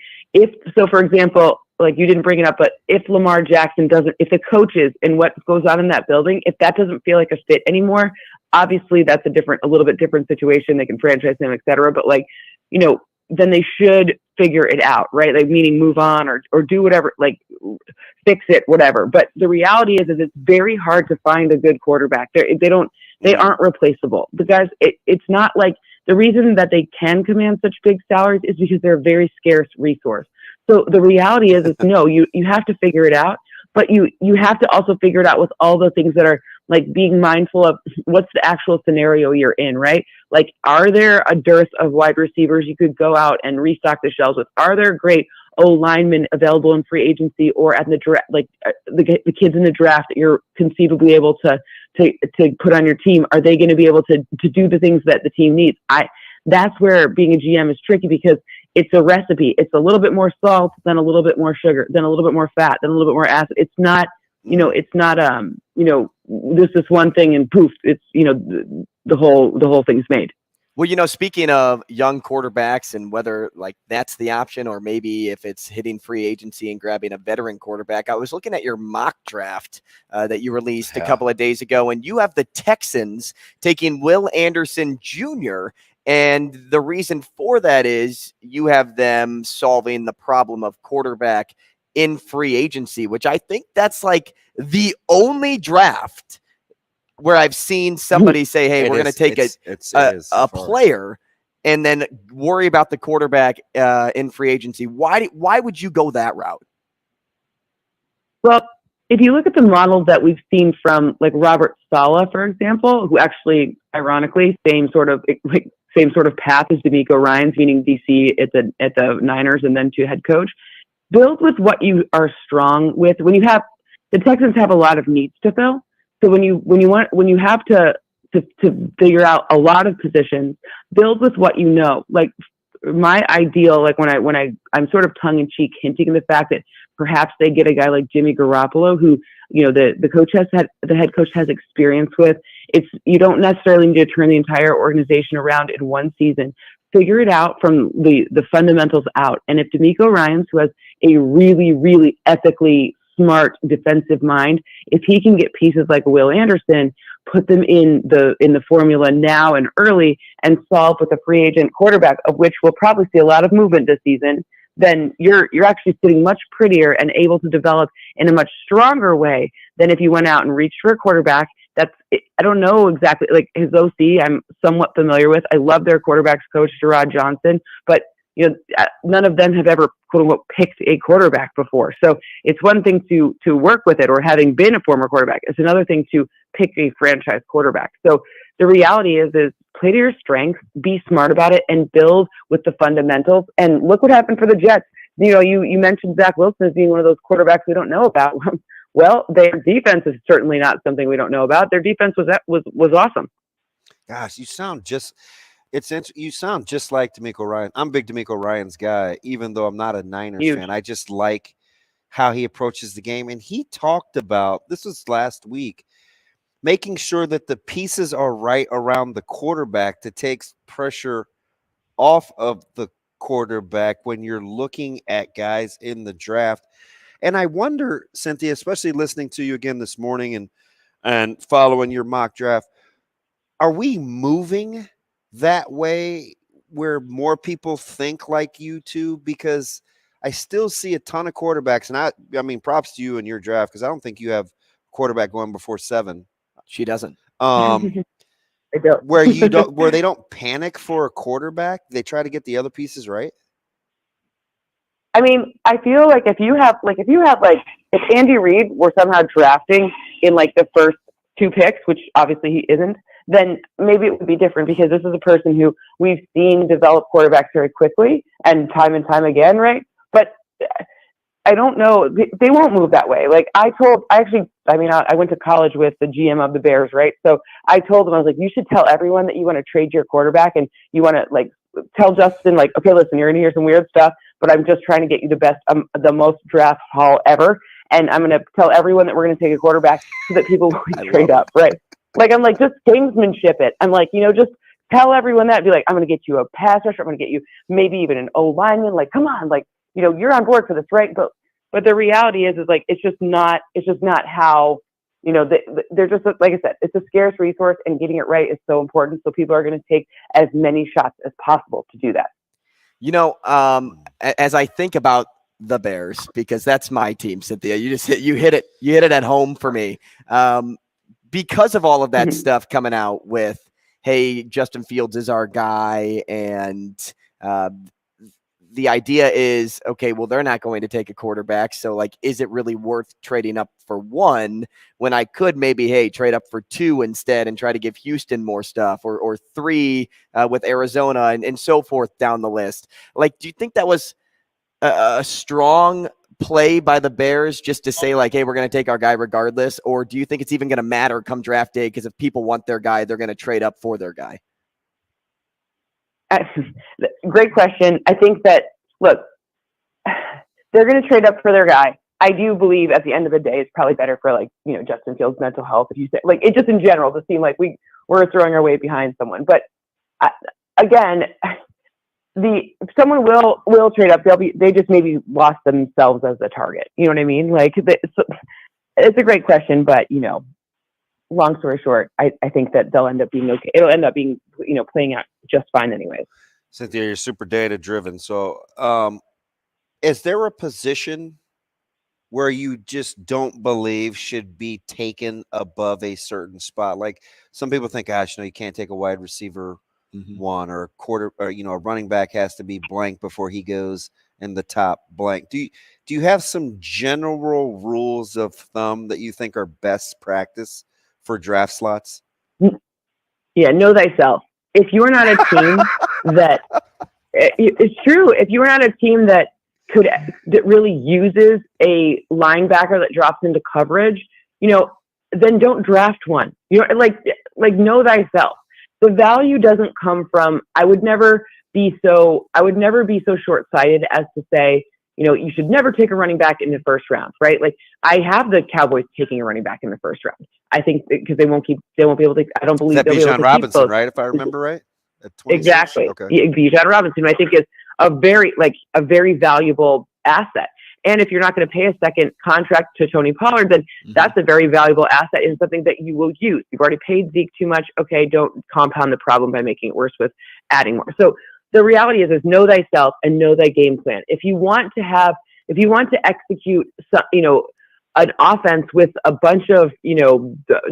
for example, like, you didn't bring it up, but if Lamar Jackson if the coaches and what goes on in that building, if that doesn't feel like a fit anymore, obviously that's a little bit different situation. They can franchise him, et cetera. But, like, then they should figure it out, right? Like, meaning move on or do whatever, like, fix it, whatever. But the reality is it's very hard to find a good quarterback. They aren't replaceable. The guys, it's not like, the reason that they can command such big salaries is because they're a very scarce resource. So the reality is no, you have to figure it out, but you have to also figure it out with all the things that are, like, being mindful of what's the actual scenario you're in, right? Like, are there a dearth of wide receivers you could go out and restock the shelves with? Are there great O-linemen available in free agency or at the draft, like the kids in the draft that you're conceivably able to put on your team? Are they going to be able to do the things that the team needs? That's where being a GM is tricky, because it's a recipe. It's a little bit more salt, then a little bit more sugar, then a little bit more fat, then a little bit more acid. It's not, it's not, this is one thing and poof, it's, the whole thing's made. Well, speaking of young quarterbacks and whether like that's the option, or maybe if it's hitting free agency and grabbing a veteran quarterback, I was looking at your mock draft that you released a couple of days ago, and you have the Texans taking Will Anderson Jr. And the reason for that is you have them solving the problem of quarterback in free agency, which I think that's like the only draft where I've seen somebody say, hey, we're going to take a player and then worry about the quarterback in free agency. Why would you go that route? Well, if you look at the models that we've seen from like Robert Saleh, for example, who actually, ironically, same sort of path as DeMeco Ryans, meaning DC at the Niners and then to head coach. Build with what you are strong with. When you have, the Texans have a lot of needs to fill. So when you have to figure out a lot of positions, build with what you know. Like my ideal, like when I'm sort of tongue in cheek hinting at the fact that perhaps they get a guy like Jimmy Garoppolo, who the head coach has experience with. You don't necessarily need to turn the entire organization around in one season. Figure it out from the fundamentals out. And if DeMeco Ryans, who has a really, really ethically smart defensive mind, if he can get pieces like Will Anderson, put them in the formula now and early, and solve with a free agent quarterback, of which we'll probably see a lot of movement this season, then you're actually sitting much prettier and able to develop in a much stronger way than if you went out and reached for a quarterback. I don't know exactly, like his OC, I'm somewhat familiar with. I love their quarterbacks coach, Hurrdat Johnson, but none of them have ever, quote unquote, picked a quarterback before. So it's one thing to work with it, or having been a former quarterback. It's another thing to pick a franchise quarterback. So the reality is play to your strengths, be smart about it, and build with the fundamentals. And look what happened for the Jets. You mentioned Zach Wilson as being one of those quarterbacks we don't know about. Well, their defense is certainly not something we don't know about. Their defense was awesome. Gosh, you sound just like DeMeco Ryan. I'm a big DeMeco Ryans guy, even though I'm not a Niners fan. I just like how he approaches the game. And he talked about, this was last week, making sure that the pieces are right around the quarterback to take pressure off of the quarterback when you're looking at guys in the draft. And I wonder, Cynthia, especially listening to you again this morning and following your mock draft, are we moving that way where more people think like you two? Because I still see a ton of quarterbacks, and I mean, props to you in your draft, because I don't think you have quarterback going before 7. She doesn't. I don't. where they don't panic for a quarterback, they try to get the other pieces right. I mean, I feel like if Andy Reid were somehow drafting in like the first 2 picks, which obviously he isn't, then maybe it would be different, because this is a person who we've seen develop quarterbacks very quickly and time again, right? But I don't know. They won't move that way. Like I went to college with the GM of the Bears, right? So I told him, I was like, you should tell everyone that you want to trade your quarterback, and you want to like tell Justin, like, okay, listen, you're going to hear some weird stuff, but I'm just trying to get you the best, the most draft haul ever. And I'm going to tell everyone that we're going to take a quarterback so that people will trade up, right? Like, I'm like, just gamesmanship it. I'm like, just tell everyone that. Be like, I'm going to get you a pass rusher. I'm going to get you maybe even an O-lineman. Like, come on, like, you're on board for this, right? But the reality is like, it's just not how, they're just, like I said, it's a scarce resource, and getting it right is so important. So people are going to take as many shots as possible to do that. As I think about the Bears, because that's my team, Cynthia, you hit it at home for me. Because of all of that stuff coming out with, hey, Justin Fields is our guy, and the idea is, okay, well, they're not going to take a quarterback, so like, is it really worth trading up for 1 when I could maybe, hey, trade up for 2 instead and try to give Houston more stuff, or 3 with Arizona and so forth down the list? Like, do you think that was a strong play by the Bears just to say like, hey, we're going to take our guy regardless? Or do you think it's even going to matter come draft day? Because if people want their guy, they're going to trade up for their guy. Great question. I think that, look, they're going to trade up for their guy. I do believe at the end of the day, it's probably better for Justin Fields' mental health. If you say it just in general to seem like we're throwing our weight behind someone. But again, someone will trade up. They just maybe lost themselves as a target. You know what I mean? It's a great question, but long story short, I think that they'll end up being okay. It'll end up being playing out just fine anyways. Cynthia, you're super data driven. So, is there a position where you just don't believe should be taken above a certain spot? Like some people think, gosh, you can't take a wide receiver one or a quarter, or a running back has to be blank before he goes in the top blank. Do you have some general rules of thumb that you think are best practice for draft slots? Yeah, know thyself. If you're not a team that it's true, if you're not a team that really uses a linebacker that drops into coverage, then don't draft one. Know thyself. The value doesn't come from, I would never be so short-sighted as to say, you should never take a running back in the first round, right? I have the Cowboys taking a running back in the first round. I think because they won't be able to, I don't believe they'll be able to Robinson, keep right? If I remember right. Exactly. Okay. Bijan Robinson, I think, is a very valuable asset. And if you're not going to pay a second contract to Tony Pollard, then that's a very valuable asset and something that you will use. You've already paid Zeke too much. Okay, don't compound the problem by making it worse with adding more. So the reality is know thyself and know thy game plan. If you want to execute an offense with a bunch of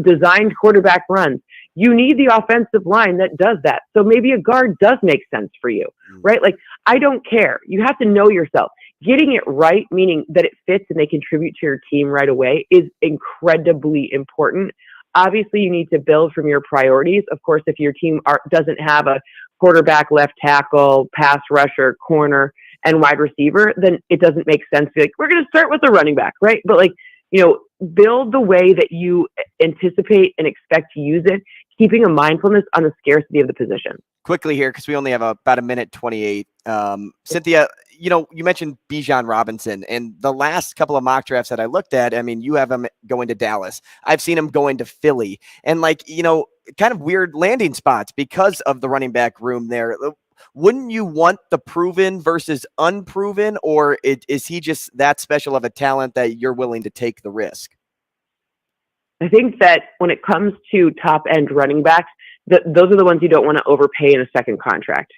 designed quarterback runs, you need the offensive line that does that. So maybe a guard does make sense for you, right? I don't care. You have to know yourself. Getting it right, meaning that it fits and they contribute to your team right away, is incredibly important. Obviously, you need to build from your priorities. Of course, if your team doesn't have a quarterback, left tackle, pass rusher, corner, and wide receiver, then it doesn't make sense to be we're going to start with a running back, right? But build the way that you anticipate and expect to use it, keeping a mindfulness on the scarcity of the position. Quickly here, because we only have about a minute 28. Cynthia, you mentioned Bijan Robinson, and the last couple of mock drafts that I looked at, you have him going to Dallas. I've seen him going to Philly, and kind of weird landing spots because of the running back room there. Wouldn't you want the proven versus unproven, or is he just that special of a talent that you're willing to take the risk? I think that when it comes to top end running backs, those are the ones you don't want to overpay in a second contract.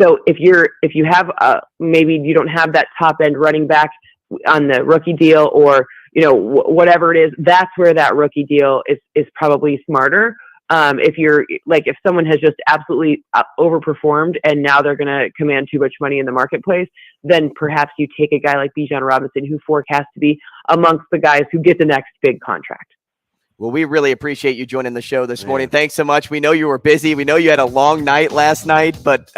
So if you have maybe you don't have that top end running back on the rookie deal, or whatever it is, that's where that rookie deal is probably smarter. If someone has just absolutely overperformed and now they're going to command too much money in the marketplace, then perhaps you take a guy like Bijan Robinson, who forecasts to be amongst the guys who get the next big contract. Well, we really appreciate you joining the show this morning. Thanks so much. We know you were busy. We know you had a long night last night, but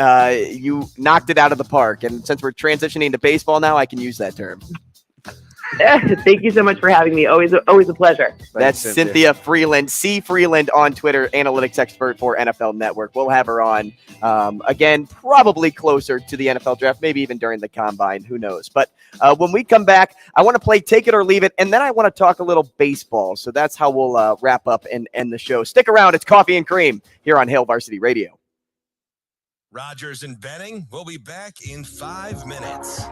you knocked it out of the park. And since we're transitioning to baseball now, I can use that term. Thank you so much for having me. Always a pleasure. That's Cynthia Freeland, C Freeland on Twitter, analytics expert for NFL Network. We'll have her on again, probably closer to the NFL draft, maybe even during the combine. Who knows? But when we come back, I want to play Take It or Leave It, and then I want to talk a little baseball. So that's how we'll wrap up and end the show. Stick around. It's Coffee and Cream here on Hail Varsity Radio. Rogers and Benning will be back in 5 minutes.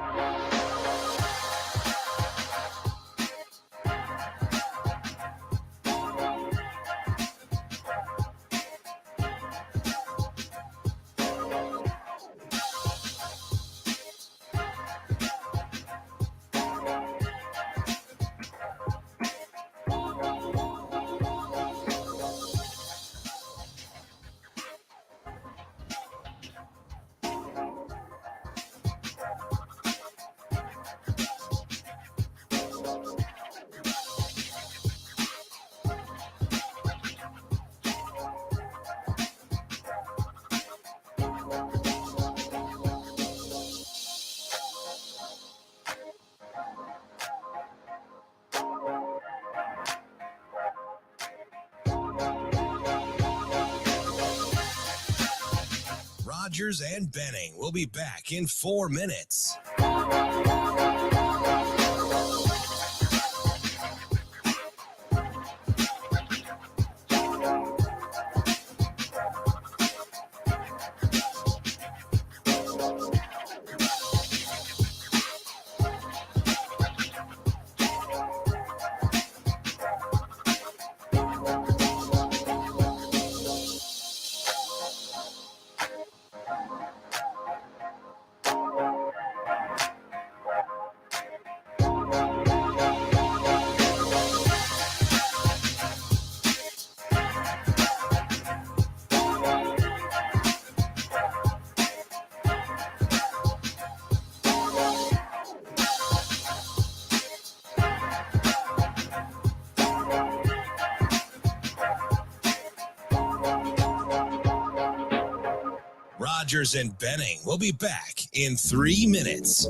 Rogers and Benning will be back in 4 minutes. Rogers and Benning will be back in 3 minutes.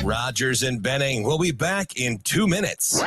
Rogers and Benning will be back in 2 minutes.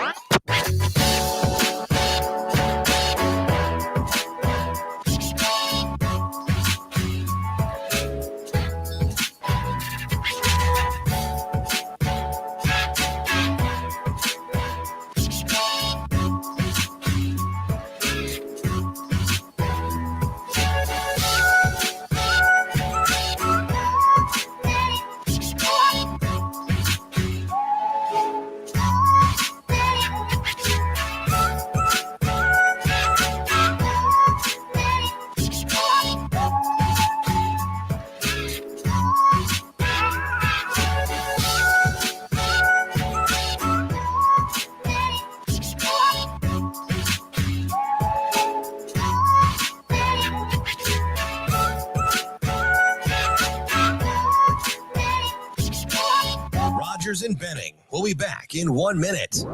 Rogers and Benning will be back in 1 minute.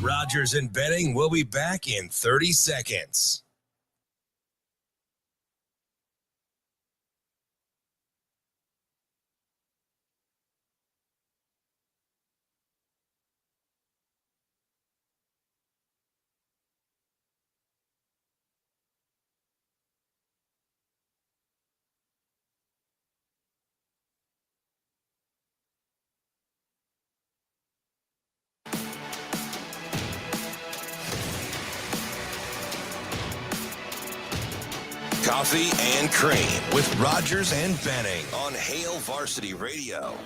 Rogers and Benning will be back in 30 seconds. Coffee and Cream with Rogers and Benning on Hale Varsity Radio.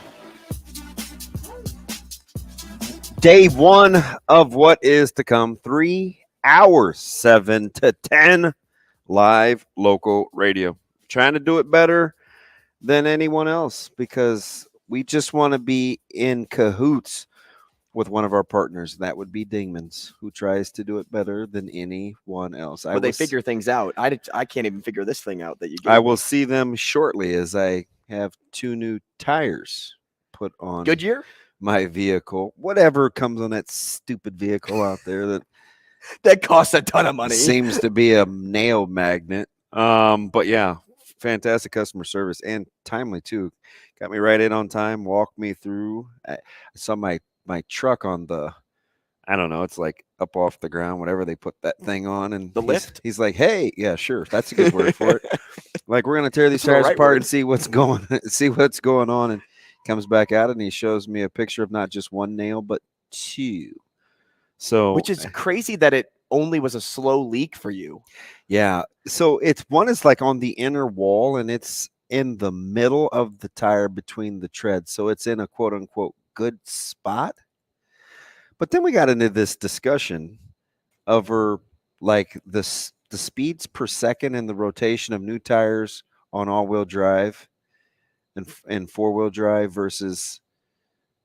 Day one of what is to come. 3 hours, 7 to 10 live local radio. Trying to do it better than anyone else because we just want to be in cahoots with one of our partners. That would be Dingman's, who tries to do it better than anyone else. But they figure things out. I can't even figure this thing out that you gave I me. will see them shortly as I have 2 new tires put on Goodyear? my vehicle. Whatever comes on that stupid vehicle out there that that costs a ton of money. Seems to be a nail magnet. But yeah, fantastic customer service and timely too. Got me right in on time, walked me through. I saw my truck on the I don't know. It's like up off the ground, whatever they put that thing on, and The lift. He's like, "Hey, yeah, sure, that's a good word for it." Like, we're gonna tear these tires apart and see what's going on. And comes back out and he shows me a picture of not just one nail but two. So, which is crazy that it only was a slow leak for you. Yeah. So one is like on the inner wall, and it's in the middle of the tire between the treads. So it's in a quote unquote good spot. But then we got into this discussion over like the speeds per second and the rotation of new tires on all-wheel drive and four-wheel drive versus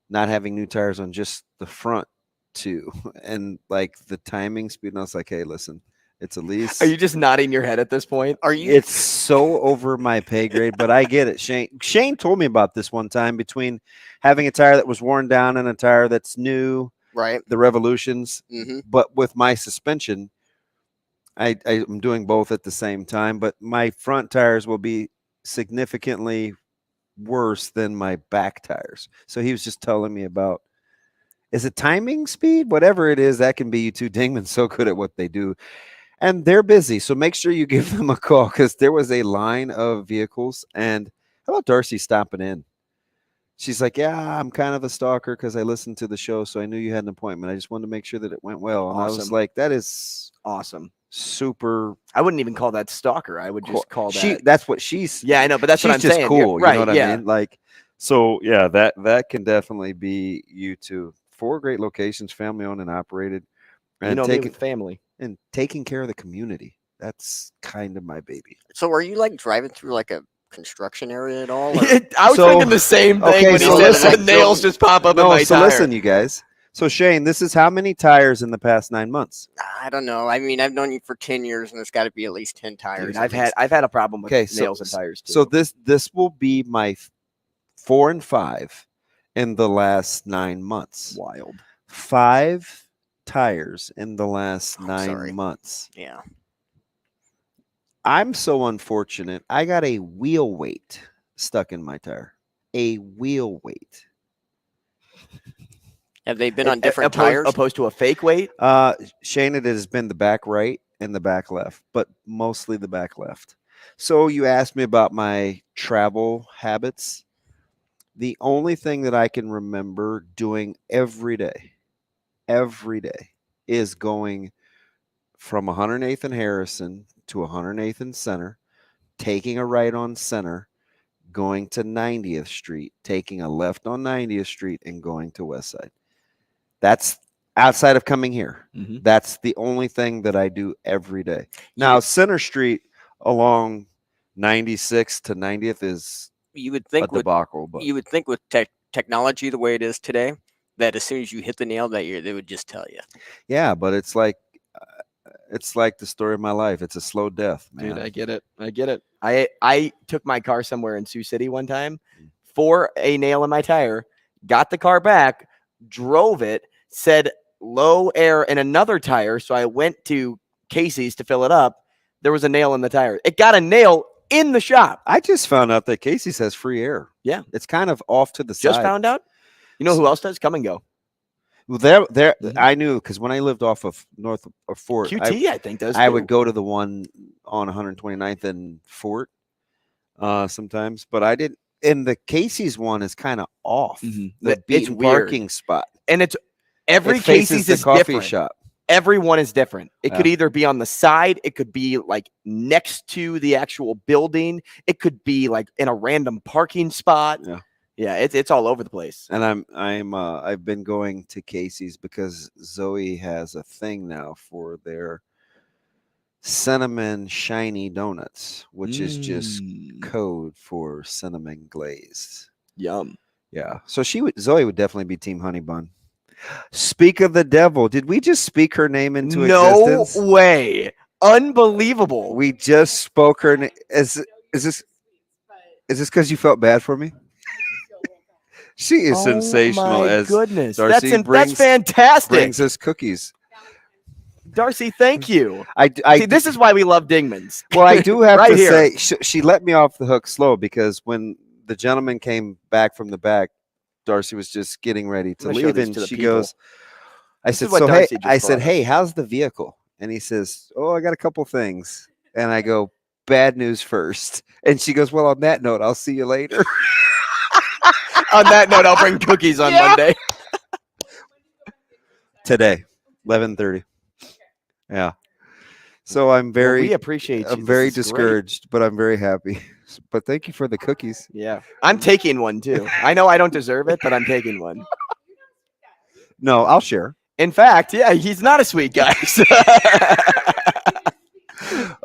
not having new tires on just the front two, and like the timing speed. And I was like, hey, listen, it's at least. Are you just nodding your head at this point? Are you? It's so over my pay grade, but I get it. Shane told me about this one time between having a tire that was worn down and a tire that's new. Right. The Revolutions. Mm-hmm. But with my suspension, I'm doing both at the same time, but my front tires will be significantly worse than my back tires. So he was just telling me about, is it timing, speed, whatever it is, that can be. You two Dingman's so good at what they do, and they're busy. So make sure you give them a call, because there was a line of vehicles. And how about Darcy stopping in? She's like, yeah, I'm kind of a stalker because I listened to the show, so I knew you had an appointment. I just wanted to make sure that it went well. And I was like, that is awesome. Super. I wouldn't even call that stalker. I would just call that. That's what she's. Yeah, I know, but that's what I'm just saying. Cool. Right, you know what yeah. I mean? Like, so yeah, that can definitely be you two. 4 great locations, family owned and operated. And me with family. And taking care of the community. That's kind of my baby. So are you like driving through like a construction area at all? I was thinking the same thing when he said the nails just pop up in my tire. Listen, you guys. So Shane, this is how many tires in the past 9 months? I don't know. I mean, I've known you for 10 years, and it's got to be at least 10 tires. Dude, I've had a problem with nails and tires too. So this will be my 4 and 5 in the last 9 months. Wild. 5 tires in the last 9 months. Yeah. I'm so unfortunate. I got a wheel weight stuck in my tire. A wheel weight. Have they been on different tires? Opposed to a fake weight? Shane, it has been the back right and the back left, but mostly the back left. So you asked me about my travel habits. The only thing that I can remember doing every day is going from 108th and Harrison to 108th and Center, taking a right on Center, going to 90th Street, taking a left on 90th Street, and going to West Side. That's outside of coming here. Mm-hmm. That's the only thing that I do every day. Now, Center Street along 96 to 90th is you would think a debacle. But you would think with technology the way it is today, that as soon as you hit the nail that year, they would just tell you. Yeah, but it's like the story of my life. It's a slow death, man. Dude, I get it. I took my car somewhere in Sioux City one time for a nail in my tire, got the car back, drove it, said low air in another tire. So I went to Casey's to fill it up. There was a nail in the tire. It got a nail in the shop. I just found out that Casey's has free air. Yeah. It's kind of off to the side. Just found out? You know who else does? Come and Go. Well, I knew because when I lived off of North of Fort, QT, I think does. I would go to the one on 129th and Fort sometimes, but I didn't. And the Casey's one is kind of off the beaten parking spot, and it's every Casey's is coffee different. Shop. Everyone is different. It could either be on the side, it could be like next to the actual building, it could be like in a random parking spot. Yeah, it's all over the place. And I've been going to Casey's because Zoe has a thing now for their cinnamon shiny donuts, which is just code for cinnamon glazed. Yum. Yeah. So Zoe would definitely be Team Honey Bun. Speak of the devil. Did we just speak her name into existence? No way. Unbelievable. We just spoke her name. Is this because you felt bad for me? She is sensational. My as goodness. Darcy That's fantastic. Brings us cookies. Darcy, thank you. See, this is why we love Dingman's. Well, I do have right to here. say, she let me off the hook slow because when the gentleman came back from the back, Darcy was just getting ready to leave, and she goes, I This said, is what so hey, Darcy just I said, brought up. hey, how's the vehicle? And he says, oh, I got a couple things. And I go, bad news first. And she goes, well, on that note, I'll see you later. On that note, I'll bring cookies on Monday. Today, 11:30. Yeah. So I'm very, we appreciate you. I'm This very is great. discouraged, but I'm very happy. But thank you for the cookies. Yeah. I'm taking one too. I know I don't deserve it, but I'm taking one. No, I'll share. In fact, yeah, he's not a sweet guy.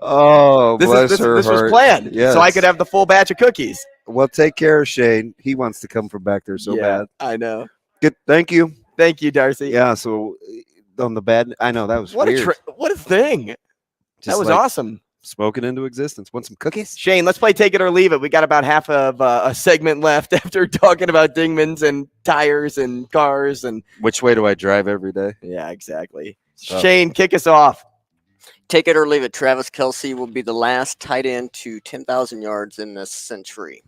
Oh, This was planned, Yes. so I could have the full batch of cookies. Well, take care of Shane. He wants to come from back there so bad. I know. Good. Thank you. Thank you, Darcy. Yeah. So on the bad, I know that was What weird. what a thing. Just That was like awesome. Spoken into existence. Want some cookies? Shane, let's play Take It or Leave It. We got about half of a segment left after talking about Dingmans and tires and cars and. Which way do I drive every day? Yeah, exactly. So- Shane, kick us off. Take it or leave it. Travis Kelce will be the last tight end to 10,000 yards in this century.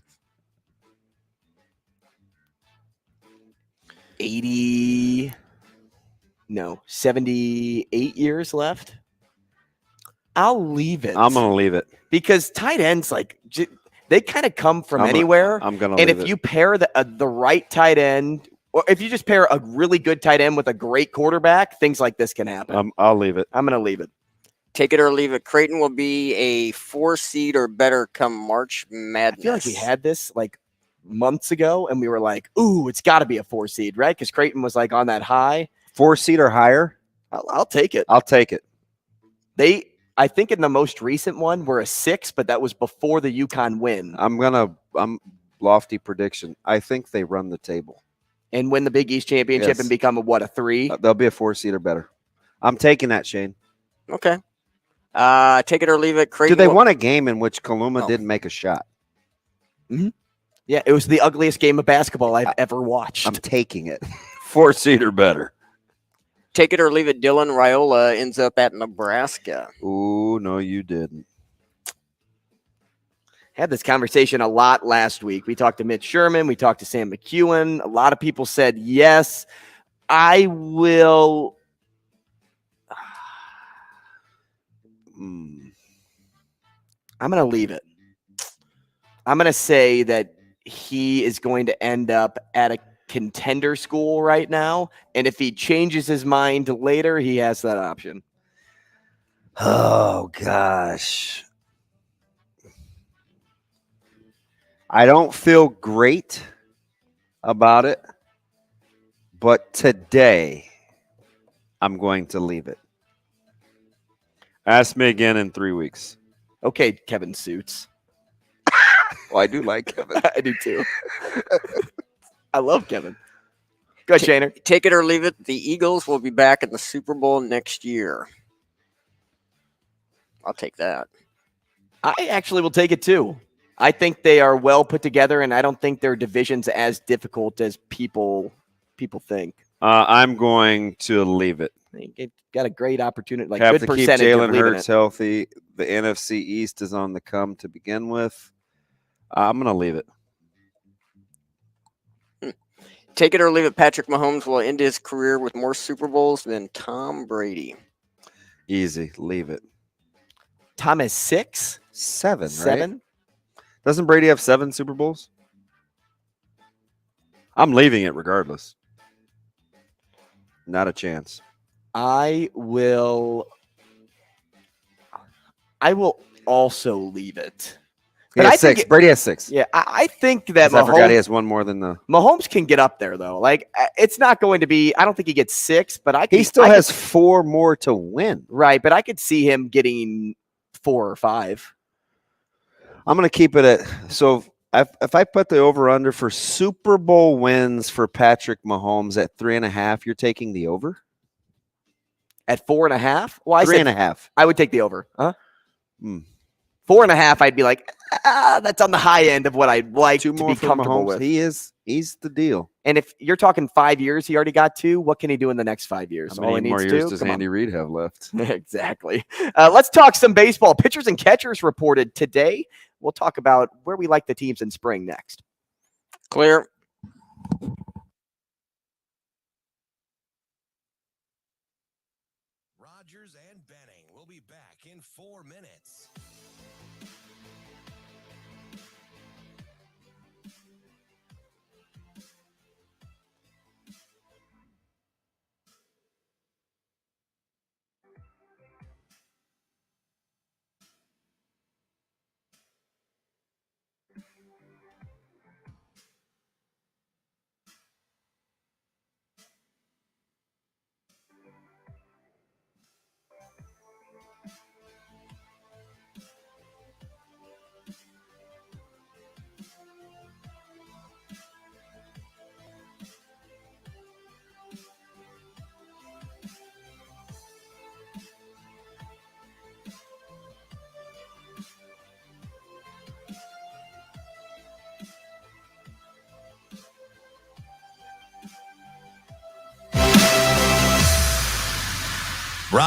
78 years left. I'll leave it. I'm gonna leave it because tight ends they kind of come from I'm anywhere. I'm gonna. And leave if it. you pair the right tight end, or if you just pair a really good tight end with a great quarterback, things like this can happen. I'll leave it. I'm gonna leave it. Take it or leave it. Creighton will be a 4 seed or better come March Madness. I feel like we had this like months ago, and we were like, "Ooh, it's got to be a 4 seed, right?" Because Creighton was like on that high. 4 seed or higher. I'll take it. I'll take it. I think in the most recent one, we're a 6, but that was before the UConn win. I'm lofty prediction. I think they run the table And win the Big East championship Yes. and become a 3? They'll be a 4 seed or better. I'm taking that, Shane. Okay. Take it or leave it. Creighton Did they will- won a game in which Kaluma didn't make a shot? Mm-hmm. Yeah, it was the ugliest game of basketball I've ever watched. I'm taking it. 4 seed or better. Take it or leave it. Dylan Raiola ends up at Nebraska. Ooh, no, you didn't. Had this conversation a lot last week. We talked to Mitch Sherman. We talked to Sam McEwen. A lot of people said yes. I will. I'm going to leave it. I'm going to say that he is going to end up at a contender school right now. And if he changes his mind later, he has that option. Oh, gosh. I don't feel great about it, but today I'm going to leave it. Ask me again in 3 weeks. Okay, Kevin Suits. Well, I do like Kevin. I do too. I love Kevin. Go ahead, Shaner. Take it or leave it. The Eagles will be back in the Super Bowl next year. I'll take that. I actually will take it too. I think they are well put together, and I don't think their division's as difficult as people think. I'm going to leave it. They got a great opportunity, like Have good to keep percentage of Jalen leaving Hurts it. healthy. The NFC East is on the come to begin with. I'm going to leave it. Take it or leave it. Patrick Mahomes will end his career with more Super Bowls than Tom Brady. Easy. Leave it. Tom has 6? 7, right? 7? Doesn't Brady have 7 Super Bowls? I'm leaving it regardless. Not a chance. I will also leave it. He has 6. Brady has 6. Yeah, I think that I forgot he Mahomes, has one more than the. Mahomes can get up there though. Like it's not going to be. I don't think he gets 6, but He still has 4 more to win. Right, but I could see him getting 4 or 5. I'm going to keep it at so. If I put the over under for Super Bowl wins for Patrick Mahomes at 3.5, you're taking the over At 4.5? Well, I 3.5. I would take the over. Huh? 4.5, I'd be like, that's on the high end of what I'd like 2 to more be for comfortable Mahomes. with. He's the deal. And if you're talking 5 years, he already got 2. What can he do in the next 5 years? How many more years does Come on. Andy Reid have left? Exactly. Let's talk some baseball. Pitchers and catchers reported today. We'll talk about where we like the teams in spring next. Clear.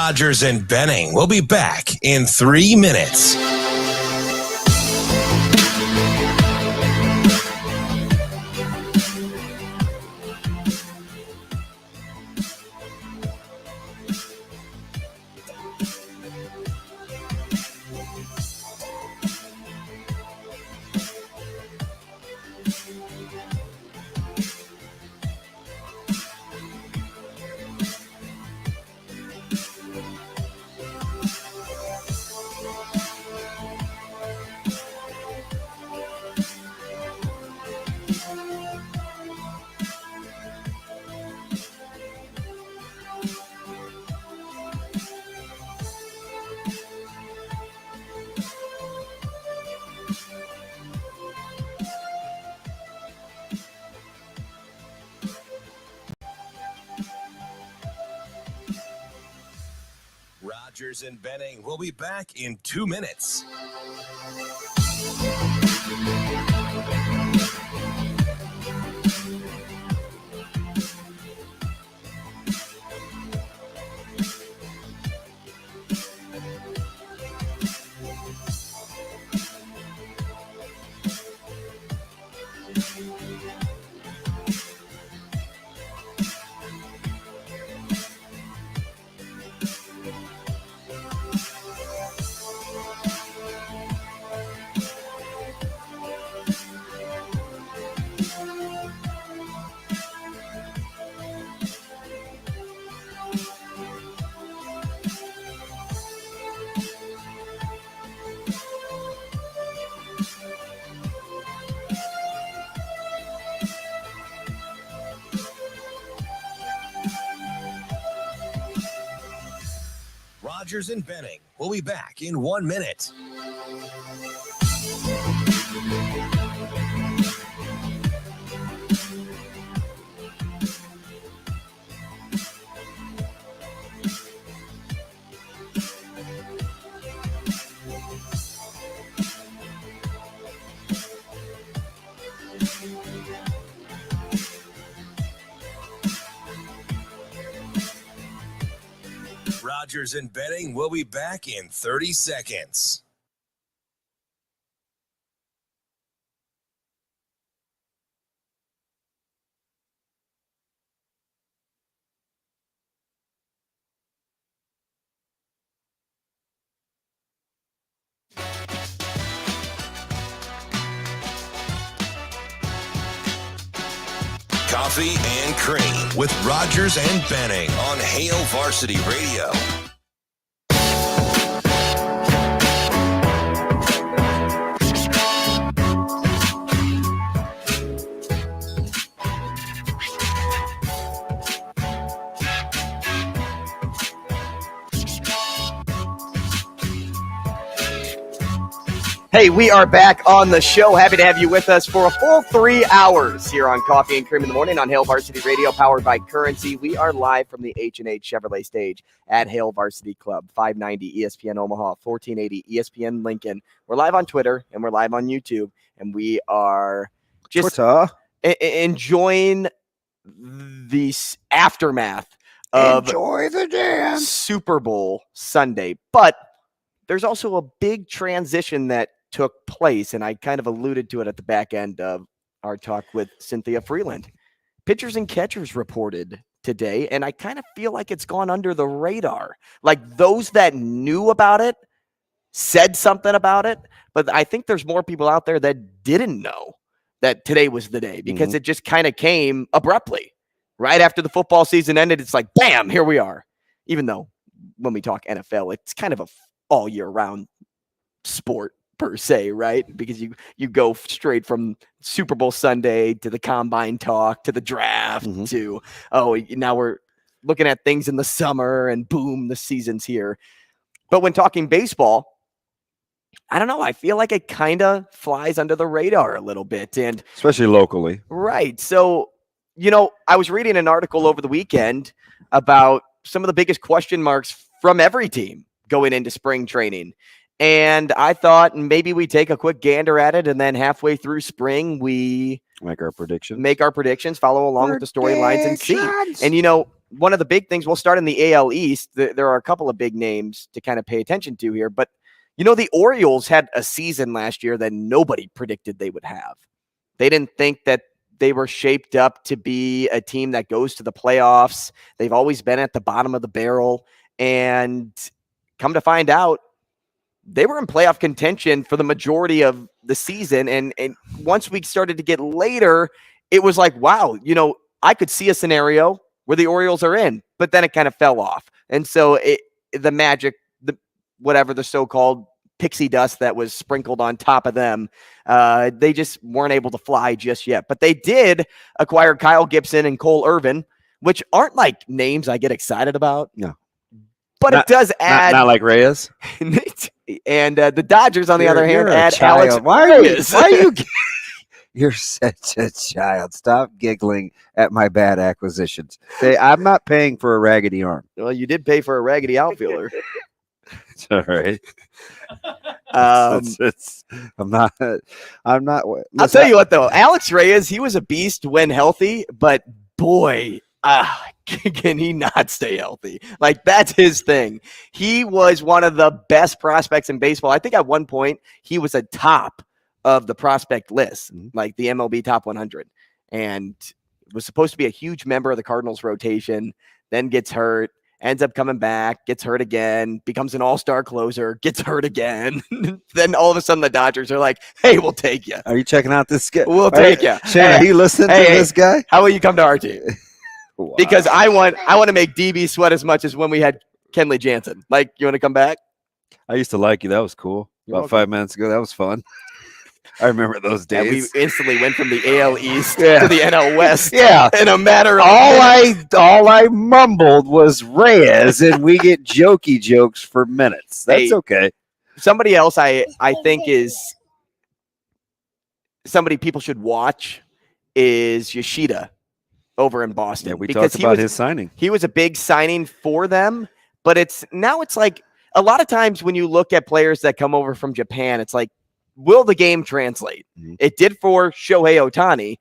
Rogers and Benning will be back in 3 minutes. Rogers and Benning will be back in 2 minutes. Rogers and Benning will be back in 1 minute. Rogers and Benning will be back in 30 seconds. Coffee and Cream with Rogers and Benning on Hail Varsity Radio. Hey, we are back on the show. Happy to have you with us for a full 3 hours here on Coffee and Cream in the Morning on Hail Varsity Radio, powered by Currency. We are live from the H&H Chevrolet stage at Hail Varsity Club, 590 ESPN Omaha, 1480 ESPN Lincoln. We're live on Twitter, and we're live on YouTube, and we are just enjoying the aftermath of Enjoy the dance. Super Bowl Sunday. But there's also a big transition that took place, and I kind of alluded to it at the back end of our talk with Cynthia Freeland. Pitchers and catchers reported today, and I kind of feel like it's gone under the radar. Like those that knew about it said something about it, but I think there's more people out there that didn't know that today was the day because it just kind of came abruptly. Right after the football season ended, it's like, bam, here we are. Even though when we talk NFL, it's kind of a all year round sport per se, right? Because you go straight from Super Bowl Sunday to the combine talk to the draft to, now we're looking at things in the summer and boom, the season's here. But when talking baseball, I don't know. I feel like it kind of flies under the radar a little bit, and especially locally. Right. So, I was reading an article over the weekend about some of the biggest question marks from every team going into spring training. And I thought maybe we take a quick gander at it, and then halfway through spring, we make our predictions, follow along with the storylines and see. And, one of the big things, we'll start in the AL East. There are a couple of big names to kind of pay attention to here, but the Orioles had a season last year that nobody predicted they would have. They didn't think that they were shaped up to be a team that goes to the playoffs. They've always been at the bottom of the barrel, and come to find out, they were in playoff contention for the majority of the season. And once we started to get later, it was like, wow, I could see a scenario where the Orioles are in, but then it kind of fell off. And so the magic, whatever the so-called pixie dust that was sprinkled on top of them, they just weren't able to fly just yet. But they did acquire Kyle Gibson and Cole Irvin, which aren't like names I get excited about. No. But it does add. Not like Reyes. And the Dodgers, on the other hand, add child. Alex Why are Reyes. you You're such a child. Stop giggling at my bad acquisitions. I'm not paying for a raggedy arm. Well, you did pay for a raggedy outfielder. It's all right. I'm not. I'll tell you what, though. Alex Reyes, he was a beast when healthy, but boy, can he not stay healthy? Like, that's his thing. He was one of the best prospects in baseball. I think at one point he was a top of the prospect list, like the MLB top 100, and was supposed to be a huge member of the Cardinals rotation, then gets hurt, ends up coming back, gets hurt again, becomes an all-star closer, gets hurt again. Then all of a sudden the Dodgers are like, hey, we'll take you. Are you checking out this guy? We'll take you. Shane, are you listening to this guy? How will you come to our team? Wow. Because I want to make DB sweat as much as when we had Kenley Jansen. Like, you want to come back? I used to like you. That was cool. About 5 minutes ago, that was fun. I remember those days. And we instantly went from the AL East to the NL West. Yeah, in a matter of all I mumbled was Reyes, and we get jokey jokes for minutes. That's okay. Somebody else I think is somebody people should watch is Yoshida over in Boston. Yeah, we talked about his signing. He was a big signing for them, but it's like a lot of times when you look at players that come over from Japan, it's like, will the game translate? It did for Shohei Ohtani,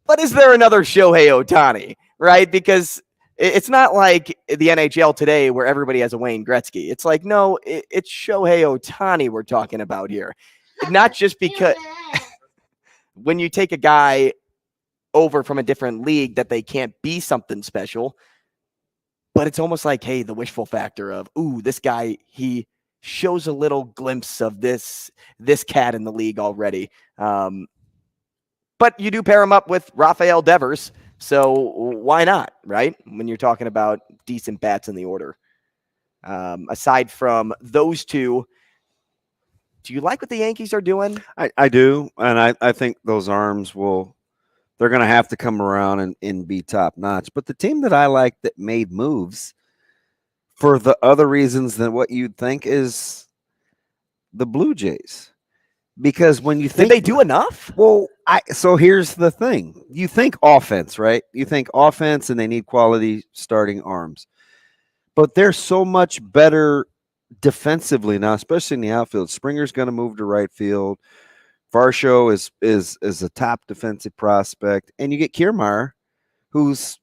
but is there another Shohei Ohtani, right? Because it's not like the NHL today where everybody has a Wayne Gretzky. It's like, no, it's Shohei Ohtani we're talking about here. Not just because when you take a guy over from a different league that they can't be something special, but it's almost like, hey, the wishful factor of, ooh, this guy, he shows a little glimpse of this cat in the league already. But you do pair him up with Rafael Devers, so why not, right? When you're talking about decent bats in the order. Aside from those two, do you like what the Yankees are doing? I do, and I think those arms they're going to have to come around and be top notch. But the team that I like that made moves for the other reasons than what you'd think is the Blue Jays. Because when you think... Did they do enough? Well, so here's the thing. You think offense, right? You think offense and they need quality starting arms. But they're so much better defensively now, especially in the outfield. Springer's going to move to right field. Varsho is a top defensive prospect. And you get Kiermaier, who's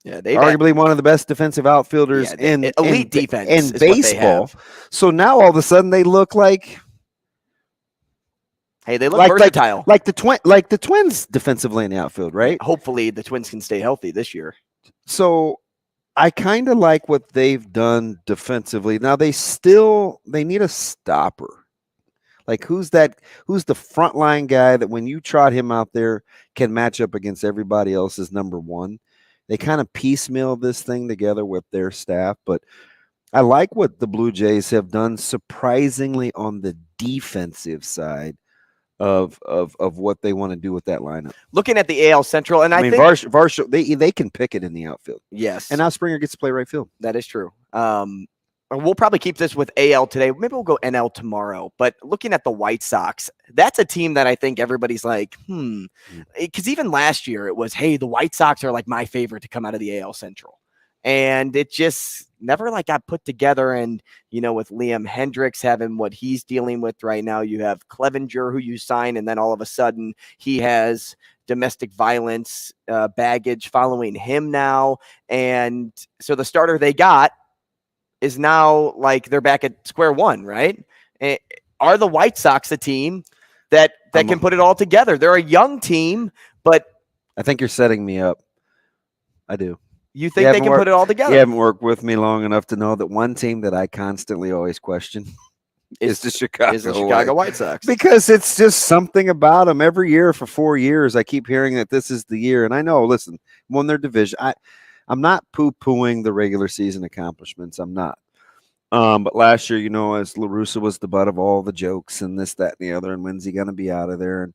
arguably one of the best defensive outfielders in elite defense in baseball. So now all of a sudden they look like, hey, they look versatile, like the Twins defensively in the outfield, right? Hopefully the Twins can stay healthy this year. So I kind of like what they've done defensively. Now they need a stopper. Like who's the frontline guy that when you trot him out there can match up against everybody else's number one? They kind of piecemeal this thing together with their staff, but I like what the Blue Jays have done surprisingly on the defensive side of what they want to do with that lineup. Looking at the AL Central, and I think Varsho, they can pick it in the outfield. Yes. And now Springer gets to play right field. That is true. We'll probably keep this with AL today. Maybe we'll go NL tomorrow. But looking at the White Sox, that's a team that I think everybody's like, because even last year it was, hey, the White Sox are like my favorite to come out of the AL Central. and it just never like got put together. And, with Liam Hendricks having what he's dealing with right now, you have Clevenger who you sign, and then all of a sudden he has domestic violence baggage following him now. And so the starter they got is now like they're back at square one, right? Are the White Sox a team that can put it all together? They're a young team, but I think you're setting me up. I do. You think they can put it all together? You haven't worked with me long enough to know that one team that I constantly always question is the Chicago White Sox. Because it's just something about them. Every year for 4 years, I keep hearing that this is the year. And I know, listen, won their division. I'm not poo-pooing the regular season accomplishments. I'm not. But last year, as La Russa was the butt of all the jokes and this, that, and the other, and when's he going to be out of there?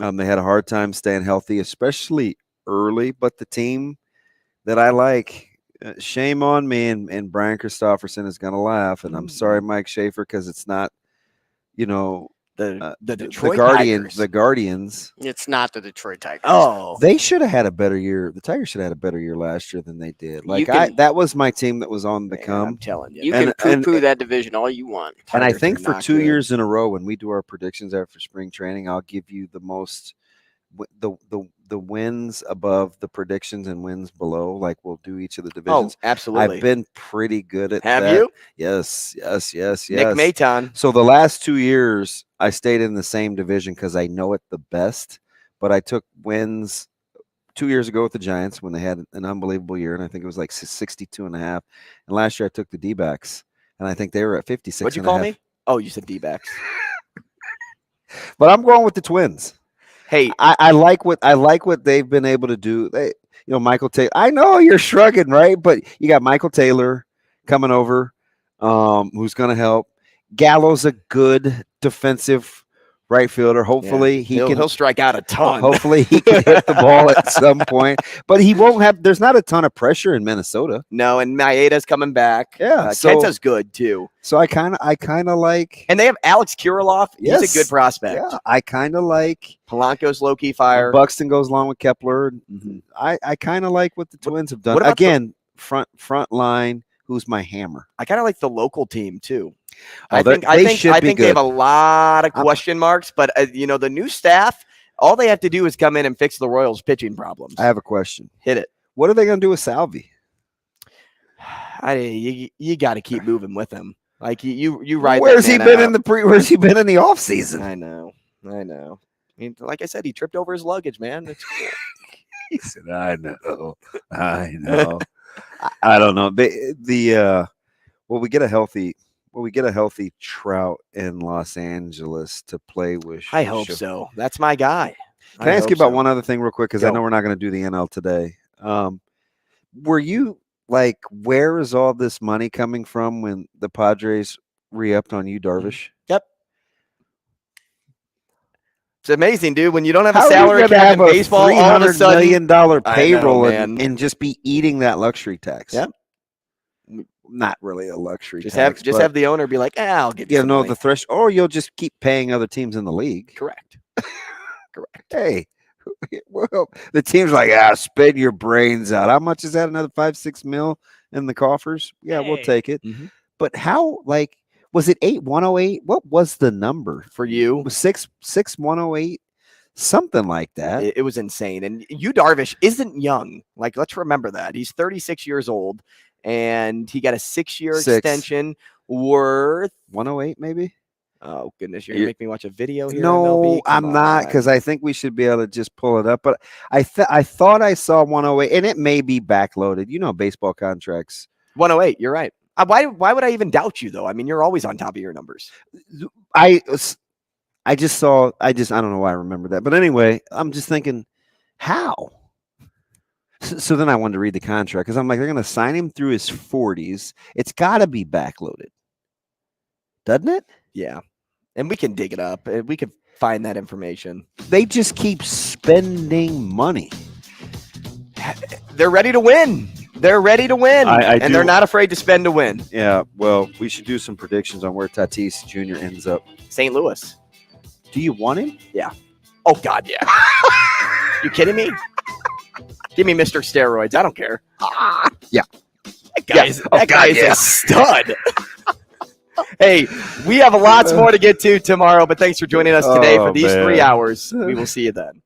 And they had a hard time staying healthy, especially early. But the team that I like, shame on me, and Brian Christopherson is going to laugh. And I'm sorry, Mike Schaefer, because it's not, the Detroit Guardians. Tigers. The Guardians. It's not the Detroit Tigers. Oh, they should have had a better year. The Tigers should have had a better year last year than they did. That was my team that was on the come. I'm telling you. You can poo-poo that division all you want. And I think for 2 years in a row, when we do our predictions after spring training, I'll give you the most the wins above the predictions and wins below. Like we'll do each of the divisions. Oh, absolutely. I've been pretty good at that. Have you? Yes. Nick Maton. So the last 2 years, I stayed in the same division because I know it the best. But I took wins 2 years ago with the Giants when they had an unbelievable year, and I think it was like 62.5. And last year I took the D-backs, and I think they were at 56. What'd you call me? Oh, you said D-backs. But I'm going with the Twins. Hey, I like what they've been able to do. Michael Taylor. I know you're shrugging, right? But you got Michael Taylor coming over, who's going to help. Gallo's a good defensive right fielder. Hopefully he'll strike out a ton. Hopefully he can hit the ball at some point. But he won't have. There's not a ton of pressure in Minnesota. No, and Maeda's coming back. Yeah, Kenta's good too. So I kind of like. And they have Alex Kirilloff. Yes. He's a good prospect. Yeah, I kind of like. Polanco's low-key fire. Buxton goes along with Kepler. Mm-hmm. I kind of like what the Twins have done. Again, front line. Who's my hammer? I kind of like the local team too. Oh, I think they have a lot of question marks, but the new staff, all they have to do is come in and fix the Royals' pitching problems. I have a question. Hit it. What are they going to do with Salvi? You got to keep moving with him. Like you ride. Where's he been in the Where's he been in the off season? I know. I mean, like I said, he tripped over his luggage, man. It's cool. He said, "I know. I don't know. We get a healthy Trout in Los Angeles to play with. I hope so. That's my guy. Can I ask you about one other thing real quick? Because I know we're not going to do the NL today. Were you like, where is all this money coming from when the Padres re-upped on you, Darvish? Yep. It's amazing, dude. When you don't have a salary cap in baseball, all of a sudden, $300 million payroll and just be eating that luxury tax. Yep. Not really a luxury tax. Have the owner be like, I'll give you the threshold, or you'll just keep paying other teams in the league. Correct. Correct. Hey, well, the team's like, spin your brains out. How much is that? Another 5-6 mil in the coffers? Yeah, we'll take it. Mm-hmm. But how, like, was it 108? What was the number for you? It was 108, something like that. It was insane. And Darvish isn't young. Like, let's remember that. He's 36 years old, and he got a 6-year extension worth 108, maybe. Oh goodness, you're gonna make me watch a video here. No, I'm not, because I think we should be able to just pull it up. But I thought I saw 108, and it may be backloaded. Baseball contracts. 108. You're right. Why would I even doubt you though? I mean, you're always on top of your numbers. I don't know why I remember that. But anyway, I'm just thinking, how? So then I wanted to read the contract because I'm like, they're going to sign him through his 40s. It's got to be backloaded, doesn't it? Yeah. And we can dig it up. We can find that information. They just keep spending money. They're ready to win. They're ready to win. And they're not afraid to spend to win. Yeah, well, we should do some predictions on where Tatis Jr. ends up. St. Louis. Do you want him? Yeah. Oh, God, yeah. You kidding me? Give me Mr. Steroids. I don't care. Yeah. guy is a stud. Hey, we have lots more to get to tomorrow, but thanks for joining us today for these 3 hours. We will see you then.